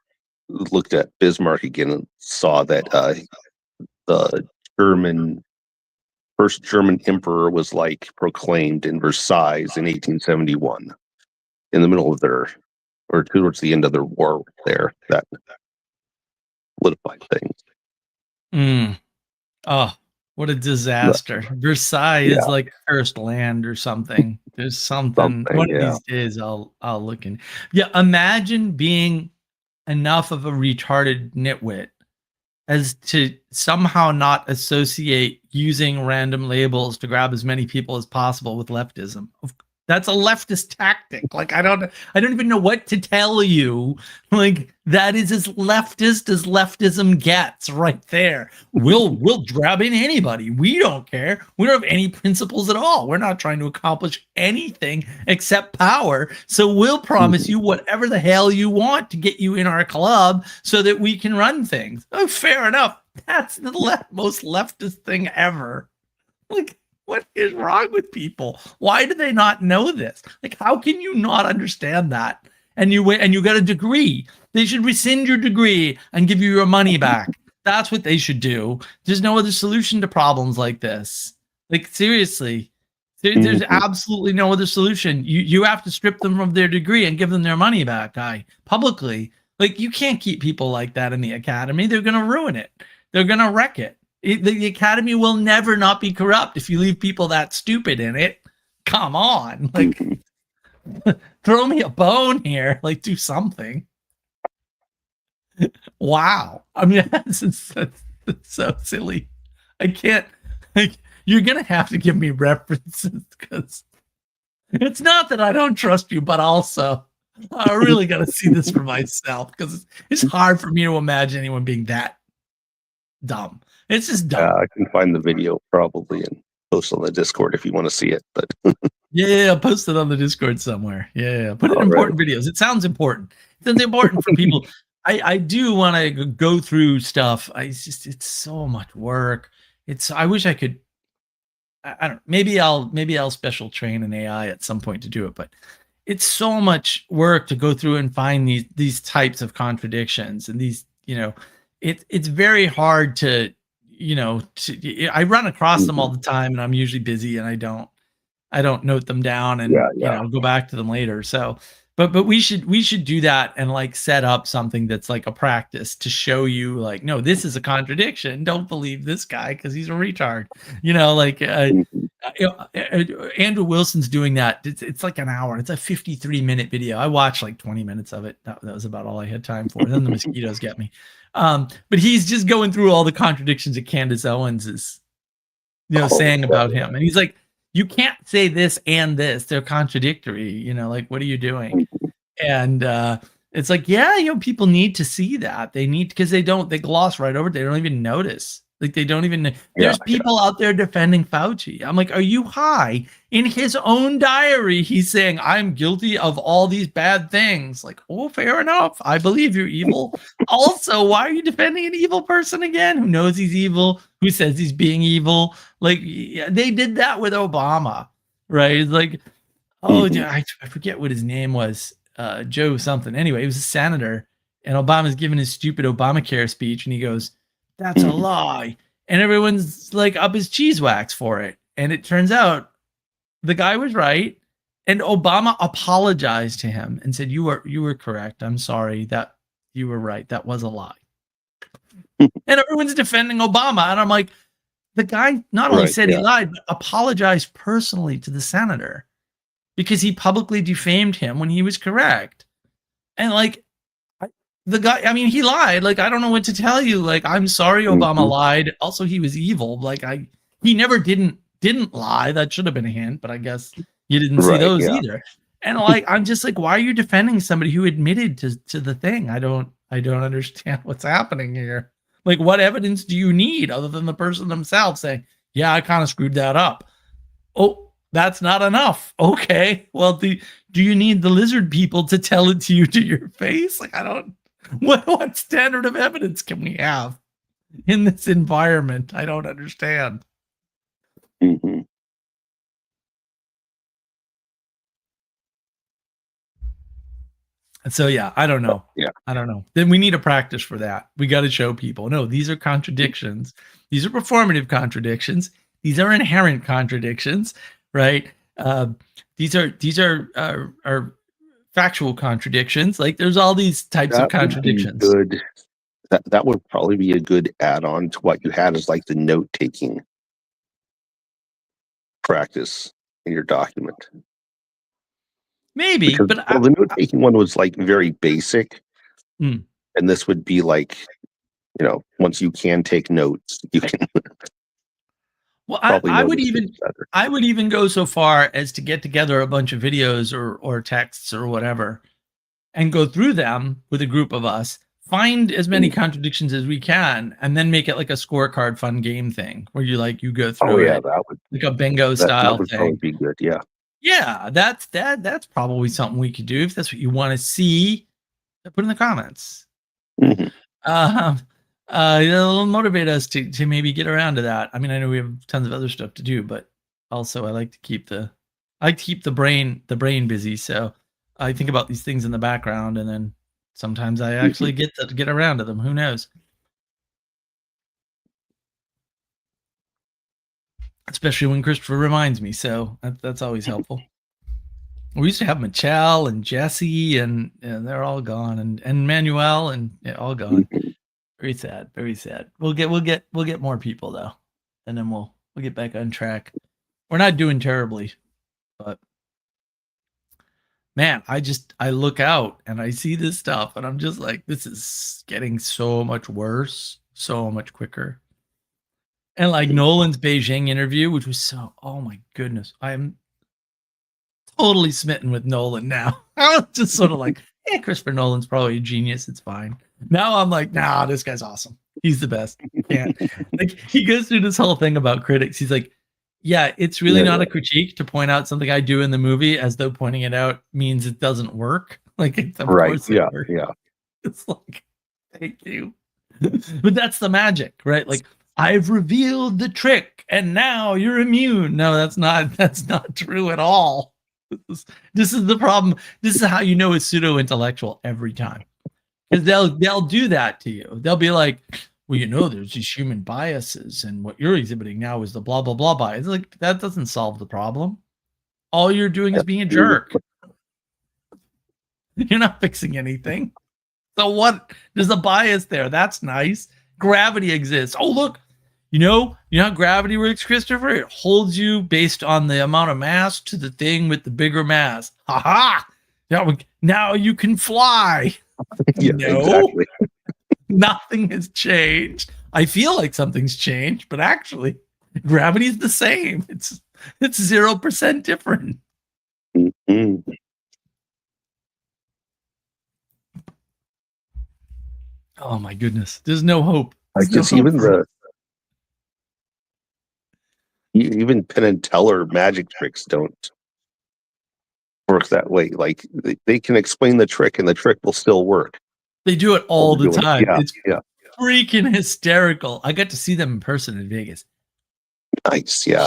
looked at Bismarck again and saw that the first German emperor was like proclaimed in Versailles in 1871, in the middle of or towards the end of their war there. That solidified things. Oh, what a disaster. Versailles is like cursed land or something. There's something one of these days I'll look in. Yeah, imagine being enough of a retarded nitwit as to somehow not associate using random labels to grab as many people as possible with leftism. That's a leftist tactic. Like, I don't even know what to tell you. Like, that is as leftist as leftism gets right there. We'll grab in anybody. We don't care. We don't have any principles at all. We're not trying to accomplish anything except power. So we'll promise you whatever the hell you want to get you in our club so that we can run things. Oh, fair enough. That's the most leftist thing ever. Like, what is wrong with people? Why do they not know this? Like, how can you not understand that? And you got a degree. They should rescind your degree and give you your money back. That's what they should do. There's no other solution to problems like this. Like, seriously, there's absolutely no other solution. You have to strip them of their degree and give them their money back, publicly. Like, you can't keep people like that in the academy. They're going to ruin it. They're going to wreck it. The academy will never not be corrupt if you leave people that stupid in it. Come on, like, throw me a bone here. Like, do something. Wow. I mean, that's so silly. I can't. Like, you're gonna have to give me references because it's not that I don't trust you, but also I really got to see this for myself because it's hard for me to imagine anyone being that dumb. It's just dumb. I can find the video probably and post on the Discord if you want to see it. But yeah, post it on the Discord somewhere. Yeah, put it in important videos. It sounds important. It's important for people. I do want to go through stuff. It's so much work. I wish I could. I don't. Maybe I'll special train an AI at some point to do it. But it's so much work to go through and find these types of contradictions and these. It's very hard to. I run across them all the time and I'm usually busy and I don't note them down and go back to them later. So, but we should do that and like set up something that's like a practice to show you like, no, this is a contradiction. Don't believe this guy because he's a retard. Andrew Wilson's doing that. It's like an hour. It's a 53-minute video. I watched like 20 minutes of it. That was about all I had time for. And then the mosquitoes get me. But he's just going through all the contradictions that Candace Owens is, saying about him. And he's like, you can't say this and this. They're contradictory. Like, what are you doing? And it's like, people need to see that. They need, because they gloss right over it. They don't even notice. Like, they don't even, there's people out there defending Fauci. I'm like, are you high? In his own diary, he's saying, I'm guilty of all these bad things. Like, oh, fair enough. I believe you're evil. Also, why are you defending an evil person again? Who knows he's evil? Who says he's being evil? Like, they did that with Obama, right? Like, I forget what his name was. Joe something. Anyway, he was a senator, and Obama's giving his stupid Obamacare speech, and he goes, that's a lie. And everyone's like up his cheese wax for it. And it turns out the guy was right. And Obama apologized to him and said, you were correct. I'm sorry that you were right. That was a lie. And everyone's defending Obama. And I'm like, the guy not only said he lied, but apologized personally to the senator because he publicly defamed him when he was correct. And like, the guy, I mean, he lied. Like, I don't know what to tell you. Like, I'm sorry Obama lied. Also, he was evil. Like, he never didn't lie. That should have been a hint, but I guess you didn't see those either. And like, I'm just like, why are you defending somebody who admitted to the thing? I don't understand what's happening here. Like, what evidence do you need other than the person themselves saying, yeah, I kind of screwed that up? Oh, that's not enough. Okay. Well, do you need the lizard people to tell it to you to your face? Like, I don't. What standard of evidence can we have in this environment? I don't understand. Mm-hmm. And so, I don't know. Yeah. I don't know. Then we need a practice for that. We got to show people, no, these are contradictions. These are performative contradictions. These are inherent contradictions, right? These are factual contradictions. Like, there's all these types of contradictions. Good. That would probably be a good add-on to what you had as like the note-taking practice in your document. Maybe, because, but the note-taking one was like very basic, and this would be like, once you can take notes, you can. Well, Probably I would notice even it better. I would even go so far as to get together a bunch of videos or texts or whatever and go through them with a group of us, find as many contradictions as we can, and then make it like a scorecard fun game thing where you go Oh through yeah, it that would like a bingo that style would probably thing. be good. Yeah. Yeah, that's probably something we could do if that's what you want to see. Put in the comments. Mhm. Um, it'll motivate us to maybe get around to that. I mean, I know we have tons of other stuff to do, but also I like to keep the brain busy. So I think about these things in the background, and then sometimes I actually get around to them. Who knows? Especially when Christopher reminds me. So that's always helpful. We used to have Michelle and Jesse, and they're all gone, and Manuel, and all gone. Very sad. Very sad. We'll get more people though, and then we'll get back on track. We're not doing terribly, but man, I look out and I see this stuff, and I'm just like, this is getting so much worse, so much quicker. And like Nolan's Beijing interview, which was oh my goodness, I'm totally smitten with Nolan now. I was just sort of like, Christopher Nolan's probably a genius. It's fine. Now I'm like, nah, this guy's awesome. He's the best. Can't. Like, he goes through this whole thing about critics. He's like, yeah, it's really not a critique to point out something I do in the movie as though pointing it out means it doesn't work. Like, of Right. course Yeah. it works. Yeah. It's like, thank you. But that's the magic, right? Like, I've revealed the trick and now you're immune. No, that's not true at all. This is the problem. This is how you know it's pseudo-intellectual every time. Because they'll do that to you. They'll be like, well, there's these human biases, and what you're exhibiting now is the blah blah blah bias. Like, that doesn't solve the problem. All you're doing is being a jerk. You're not fixing anything. So what? There's a bias there. That's nice. Gravity exists. Oh, look. You know how gravity works, Christopher? It holds you based on the amount of mass to the thing with the bigger mass. Ha ha! Now you can fly. Yeah, No, exactly. nothing has changed. I feel like something's changed, but actually, gravity's the same. It's 0% different. Mhm. Oh my goodness. There's no hope. I There's no guess hope even for- even Penn and Teller magic tricks don't work that way. Like they can explain the trick and the trick will still work. They do it all the time. Yeah, It's yeah. freaking hysterical. I got to see them in person in Vegas. Nice. Yeah.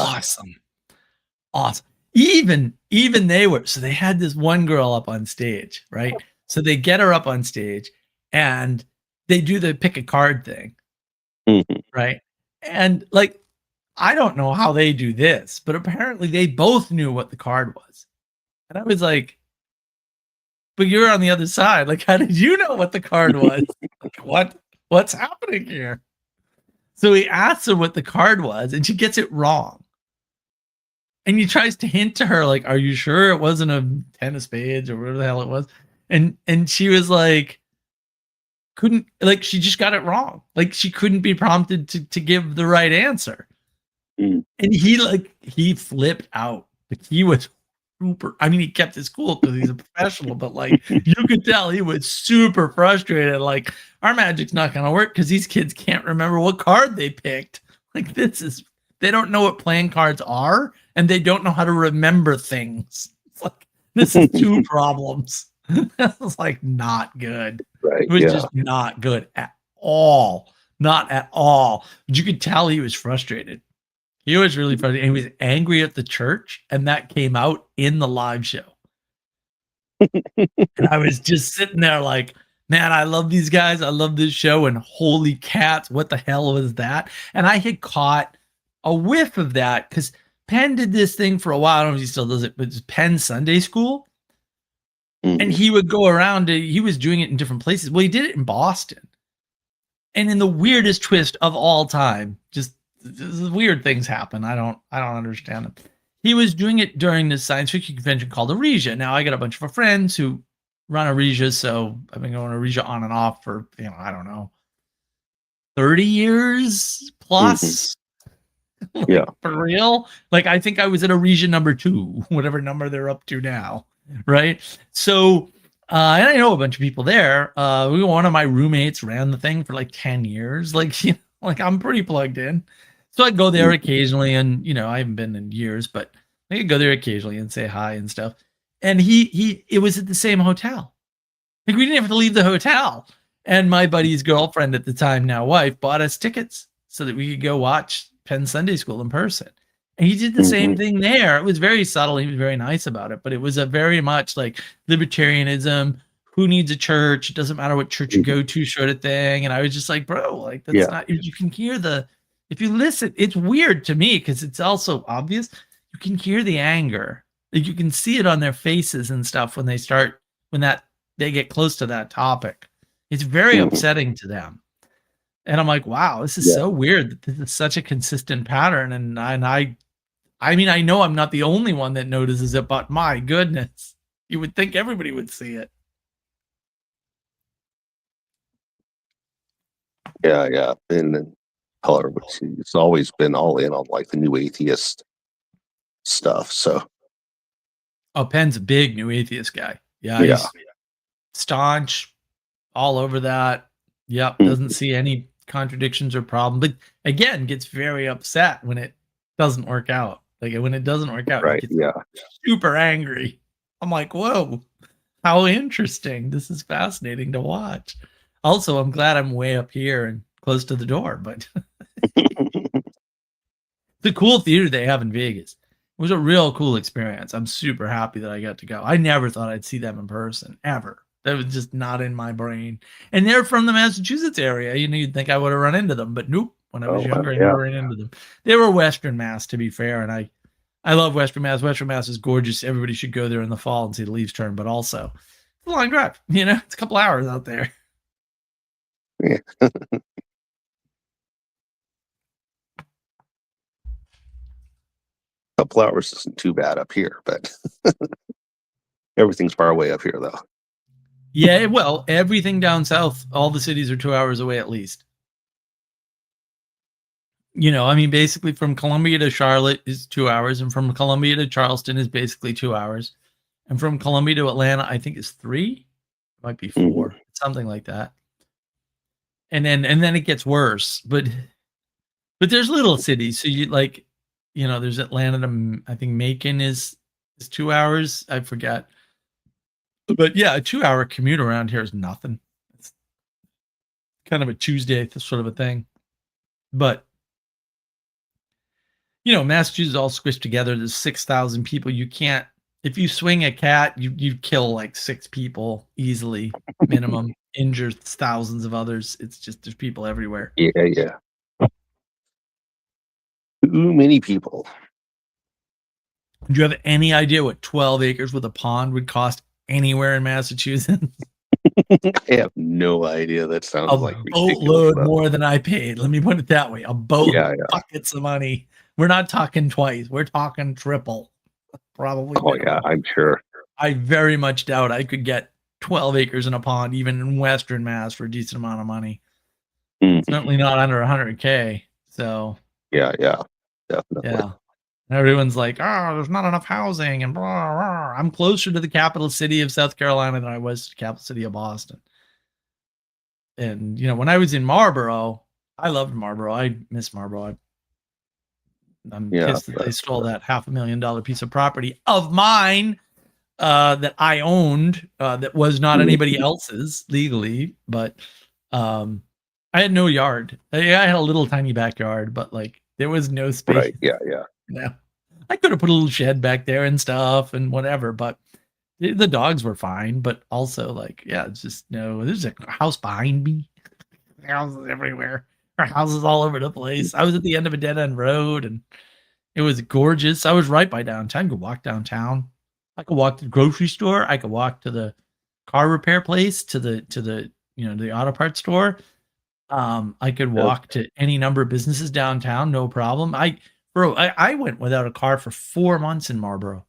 Awesome. Even they were, so they had this one girl up on stage, right? So they get her up on stage and they do the pick a card thing, Mhm. right? And like, I don't know how they do this, but apparently they both knew what the card was. And I was like, but you're on the other side. Like, how did you know what the card was? Like, what's happening here? So he asks her what the card was, and she gets it wrong. And he tries to hint to her, like, are you sure it wasn't a 10 of spades or whatever the hell it was? And she was like, she just got it wrong. Like, she couldn't be prompted to give the right answer. Mm. And he flipped out. Like, he was super, I mean, he kept his cool because he's a professional, but like, you could tell he was super frustrated. Like, our magic's not going to work because these kids can't remember what card they picked. Like, they don't know what playing cards are, and they don't know how to remember things. It's like, this is two problems. That was like not good. Right. It was Yeah. just not good at all. Not at all. But you could tell he was frustrated. He was really frustrated. And he was angry at the church, and that came out in the live show. And I was just sitting there like, man, I love these guys. I love this show. And holy cats, what the hell was that? And I had caught a whiff of that because Penn did this thing for a while. I don't know if he still does it, but it's Penn Sunday School. Mhm. And he would go around, he was doing it in different places. Well, he did it in Boston. And in the weirdest twist of all time, just weird things happen. I don't understand them. He was doing it during this science fiction convention called Aresia. Now, I got a bunch of friends who run Aresia, so I've been going to Aresia on and off for, I don't know, 30 years plus. Like, Yeah. for real? Like, I think I was at a region number 2, whatever number they're up to now, right? So, and I know a bunch of people there. One of my roommates ran the thing for like 10 years. Like, like I'm pretty plugged in. So I go there occasionally, and I haven't been in years, but I could go there occasionally and say hi and stuff. And it was at the same hotel. Like, we didn't have to leave the hotel. And my buddy's girlfriend at the time, now wife, bought us tickets so that we could go watch Penn Sunday School in person. And he did the same thing there. It was very subtle. He was very nice about it, but it was a very much like libertarianism. Who needs a church? It doesn't matter what church you go to, sort of thing. And I was just like, bro, like, that's not, you can hear if you listen, it's weird to me because it's also obvious. You can hear the anger. Like, you can see it on their faces and stuff when they get close to that topic. It's very upsetting to them. And I'm like, wow, this is so weird that this is such a consistent pattern. And I mean, I know I'm not the only one that notices it, but my goodness, you would think everybody would see it. Yeah. And then Heller, it's always been all in on like the new atheist stuff. So, Penn's a big new atheist guy. Yeah. He's staunch, all over that. Yep. Doesn't see any contradictions or problem, but again, gets very upset when it doesn't work out. Like, when it doesn't work out, right? He gets super angry. I'm like, whoa, how interesting. This is fascinating to watch. Also, I'm glad I'm way up here and close to the door, but the cool theater they have in Vegas. It was a real cool experience. I'm super happy that I got to go. I never thought I'd see them in person, ever. That was just not in my brain. And they're from the Massachusetts area. You'd think I would have run into them, but nope. When I was younger, I never ran into them. They were Western Mass, to be fair, and I love Western Mass. Western Mass is gorgeous. Everybody should go there in the fall and see the leaves turn, but also it's a long drive. It's a couple hours out there. Yeah. Couple hours isn't too bad up here, but everything's far away up here, though. Yeah, well, everything down south, all the cities are 2 hours away at least. I mean, basically from Columbia to Charlotte is 2 hours, and from Columbia to Charleston is basically 2 hours, and from Columbia to Atlanta, I think is 3, might be 4, something like that. And then it gets worse, but there's little cities, so there's Atlanta to, I think Macon is 2 hours. I forget. But yeah, a 2-hour commute around here is nothing. It's kind of a Tuesday sort of a thing. But, Massachusetts all squished together. There's 6,000 people. You can't, if you swing a cat, you'd kill like 6 people easily, minimum, injure thousands of others. It's just, there's people everywhere. Yeah. Too many people. Do you have any idea what 12 acres with a pond would cost anywhere in Massachusetts? I have no idea. That sounds like a boatload more than I paid. Let me put it that way. A boatload, buckets of money. We're not talking twice. We're talking triple. Probably. Oh, yeah, I'm sure. I very much doubt I could get 12 acres in a pond, even in Western Mass, for a decent amount of money. Certainly not under 100K. So. Yeah, definitely. Yeah. Everyone's like, oh, there's not enough housing and blah, blah. I'm closer to the capital city of South Carolina than I was to the capital city of Boston. And, when I was in Marlboro, I loved Marlboro. I miss Marlboro. I'm pissed that they stole that $500,000 piece of property of mine that I owned that was not anybody else's legally. But I had no yard. I had a little tiny backyard, but like there was no space. Right. Yeah. No. I could have put a little shed back there and stuff and whatever, but the dogs were fine. But also, like, yeah, it's just there's a house behind me. Houses everywhere. Our houses all over the place. I was at the end of a dead end road and it was gorgeous. I was right by downtown. I could walk downtown. I could walk to the grocery store. I could walk to the car repair place, to the the auto parts store. I could walk to any number of businesses downtown, no problem. I went without a car for 4 months in Marlboro.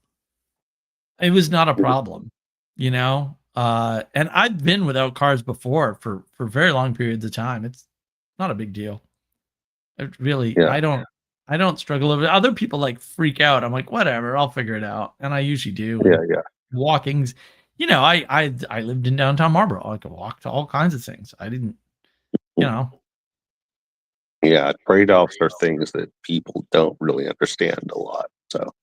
It was not a problem, and I've been without cars before for very long periods of time. It's not a big deal. It really, I don't I don't struggle over it. Other people like freak out. I'm like, whatever, I'll figure it out, and I usually do. Yeah, And yeah. walking's, I lived in downtown Marlboro. I could walk to all kinds of things. I didn't, you know. Yeah, trade-offs are things that people don't really understand a lot. So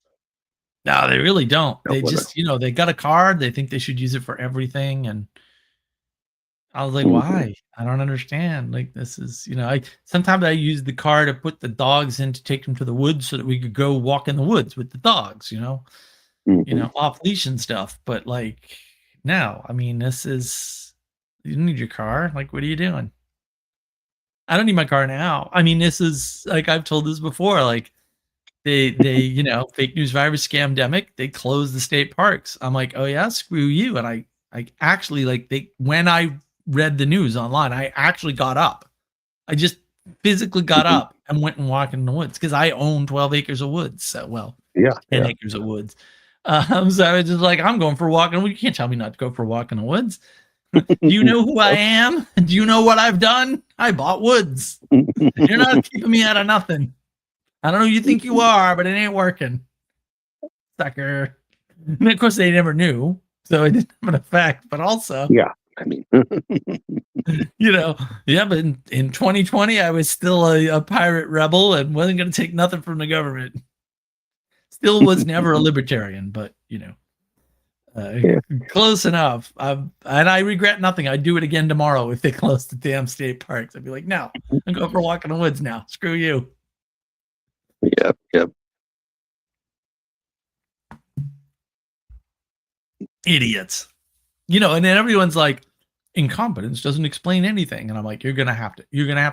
No, they really don't. don't They wanna just, they got a card. They think they should use it for everything, and I was like, Mhm. why? I don't understand. Like, this is, I sometimes I use the car to put the dogs in to take them to the woods so that we could go walk in the woods with the dogs, Mhm. off leash and stuff. But like, no, I mean, this is, you don't need your car. Like, what are you doing? I don't need my car now. I mean, this is like, I've told this before, like fake news virus scamdemic, they closed the state parks. I'm like, oh yeah, screw you. And I actually when I read the news online, I actually got up. I just physically got Mhm. up and went and walked in the woods because I own 12 acres of woods. So, well, Yeah, 10 yeah. acres of woods. So I was just like, I'm going for a walk. And you can't tell me not to go for a walk in the woods. Do you know who I am? Do you know what I've done? I bought woods. You're not keeping me out of nothing. I don't know who you think you are, but it ain't working. Sucker. And of course, they never knew. So it didn't have an effect. But also, Yeah, I mean, but in 2020, I was still a pirate rebel and wasn't going to take nothing from the government. Still was never a libertarian, but, Yeah. close enough. And I regret nothing. I'd do it again tomorrow if they closed the damn state parks. I'd be like, no, I'm going for a walk in the woods now. Screw you. Yep, yep. Idiots. And then everyone's like, incompetence doesn't explain anything. And I'm like, you're going to have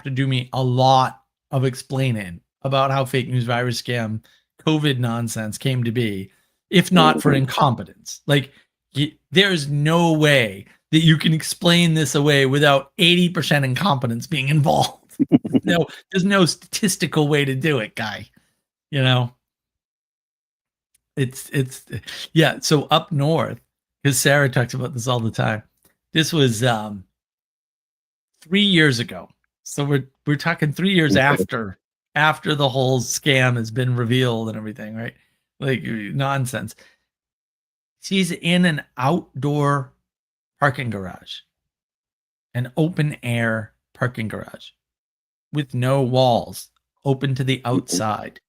to do me a lot of explaining about how fake news virus scam COVID nonsense came to be, if not for Mhm. incompetence. Like, there's no way that you can explain this away without 80% incompetence being involved. No, there's no statistical way to do it, guy. It's yeah. So up north, because Sarah talks about this all the time. This was 3 years ago. So we're talking 3 years Okay. after the whole scam has been revealed and everything, right? Like, nonsense. She's in an outdoor parking garage, an open air parking garage with no walls, open to the outside.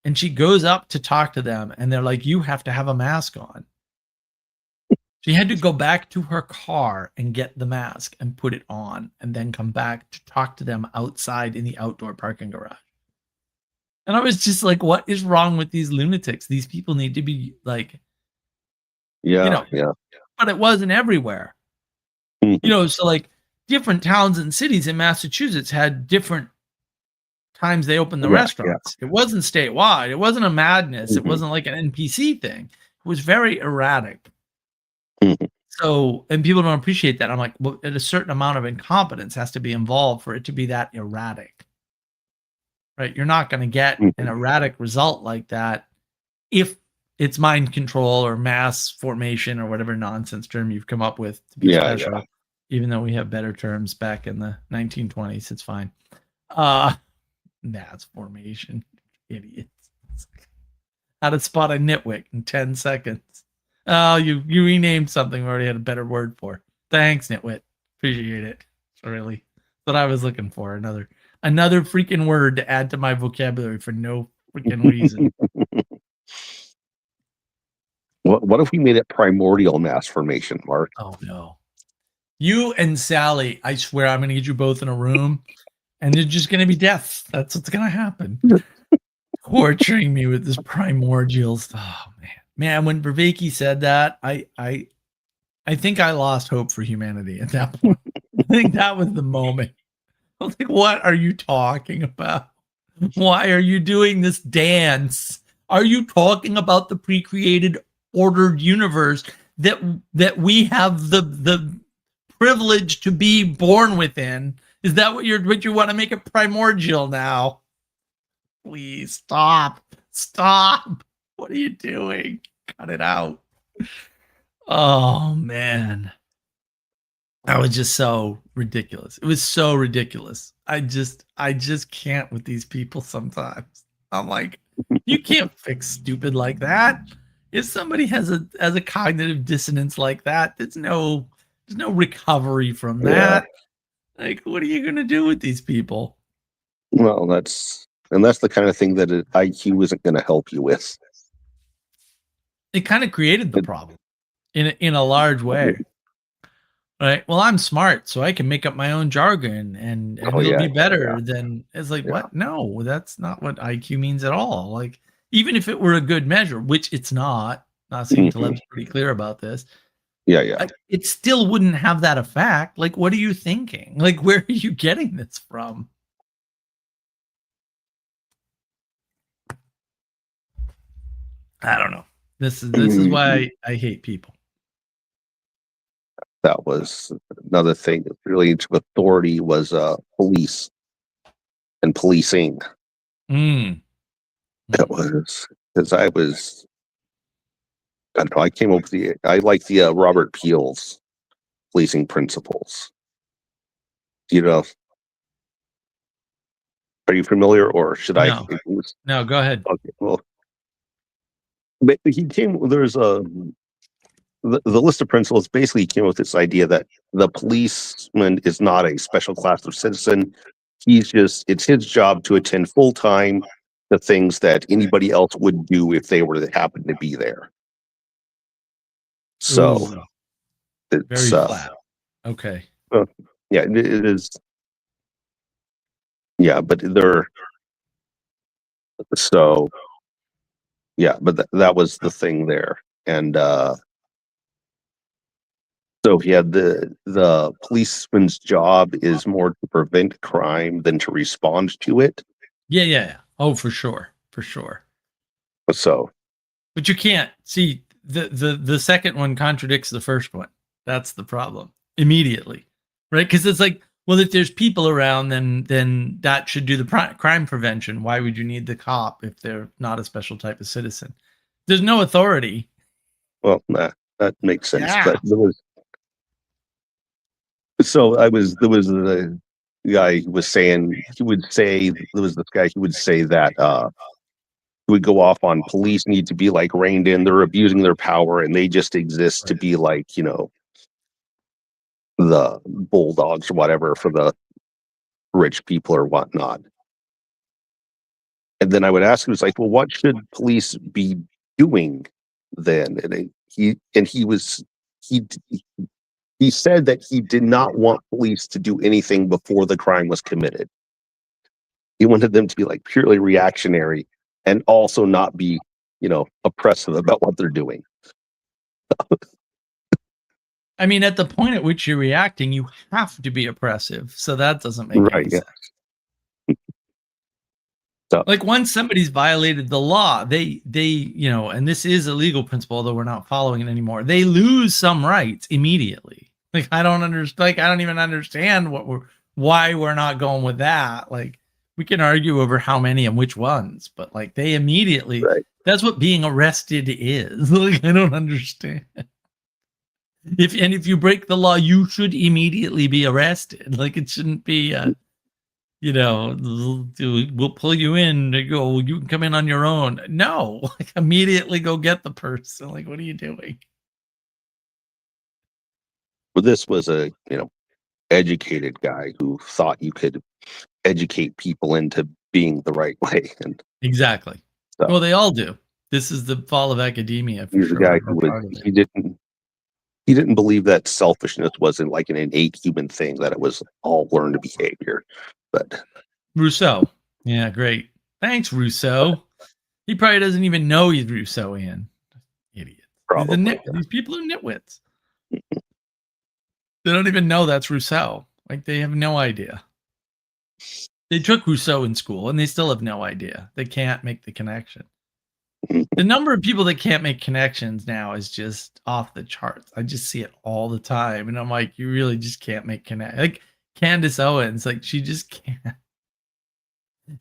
And she goes up to talk to them, and they're like, you have to have a mask on. She had to go back to her car and get the mask and put it on and then come back to talk to them outside in the outdoor parking garage. And I was just like, what is wrong with these lunatics? These people need to be like, Yeah, yeah. but it wasn't everywhere. Mhm. So like different towns and cities in Massachusetts had different times they opened the Yeah, yeah. restaurants. It wasn't statewide. It wasn't a madness. It Mhm. wasn't like an NPC thing. It was very erratic. Mhm. So, and people don't appreciate that. I'm like, well, a certain amount of incompetence has to be involved for it to be that erratic, right? You're not going to get an Mhm. erratic result like that if it's mind control or mass formation or whatever nonsense term you've come up with to be Yeah, special. yeah. Even though we have better terms back in the 1920s, it's fine. Mass formation, idiots. How to spot a nitwit in 10 seconds. Oh, you renamed something we already had a better word for. Thanks, nitwit. Appreciate it. Really, what I was looking for. Another freaking word to add to my vocabulary for no freaking reason. What if we made it primordial mass formation, Mark? Oh no. You and Sally, I swear I'm gonna get you both in a room and there's just gonna be death. That's what's gonna happen. Torturing me with this primordials. Oh man. Man, when Vervaeke said that, I think I lost hope for humanity at that point. I think that was the moment. I was like, what are you talking about? Why are you doing this dance? Are you talking about the pre-created ordered universe that we have the privilege to be born within? Is that what you want to make it primordial now? Please stop. Stop. What are you doing? Cut it out. Oh man. That was just so ridiculous. It was so ridiculous. I just can't with these people sometimes. I'm like, you can't fix stupid like that. If somebody has a cognitive dissonance like that, there's no recovery from that. Like, what are you gonna do with these people? Well, that's the kind of thing that an IQ isn't going to help you with. It kind of created the problem in a large way. Right. Well, I'm smart, so I can make up my own jargon and it'll be better than it's like, what? No, that's not what IQ means at all. Like, even if it were a good measure, which it's not, Nassim Taleb's pretty clear about this. Yeah. It still wouldn't have that effect. Like, what are you thinking? Like, where are you getting this from? I don't know. This is why I hate people. That was another thing relating to authority was police and policing. That was because I don't know, I came up with I like the Robert Peel's policing principles. You know, are you familiar, or should I? No, go ahead. Okay, well, but he came. There's the list of principles basically came up with this idea that the policeman is not a special class of citizen. It's his job to attend full time the things that anybody else would do if they were to happen to be there. So it's very flat. Okay. Yeah, it is. Yeah, but they're so. Yeah, but that was the thing there, and so he had the policeman's job is more to prevent crime than to respond to it. Yeah. Oh, for sure. So, but you can't see the second one contradicts the first one. That's the problem immediately, right? Because it's like, well, if there's people around, then that should do the crime prevention. Why would you need the cop if they're not a special type of citizen? There's no authority. Well, that makes sense. Yeah. But there was the guy who was saying there was this guy who would say that he would go off on police need to be like reined in. They're abusing their power and they just exist to be like, the bulldogs or whatever for the rich people or whatnot. And then I would ask him, it's like, well, what should police be doing then? And he said that he did not want police to do anything before the crime was committed. He wanted them to be like purely reactionary and also not be, oppressive about what they're doing. I mean, at the point at which you're reacting, you have to be oppressive. So that doesn't make any sense. So, like, once somebody's violated the law, they and this is a legal principle, although we're not following it anymore. They lose some rights immediately. Like, I don't understand. Like, I don't even understand why we're not going with that. Like, we can argue over how many and which ones, but like, they immediately. Right. That's what being arrested is. Like, I don't understand. If you break the law, you should immediately be arrested. Like, it shouldn't be, we'll pull you in to go, you can come in on your own. No, like, immediately go get the person. Like, what are you doing? Well, this was a, educated guy who thought you could educate people into being the right way. And exactly. So, well, they all do. This is the fall of academia. He's a guy who he didn't believe that selfishness wasn't like an innate human thing, that it was all learned behavior. But Rousseau. Yeah, great. Thanks, Rousseau. He probably doesn't even know he's Rousseauian. Idiot. These people are nitwits. They don't even know that's Rousseau. Like, they have no idea. They took Rousseau in school and they still have no idea. They can't make the connection. The number of people that can't make connections now is just off the charts. I just see it all the time. And I'm like, you really just can't make connect. Like Candace Owens, like, she just can't.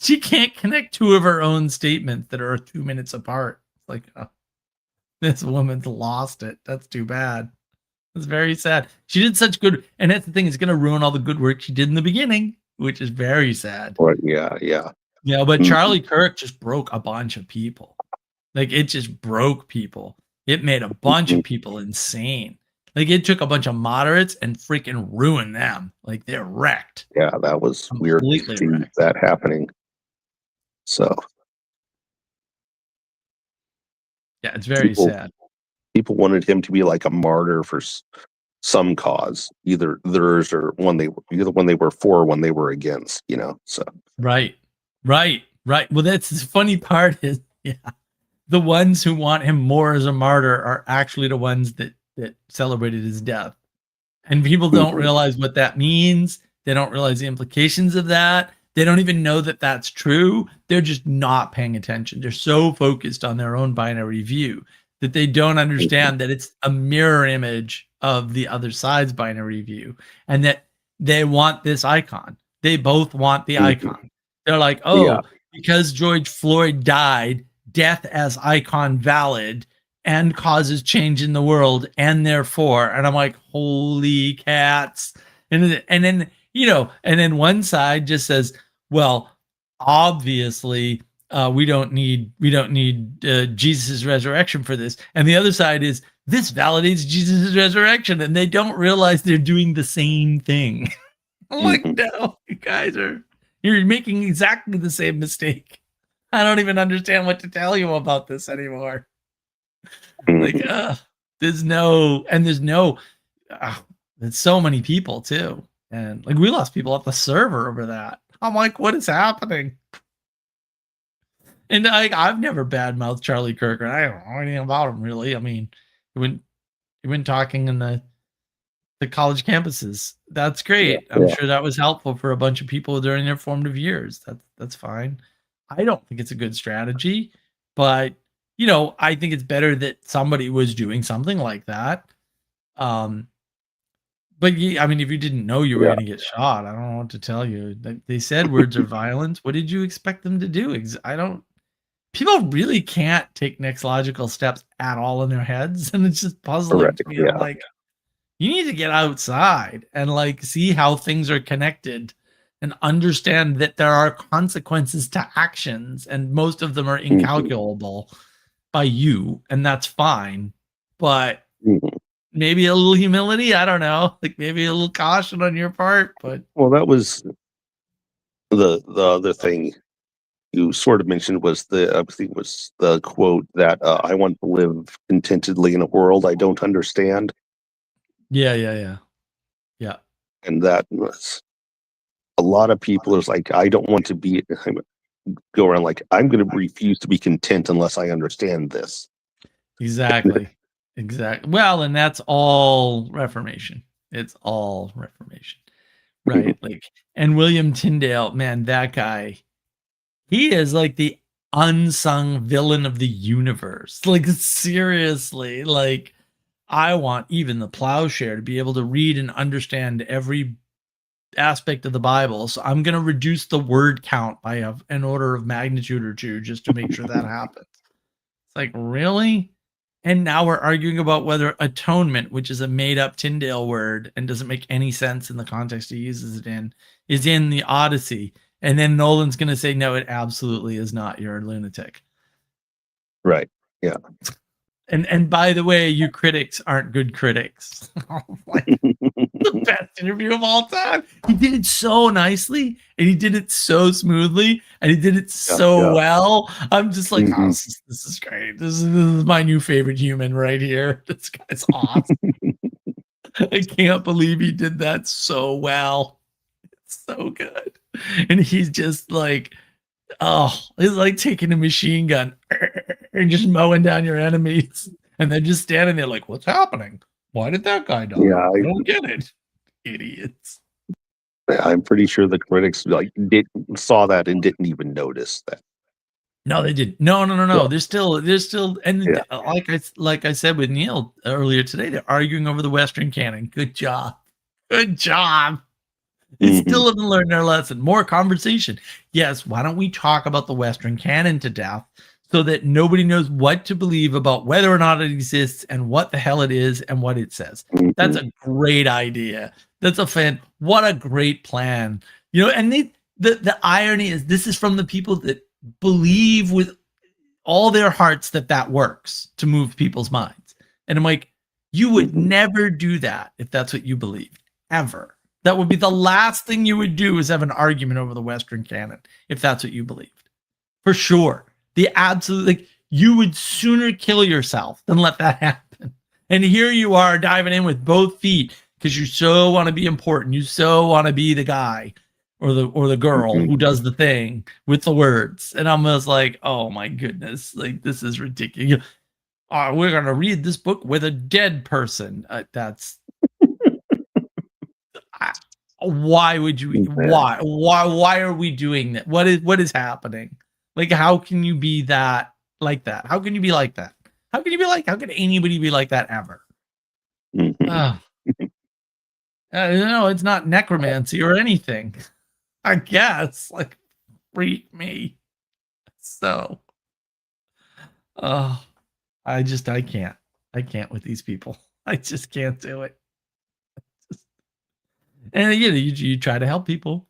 She can't connect two of her own statements that are 2 minutes apart. Like, oh, this woman's lost it. That's too bad. It's very sad. She did such good, and that's the thing, it's going to ruin all the good work she did in the beginning, which is very sad. Well, yeah. Yeah, but Mhm. Charlie Kirk just broke a bunch of people. Like it just broke people. It made a bunch of people insane. Like it took a bunch of moderates and freaking ruined them. Like they're wrecked. Yeah, that was weird to Completely see wrecked. that happening. So Yeah, it's very people sad. people wanted him to be like a martyr for some cause, either theirs or either one they were for or one they were against. So Right. Right. Right. Well, that's the funny part is, yeah, the ones who want him more as a martyr are actually the ones that celebrated his death. And people don't Mhm. realize what that means. They don't realize the implications of that. They don't even know that that's true. They're just not paying attention. They're so focused on their own binary view that they don't understand that it's a mirror image of the other side's binary view and that they want this icon. They both want the Mhm. icon. They're like, Yeah. oh, because George Floyd died, death as icon valid and causes change in the world and therefore, and I'm like, holy cats. And then and then one side just says, well, obviously we don't need Jesus' resurrection for this, and the other side is this validates Jesus' resurrection, and they don't realize they're doing the same thing. I'm like, Mhm. no, you're making exactly the same mistake. I don't even understand what to tell you about this anymore. Like, Mhm. there's so many people too. And like we lost people off the server over that. I'm like, what is happening? And I've never badmouthed Charlie Kirk, and I don't know anything about him really. I mean, he went talking in the college campuses. That's great. I'm Yeah. sure that was helpful for a bunch of people during their formative years. That's fine. I don't think it's a good strategy, but I think it's better that somebody was doing something like that. But I mean, if you didn't know you were Yeah. going to get shot, I don't know what to tell you. They said words are violence. What did you expect them to do? I don't. People really can't take next logical steps at all in their heads, and it's just puzzling Correct. to me. I'm Yeah. like, you need to get outside and like see how things are connected and understand that there are consequences to actions, and most of them are Mhm. incalculable by you, and that's fine. But Mhm. maybe a little humility, I don't know, like maybe a little caution on your part, but Well, that was the other thing you sort of mentioned was I think was the quote that I want to live contentedly in a world I don't understand, yeah. and that was a lot of people is like I don't want to go around like I'm going to refuse to be content unless I understand this. Exactly. Well, and that's all Reformation. It's all Reformation. Right. Like, and William Tyndale, man, that guy, he is like the unsung villain of the universe. Like, seriously, like, I want even the plowshare to be able to read and understand every aspect of the Bible. So I'm going to reduce the word count by an order of magnitude or two just to make sure that happens. It's like, really? And now we're arguing about whether atonement, which is a made up Tyndale word and doesn't make any sense in the context he uses it in, is in the Odyssey. And then Nolan's going to say, no, it absolutely is not. You're a lunatic. Right. Yeah. And by the way, you critics aren't good critics. Like, the best interview of all time. He did it so nicely and he did it so smoothly and he did it so Yeah. well. I'm just like, Mhm. this is great. This is my new favorite human right here. This guy's awesome. I can't believe he did that so well. It's so good. And he's just like, oh, it's like taking a machine gun and just mowing down your enemies. And they're just standing there like, what's happening? Why did that guy die? Yeah, I don't get it. Idiots. I'm pretty sure the critics saw that and didn't even notice that. No, they did. No. Yeah. They're still, and Yeah. like I said with Neil earlier today, they're arguing over the Western canon. Good job. Good job. They Mhm. still haven't learned their lesson. More conversation. Yes, why don't we talk about the Western canon to death so that nobody knows what to believe about whether or not it exists and what the hell it is and what it says. That's Mhm. a great idea. What a great plan. And the irony is this is from the people that believe with all their hearts that works to move people's minds. And I'm like, you would never do that if that's what you believed, ever. That would be the last thing you would do is have an argument over the Western canon if that's what you believed. For sure. The absolute, like, you would sooner kill yourself than let that happen. And here you are diving in with both feet because you so want to be important. You so want to be the guy or the girl who does the thing with the words. And I'm just like, oh my goodness, like, this is ridiculous. Oh, we're going to read this book with a dead person. That's why would you, why are we doing that? What is happening? Like, how can you be that, like that? How can you be like that? How can you be like, how can anybody be like that ever? No, it's not necromancy or anything. I guess, like, freak me. So, I can't with these people. I just can't do it. And you know, you try to help people,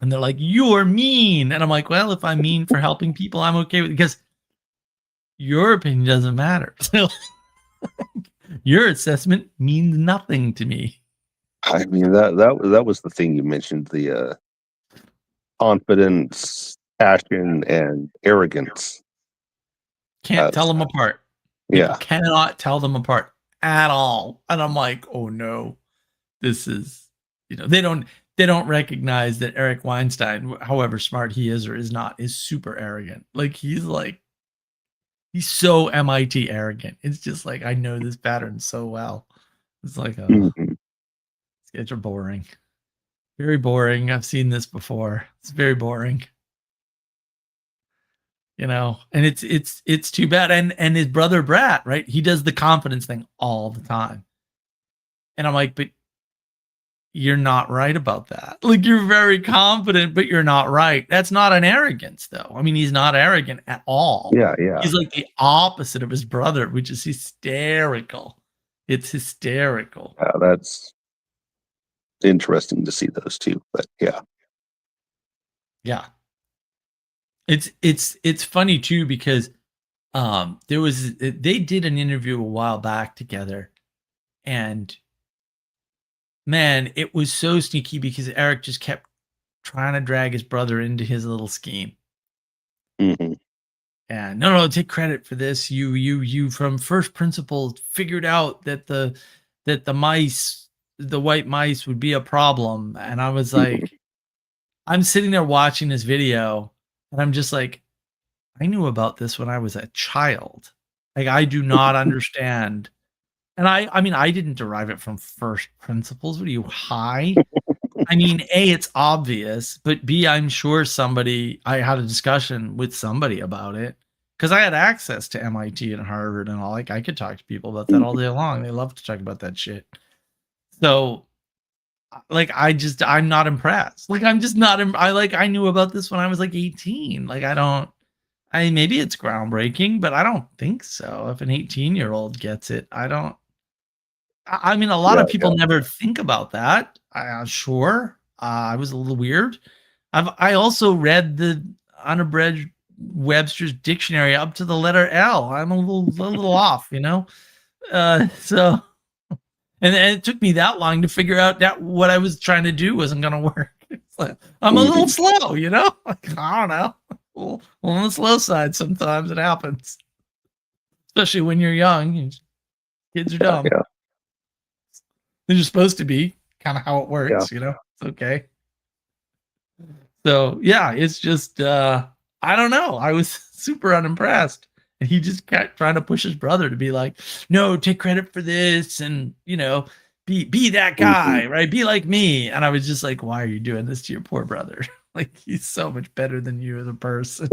and they're like, "You're mean," and I'm like, "Well, if I'm mean for helping people, I'm okay with it because your opinion doesn't matter. So your assessment means nothing to me." I mean, that was the thing you mentioned, the confidence, passion, and arrogance. Can't tell them apart. Yeah. People cannot tell them apart at all. And I'm like, oh no, this is, you know, they don't recognize that Eric Weinstein, however smart he is or is not, is super arrogant. Like, he's so MIT arrogant. It's just like, I know this pattern so well. It's like, it's boring. Very boring. I've seen this before. It's very boring. You know, and it's too bad. And his brother Brat, right? He does the confidence thing all the time. And I'm like, but you're not right about that. Like, you're very confident, but you're not right. That's not an arrogance, though. I mean, he's not arrogant at all. Yeah. He's like the opposite of his brother, which is hysterical. It's hysterical. That's interesting to see those two, but yeah. It's funny too because they did an interview a while back together, and man, it was so sneaky because Eric just kept trying to drag his brother into his little scheme. Mm-hmm. And no, take credit for this. You from first principles figured out that the white mice would be a problem. And I was like, I'm sitting there watching this video and I'm just like, I knew about this when I was a child. Like, I do not understand. And I mean, I didn't derive it from first principles. What are you, high? I mean, A, it's obvious, but B, I'm sure I had a discussion with somebody about it because I had access to MIT and Harvard and all. Like, I could talk to people about that all day long. They love to talk about that shit. So, like, I'm not impressed. Like, I'm just not, I knew about this when I was like 18. Like, maybe it's groundbreaking, but I don't think so. If an 18-year-old gets it, I mean, a lot of people never think about that. Sure. I was a little weird. I also read the unabridged Webster's dictionary up to the letter L. I'm a little off, you know? So, and it took me that long to figure out that what I was trying to do wasn't going to work. Like, I'm a little slow, you know? Like, I don't know. Well, on the slow side, sometimes it happens. Especially when you're young. Kids are dumb. Yeah. They're supposed to be kind of how it works, you know? It's okay. So, yeah, it's just, I don't know. I was super unimpressed. And he just kept trying to push his brother to be like, no, take credit for this. And, you know, be that guy, right? Be like me. And I was just like, why are you doing this to your poor brother? Like, he's so much better than you as a person.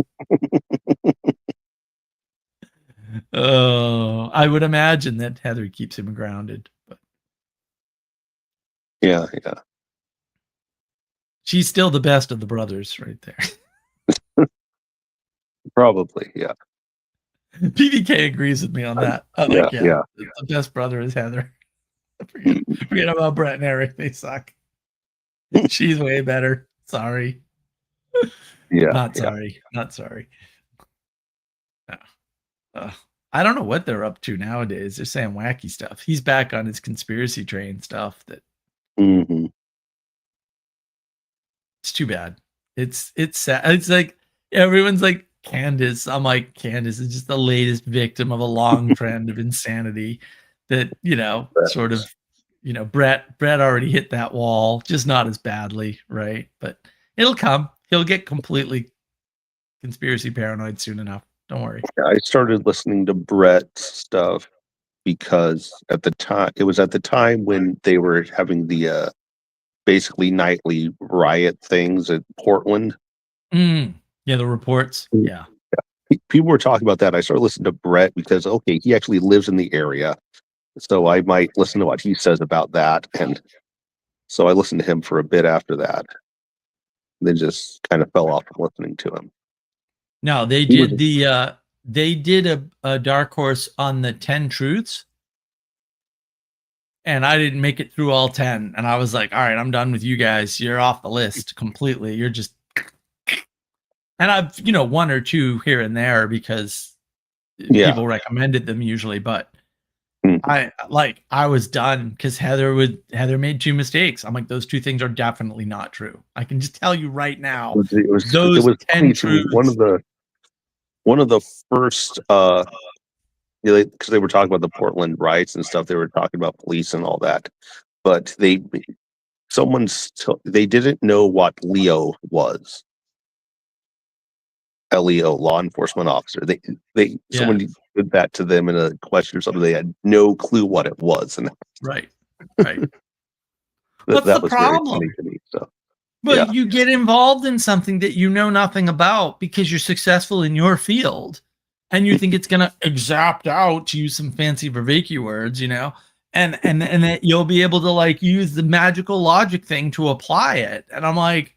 Oh, I would imagine that Heather keeps him grounded. But yeah. She's still the best of the brothers right there. Probably, yeah. PBK agrees with me on that. The best brother is Heather. Forget about Brett and Eric. They suck. She's way better. Sorry. Yeah. Not Yeah. sorry. Not sorry. No. I don't know what they're up to nowadays. They're saying wacky stuff. He's back on his conspiracy train stuff. That Hmm. it's too bad. It's sad. It's like everyone's like Candace. I'm like, Candace is just the latest victim of a long trend of insanity that, sort of, Brett already hit that wall, just not as badly, right? But it'll come. He'll get completely conspiracy paranoid soon enough. Don't worry. I started listening to Brett's stuff because at the time when they were having the basically nightly riot things at Portland. Yeah, the reports. Yeah. People were talking about that. I started listening to Brett because, okay, he actually lives in the area. So I might listen to what he says about that. And so I listened to him for a bit after that. And then just kind of fell off from listening to him. No, they did a Dark Horse on the 10 truths. And I didn't make it through all 10. And I was like, all right, I'm done with you guys. You're off the list completely. You're just, and I've, one or two here and there because people recommended them usually, but I was done because Heather made 2 mistakes. I'm like, those 2 things are definitely not true. I can just tell you right now. It was 10 truths. One of the first because they were talking about the Portland riots and stuff. They were talking about police and all that, but they didn't know what Leo was. LEO, law enforcement officer. Someone did that to them in a question or something. They had no clue what it was, and right. What's the problem? Very funny to me, so. But you get involved in something that you know nothing about because you're successful in your field, and you think it's gonna exapt out, to use some fancy vervacu words, and that you'll be able to use the magical logic thing to apply it. And I'm like,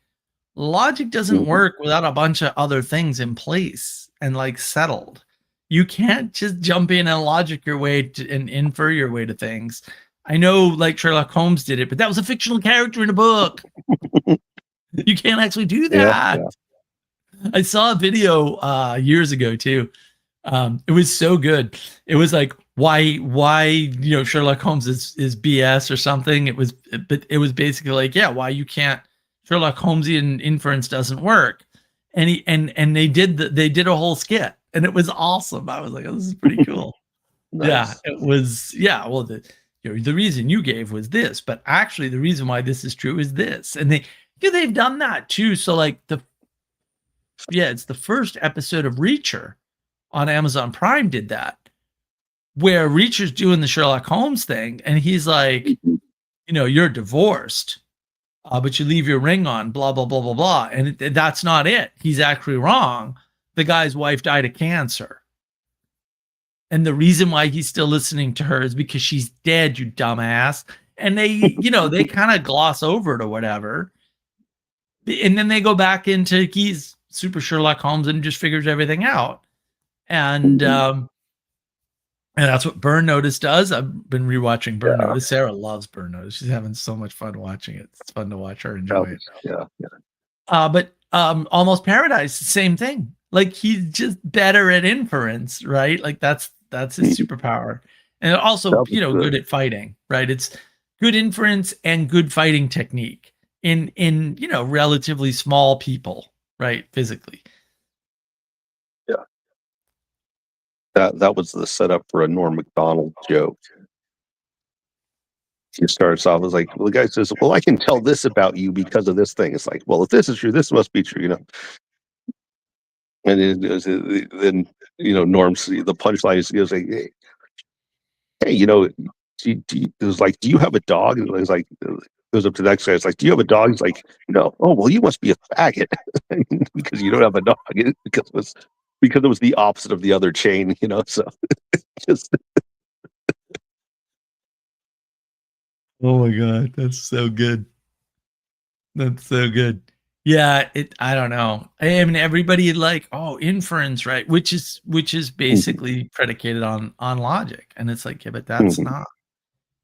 logic doesn't work without a bunch of other things in place and settled. You can't just jump in and logic your way and infer your way to things. I know Sherlock Holmes did it, but that was a fictional character in a book. You can't actually do that. Yeah. I saw a video years ago too. It was so good. It was like why Sherlock Holmes is BS or something. It was basically why you can't. Sherlock Holmesian inference doesn't work, and they did a whole skit, and it was awesome. I was like, oh, this is pretty cool. Nice. Yeah, it was. Yeah, well, the reason you gave was this, but actually the reason why this is true is this, and they've done that too. So it's the first episode of Reacher on Amazon Prime did that, where Reacher's doing the Sherlock Holmes thing, and he's like, you're divorced. But you leave your ring on, blah, blah, blah, blah, blah. And that's not it. He's actually wrong. The guy's wife died of cancer. And the reason why he's still listening to her is because she's dead, you dumbass. And they, they kind of gloss over it or whatever. And then they go back into he's super Sherlock Holmes and just figures everything out. And that's what Burn Notice does. I've been rewatching Burn Notice. Sarah loves Burn Notice. She's having so much fun watching it. It's fun to watch her enjoy it. Yeah. But Almost Paradise, same thing. He's just better at inference, right? That's his superpower. And also, good at fighting, right? It's good inference and good fighting technique in relatively small people, right? Physically. That was the setup for a Norm Macdonald joke. He starts off as the guy says, well, I can tell this about you because of this thing. It's like, well, if this is true, this must be true, And then, Norm's, the punchline is, he goes like, hey, it was like, do you have a dog? And it was like, goes up to the next guy. It's like, do you have a dog? He's like, no. Oh, well, you must be a faggot because you don't have a dog. Because it was the opposite of the other chain, so just. Oh my God. That's so good. That's so good. Yeah. I don't know. I mean, everybody inference, right. Which is basically predicated on logic. And it's like, yeah, but that's not,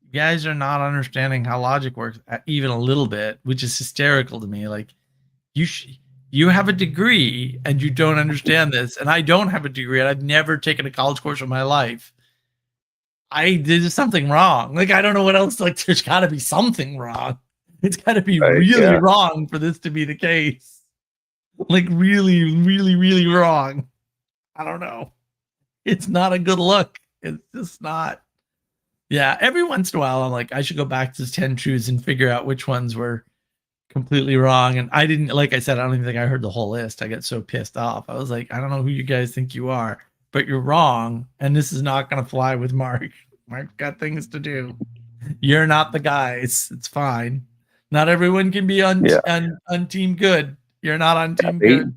you guys are not understanding how logic works even a little bit, which is hysterical to me. you have a degree and you don't understand this, and I don't have a degree, and I've never taken a college course in my life. I did something wrong. Like, I don't know what else. Like, there's got to be something wrong. It's got to be Right, really yeah. wrong for this to be the case. Like, really, really, really wrong. I don't know. It's not a good look. It's just not. Yeah, every once in a while, I'm like, I should go back to 10 truths and figure out which ones were completely wrong. And I didn't, like I said, I don't even think I heard the whole list. I got so pissed off. I was like, I don't know who you guys think you are, but you're wrong. And this is not going to fly with Mark. Mark's got things to do. You're not the guys. It's fine. Not everyone can be on Team Good. You're not on Team Good.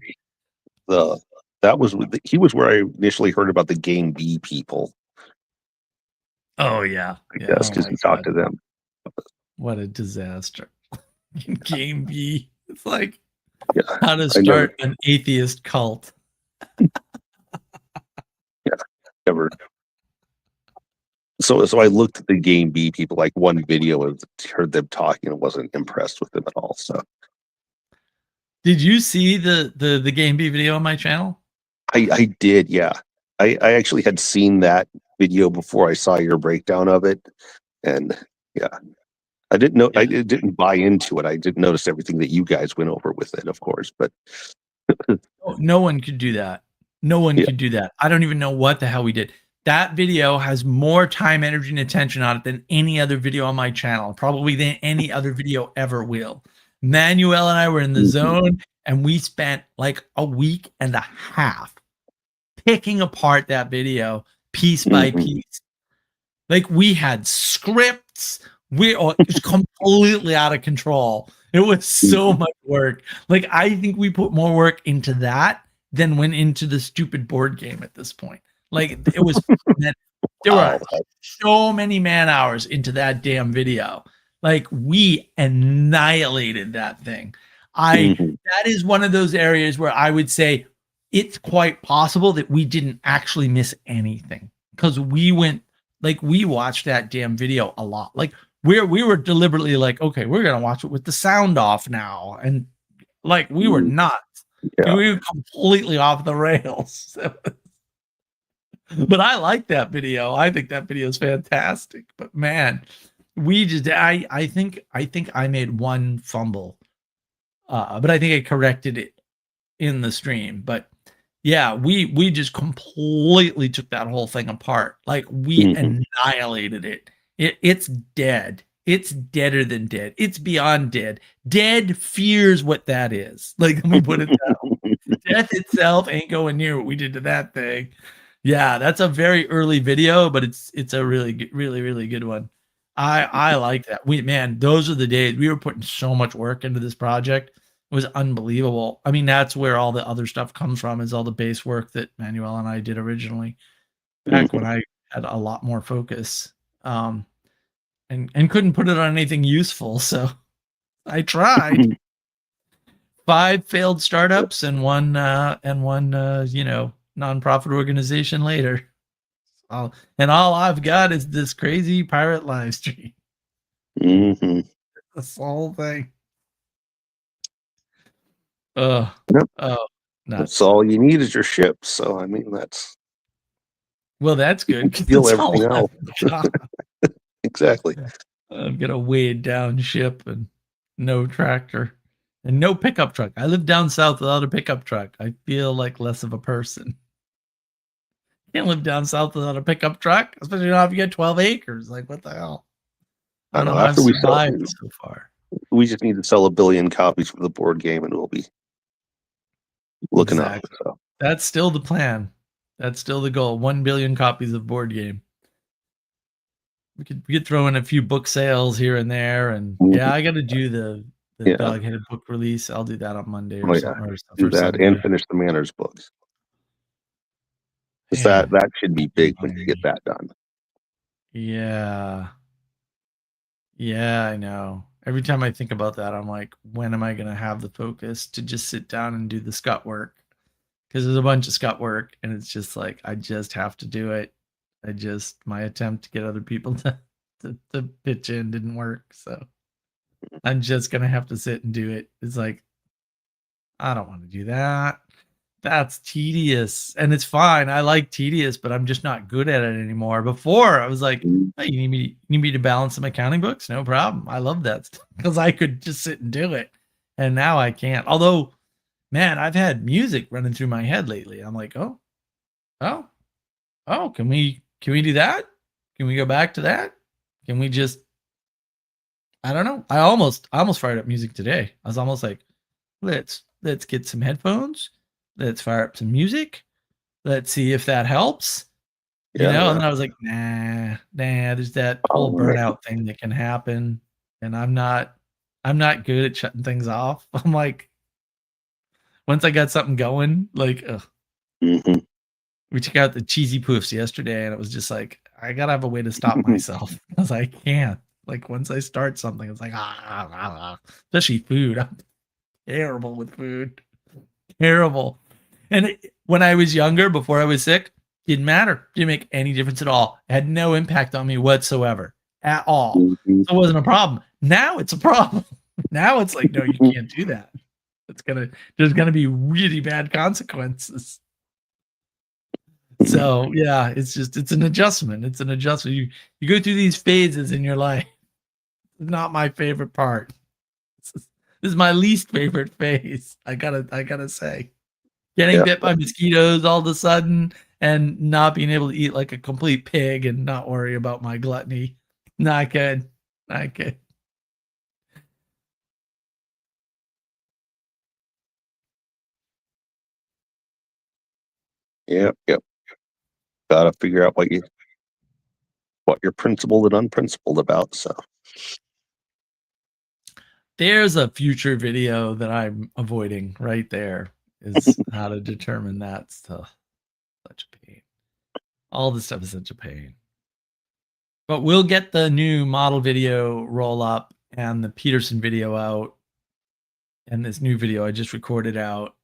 He was where I initially heard about the Game B people. Oh yeah, I guess because he talked to them. What a disaster. Game B. It's like how to start an atheist cult. Never. So I looked at the Game B people, like one video of heard them talking and wasn't impressed with them at all. So did you see the Game B video on my channel? I did, yeah. I actually had seen that video before I saw your breakdown of it. And yeah. I didn't know. I didn't buy into it. I didn't notice everything that you guys went over with it, of course. But no one could do that. No one could do that. I don't even know what the hell we did. That video has more time, energy, and attention on it than any other video on my channel, probably than any other video ever will. Manuel and I were in the zone, and we spent like a week and a half picking apart that video piece by piece. Like, we had scripts. It was completely out of control. It was so much work. Like, I think we put more work into that than went into the stupid board game at this point. Like, it was, there were so many man hours into that damn video. Like, we annihilated that thing. That is one of those areas where I would say it's quite possible that we didn't actually miss anything, because we watched that damn video a lot. Like, we were deliberately like, okay, we're gonna watch it with the sound off now, and like, we were nuts. Yeah. We were completely off the rails. But I like that video. I think that video is fantastic. But man, I think I made one fumble, but I think I corrected it in the stream. But yeah, we just completely took that whole thing apart. Like, we annihilated it. It's dead. It's deader than dead. It's beyond dead. Dead fears what that is. Like, let me put it down. Death itself ain't going near what we did to that thing. Yeah, that's a very early video, but it's a really good one. I like that. Those are the days we were putting so much work into this project. It was unbelievable. I mean, that's where all the other stuff comes from, is all the base work that Manuel and I did originally, back when I had a lot more focus. And couldn't put it on anything useful, so I tried. 5 failed startups and one nonprofit organization later. And all I've got is this crazy pirate live stream. That's the whole thing. That's all you need is your ship. So I mean, that's good. Feel everything else. Exactly. I've got a weighed down ship and no tractor and no pickup truck. I live down south without a pickup truck. I feel like less of a person. Can't live down south without a pickup truck, especially not if you get 12 acres. Like, what the hell? I don't know. After we sell it so far, we just need to sell 1 billion copies for the board game, and we'll be looking up. So that's still the plan. That's still the goal. 1 billion copies of board game. We could throw in a few book sales here and there, and I got to do the Dog-Headed book release. I'll do that on Monday or something. Or do that and finish the Manners books. That should be big when you get that done. Yeah, I know. Every time I think about that, I'm like, when am I going to have the focus to just sit down and do the Scott work? Because there's a bunch of Scott work, and it's just like, I just have to do it. My attempt to get other people to pitch in didn't work. So I'm just going to have to sit and do it. It's like, I don't want to do that. That's tedious. And it's fine. I like tedious, but I'm just not good at it anymore. Before I was like, hey, you need me to balance some accounting books? No problem. I love that because I could just sit and do it. And now I can't. Although, man, I've had music running through my head lately. I'm like, oh, can we do that? Can we go back to that? Can we just, I don't know. I almost fired up music today. I was almost like, let's get some headphones. Let's fire up some music. Let's see if that helps. You know, and I was like, nah, there's that whole burnout thing that can happen. And I'm not good at shutting things off. I'm like, once I got something going, like, we took out the cheesy poofs yesterday, and it was just like, I gotta have a way to stop myself because I can't. Like, once I start something, it's like, especially food. I'm terrible with food. Terrible. And when I was younger, before I was sick, didn't matter. Didn't make any difference at all. It had no impact on me whatsoever at all. So it wasn't a problem. Now it's a problem. Now it's like, no, you can't do that. There's gonna be really bad consequences. So yeah, it's an adjustment. It's an adjustment. You go through these phases in your life. It's not my favorite part. This is my least favorite phase. I gotta say. Getting bit by mosquitoes all of a sudden and not being able to eat like a complete pig and not worry about my gluttony. Not good. Not good. Yep. Gotta figure out what you're principled and unprincipled about. So there's a future video that I'm avoiding right there. Is how to determine that stuff. Such a pain. All this stuff is such a pain. But we'll get the new model video roll up and the Peterson video out. And this new video I just recorded out.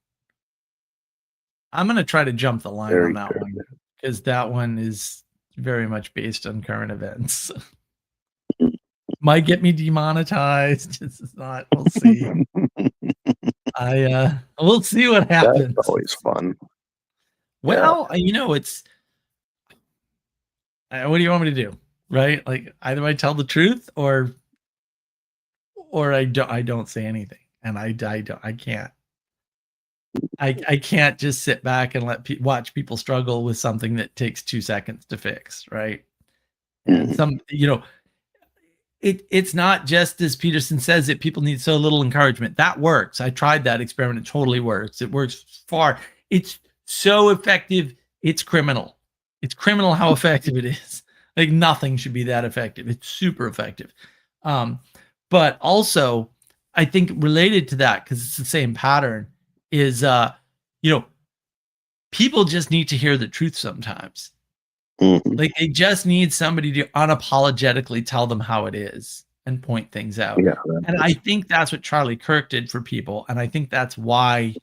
I'm going to try to jump the line on that one because that one is very much based on current events. Might get me demonetized. This is not, we'll see. We'll see what happens. That's always fun. Well, you know, it's what do you want me to do? Right? Like either I tell the truth or I don't say anything. And I can't. I can't just sit back and watch people struggle with something that takes 2 seconds to fix, right? And it's not just as Peterson says that people need so little encouragement. That works. I tried that experiment. It totally works. It works far. It's so effective. It's criminal. It's criminal how effective it is. Like nothing should be that effective. It's super effective. But also I think related to that, because it's the same pattern, is people just need to hear the truth sometimes. Like they just need somebody to unapologetically tell them how it is and point things out. And I think that's what Charlie Kirk did for people. And I think that's why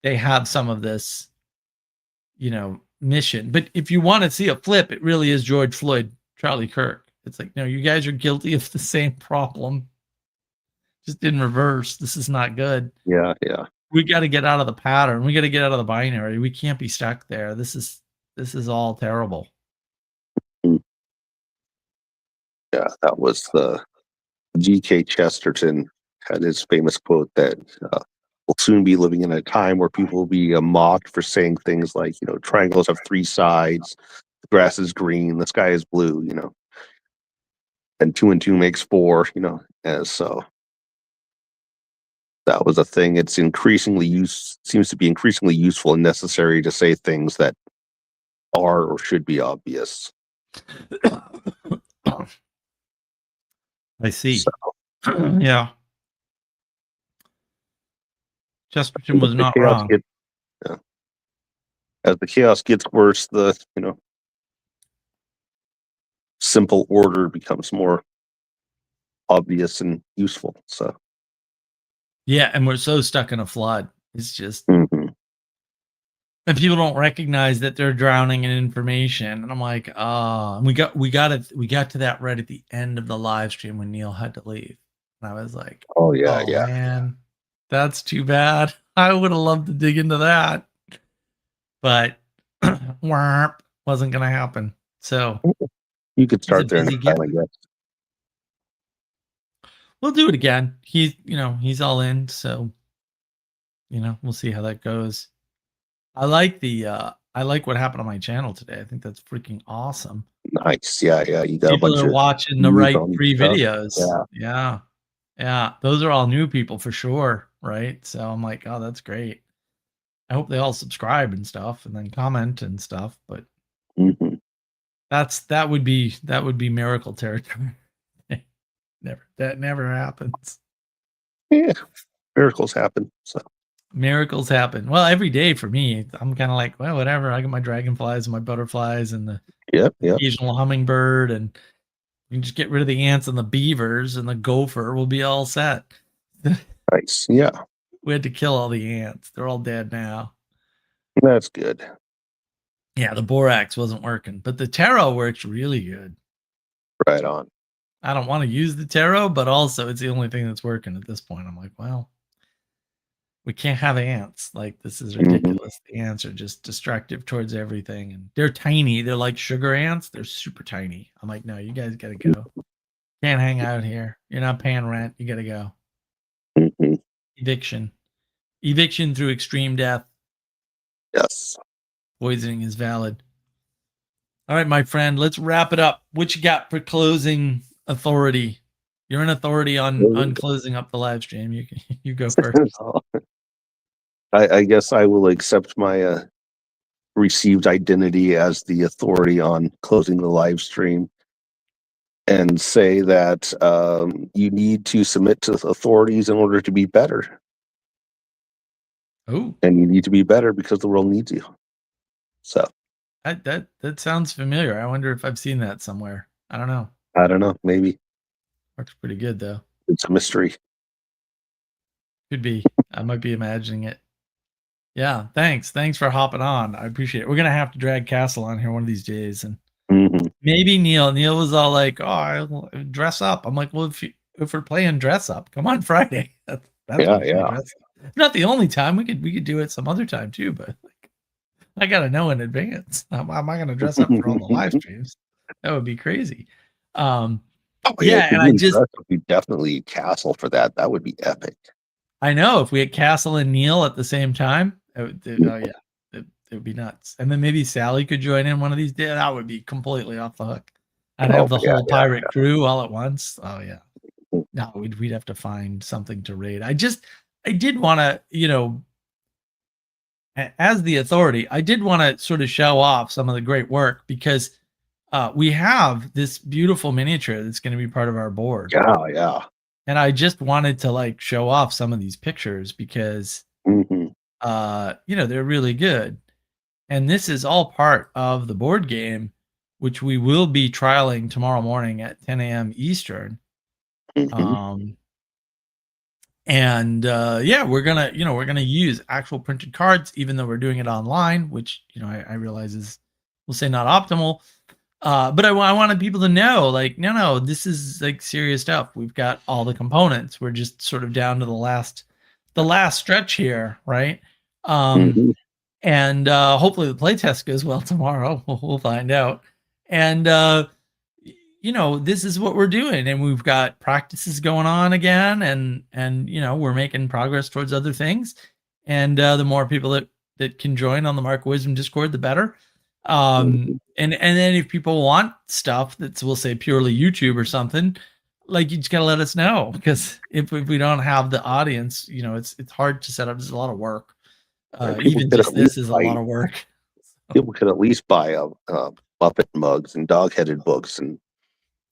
they have some of this, mission. But if you want to see a flip, it really is George Floyd, Charlie Kirk. It's like, no, you guys are guilty of the same problem. Just in reverse. This is not good. Yeah. We got to get out of the pattern. We got to get out of the binary. We can't be stuck there. This is all terrible. Yeah, that was the G.K. Chesterton had his famous quote that we'll soon be living in a time where people will be mocked for saying things like, triangles have 3 sides, the grass is green, the sky is blue, and 2 and 2 makes 4, and so that was a thing. It's seems to be increasingly useful and necessary to say things that are or should be obvious. I see. So, yeah. Chesterton was not wrong. As the chaos gets worse, the simple order becomes more obvious and useful. So yeah, and we're so stuck in a flood. It's just and people don't recognize that they're drowning in information. And I'm like, and we got to that right at the end of the live stream when Neil had to leave. And I was like, oh yeah. Man, That's too bad. I would have loved to dig into that, but wasn't going to happen. So You could he's a start there busy next time, I guy. guess. We'll do it again. He's all in. So, we'll see how that goes. I like what happened on my channel today. I think that's freaking awesome. Nice. Yeah, yeah. You got a People bunch are of watching the views right on 3 stuff. videos. Yeah. Yeah. Yeah. Those are all new people for sure. Right. So I'm like, oh, that's great. I hope they all subscribe and stuff and then comment and stuff. But hmm that would be miracle territory. That never happens. Yeah. Miracles happen. So Miracles happen. Well, every day for me, I'm kind of like, well, whatever. I got my dragonflies and my butterflies and the yep, yep. occasional hummingbird, and you can just get rid of the ants and the beavers, and the gopher will be all set. Nice. Yeah. We had to kill all the ants. They're all dead now. That's good. Yeah, the borax wasn't working, but the taro works really good. Right on. I don't want to use the taro, but also it's the only thing that's working at this point. I'm like, well, we can't have ants. Like, this is ridiculous. The ants are just destructive towards everything, and they're tiny. They're like sugar ants. They're super tiny. I'm like, no, you guys got to go. Can't hang out here. You're not paying rent. You got to go. Mm-hmm. Eviction through extreme death. Yes. Poisoning is valid. All right, my friend, let's wrap it up. What you got for closing authority? You're an authority on closing up the live stream. You go first. I guess I will accept my received identity as the authority on closing the live stream and say that you need to submit to the authorities in order to be better. Oh, and you need to be better because the world needs you. So that sounds familiar. I wonder if I've seen that somewhere. I don't know. I don't know. Maybe Works pretty good though. it's a mystery. Could be. I might be imagining it. Yeah. Thanks for hopping on. I appreciate it. We're gonna have to drag Castle on here one of these days, and maybe Neil. Neil was all like, "Oh, I'll dress up." I'm like, "Well, if we're playing dress up, come on Friday." That's yeah. Not the only time. We could do it some other time too, but like, I gotta know in advance. Am I gonna dress up for all the live streams? That would be crazy. Oh, yeah, and I just we definitely Castle for that. That would be epic. I know if we had Castle and Neil at the same time, it would be nuts. And then maybe Sally could join in one of these days. That would be completely off the hook. I'd have the whole pirate crew all at once. Oh yeah. No, we'd have to find something to raid. I did want to, as the authority, I did want to sort of show off some of the great work because we have this beautiful miniature that's going to be part of our board. Yeah. And I just wanted to like show off some of these pictures because, they're really good. And this is all part of the board game, which we will be trialing tomorrow morning at 10 a.m. Eastern. We're gonna use actual printed cards, even though we're doing it online, which I realize we'll say not optimal. But I wanted people to know, like, no, this is like serious stuff. We've got all the components. We're just sort of down to the last stretch here, right? And hopefully the playtest goes well tomorrow. We'll find out. And this is what we're doing, and we've got practices going on again, and we're making progress towards other things. And the more people that can join on the Mark of Wisdom Discord, the better. And then if people want stuff that's, we'll say, purely YouTube or something, like, you just gotta let us know, because if we don't have the audience, it's hard to set up. It's a lot of work. Even just this is a lot of work. People could at least buy Muppet mugs and dog-headed books and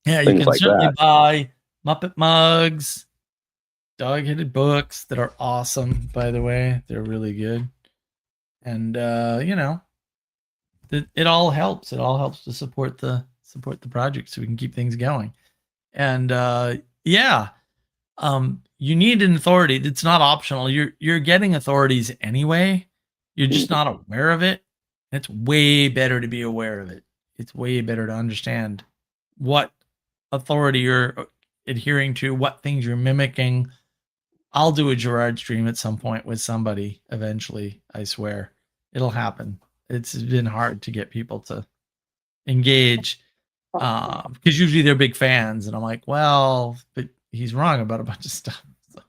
you can like certainly that. buy Muppet mugs, dog-headed books that are awesome, by the way. They're really good. And it all helps. It all helps to support the project so we can keep things going. And you need an authority that's not optional. You're getting authorities anyway. You're just not aware of it. It's way better to be aware of it. It's way better to understand what authority you're adhering to, what things you're mimicking, I'll do a Gerard stream at some point with somebody eventually. I swear it'll happen. It's been hard to get people to engage because usually they're big fans, and I'm like, well, but he's wrong about a bunch of stuff. So.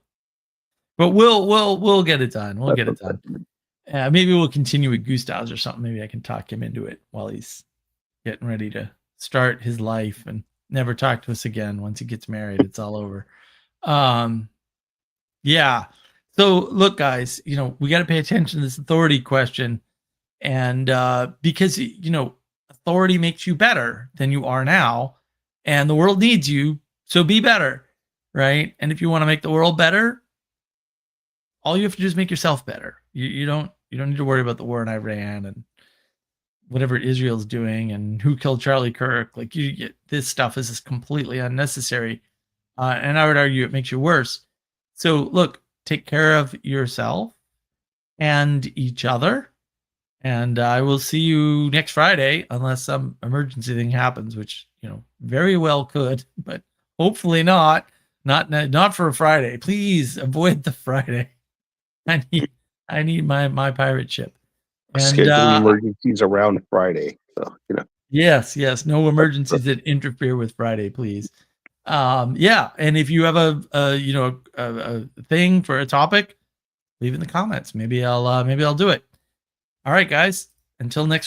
But we'll get it done. We'll get it done. Maybe we'll continue with Gustav's or something. Maybe I can talk him into it while he's getting ready to start his life and never talk to us again. Once he gets married, it's all over. Yeah. So look, guys, we got to pay attention to this authority question. And because, authority makes you better than you are now. And the world needs you. So be better. Right. And if you want to make the world better, all you have to do is make yourself better. You don't need to worry about the war in Iran and whatever Israel's doing and who killed Charlie Kirk. Like this stuff is just completely unnecessary. And I would argue it makes you worse. So look, take care of yourself and each other. And I will see you next Friday, unless some emergency thing happens, which, very well could, but hopefully not. Not for a Friday. Please avoid the Friday. I need my pirate ship. And scheduling emergencies around Friday. So, Yes. No emergencies that interfere with Friday, please. Yeah. And if you have a thing for a topic, leave it in the comments. Maybe I'll do it. All right, guys. Until next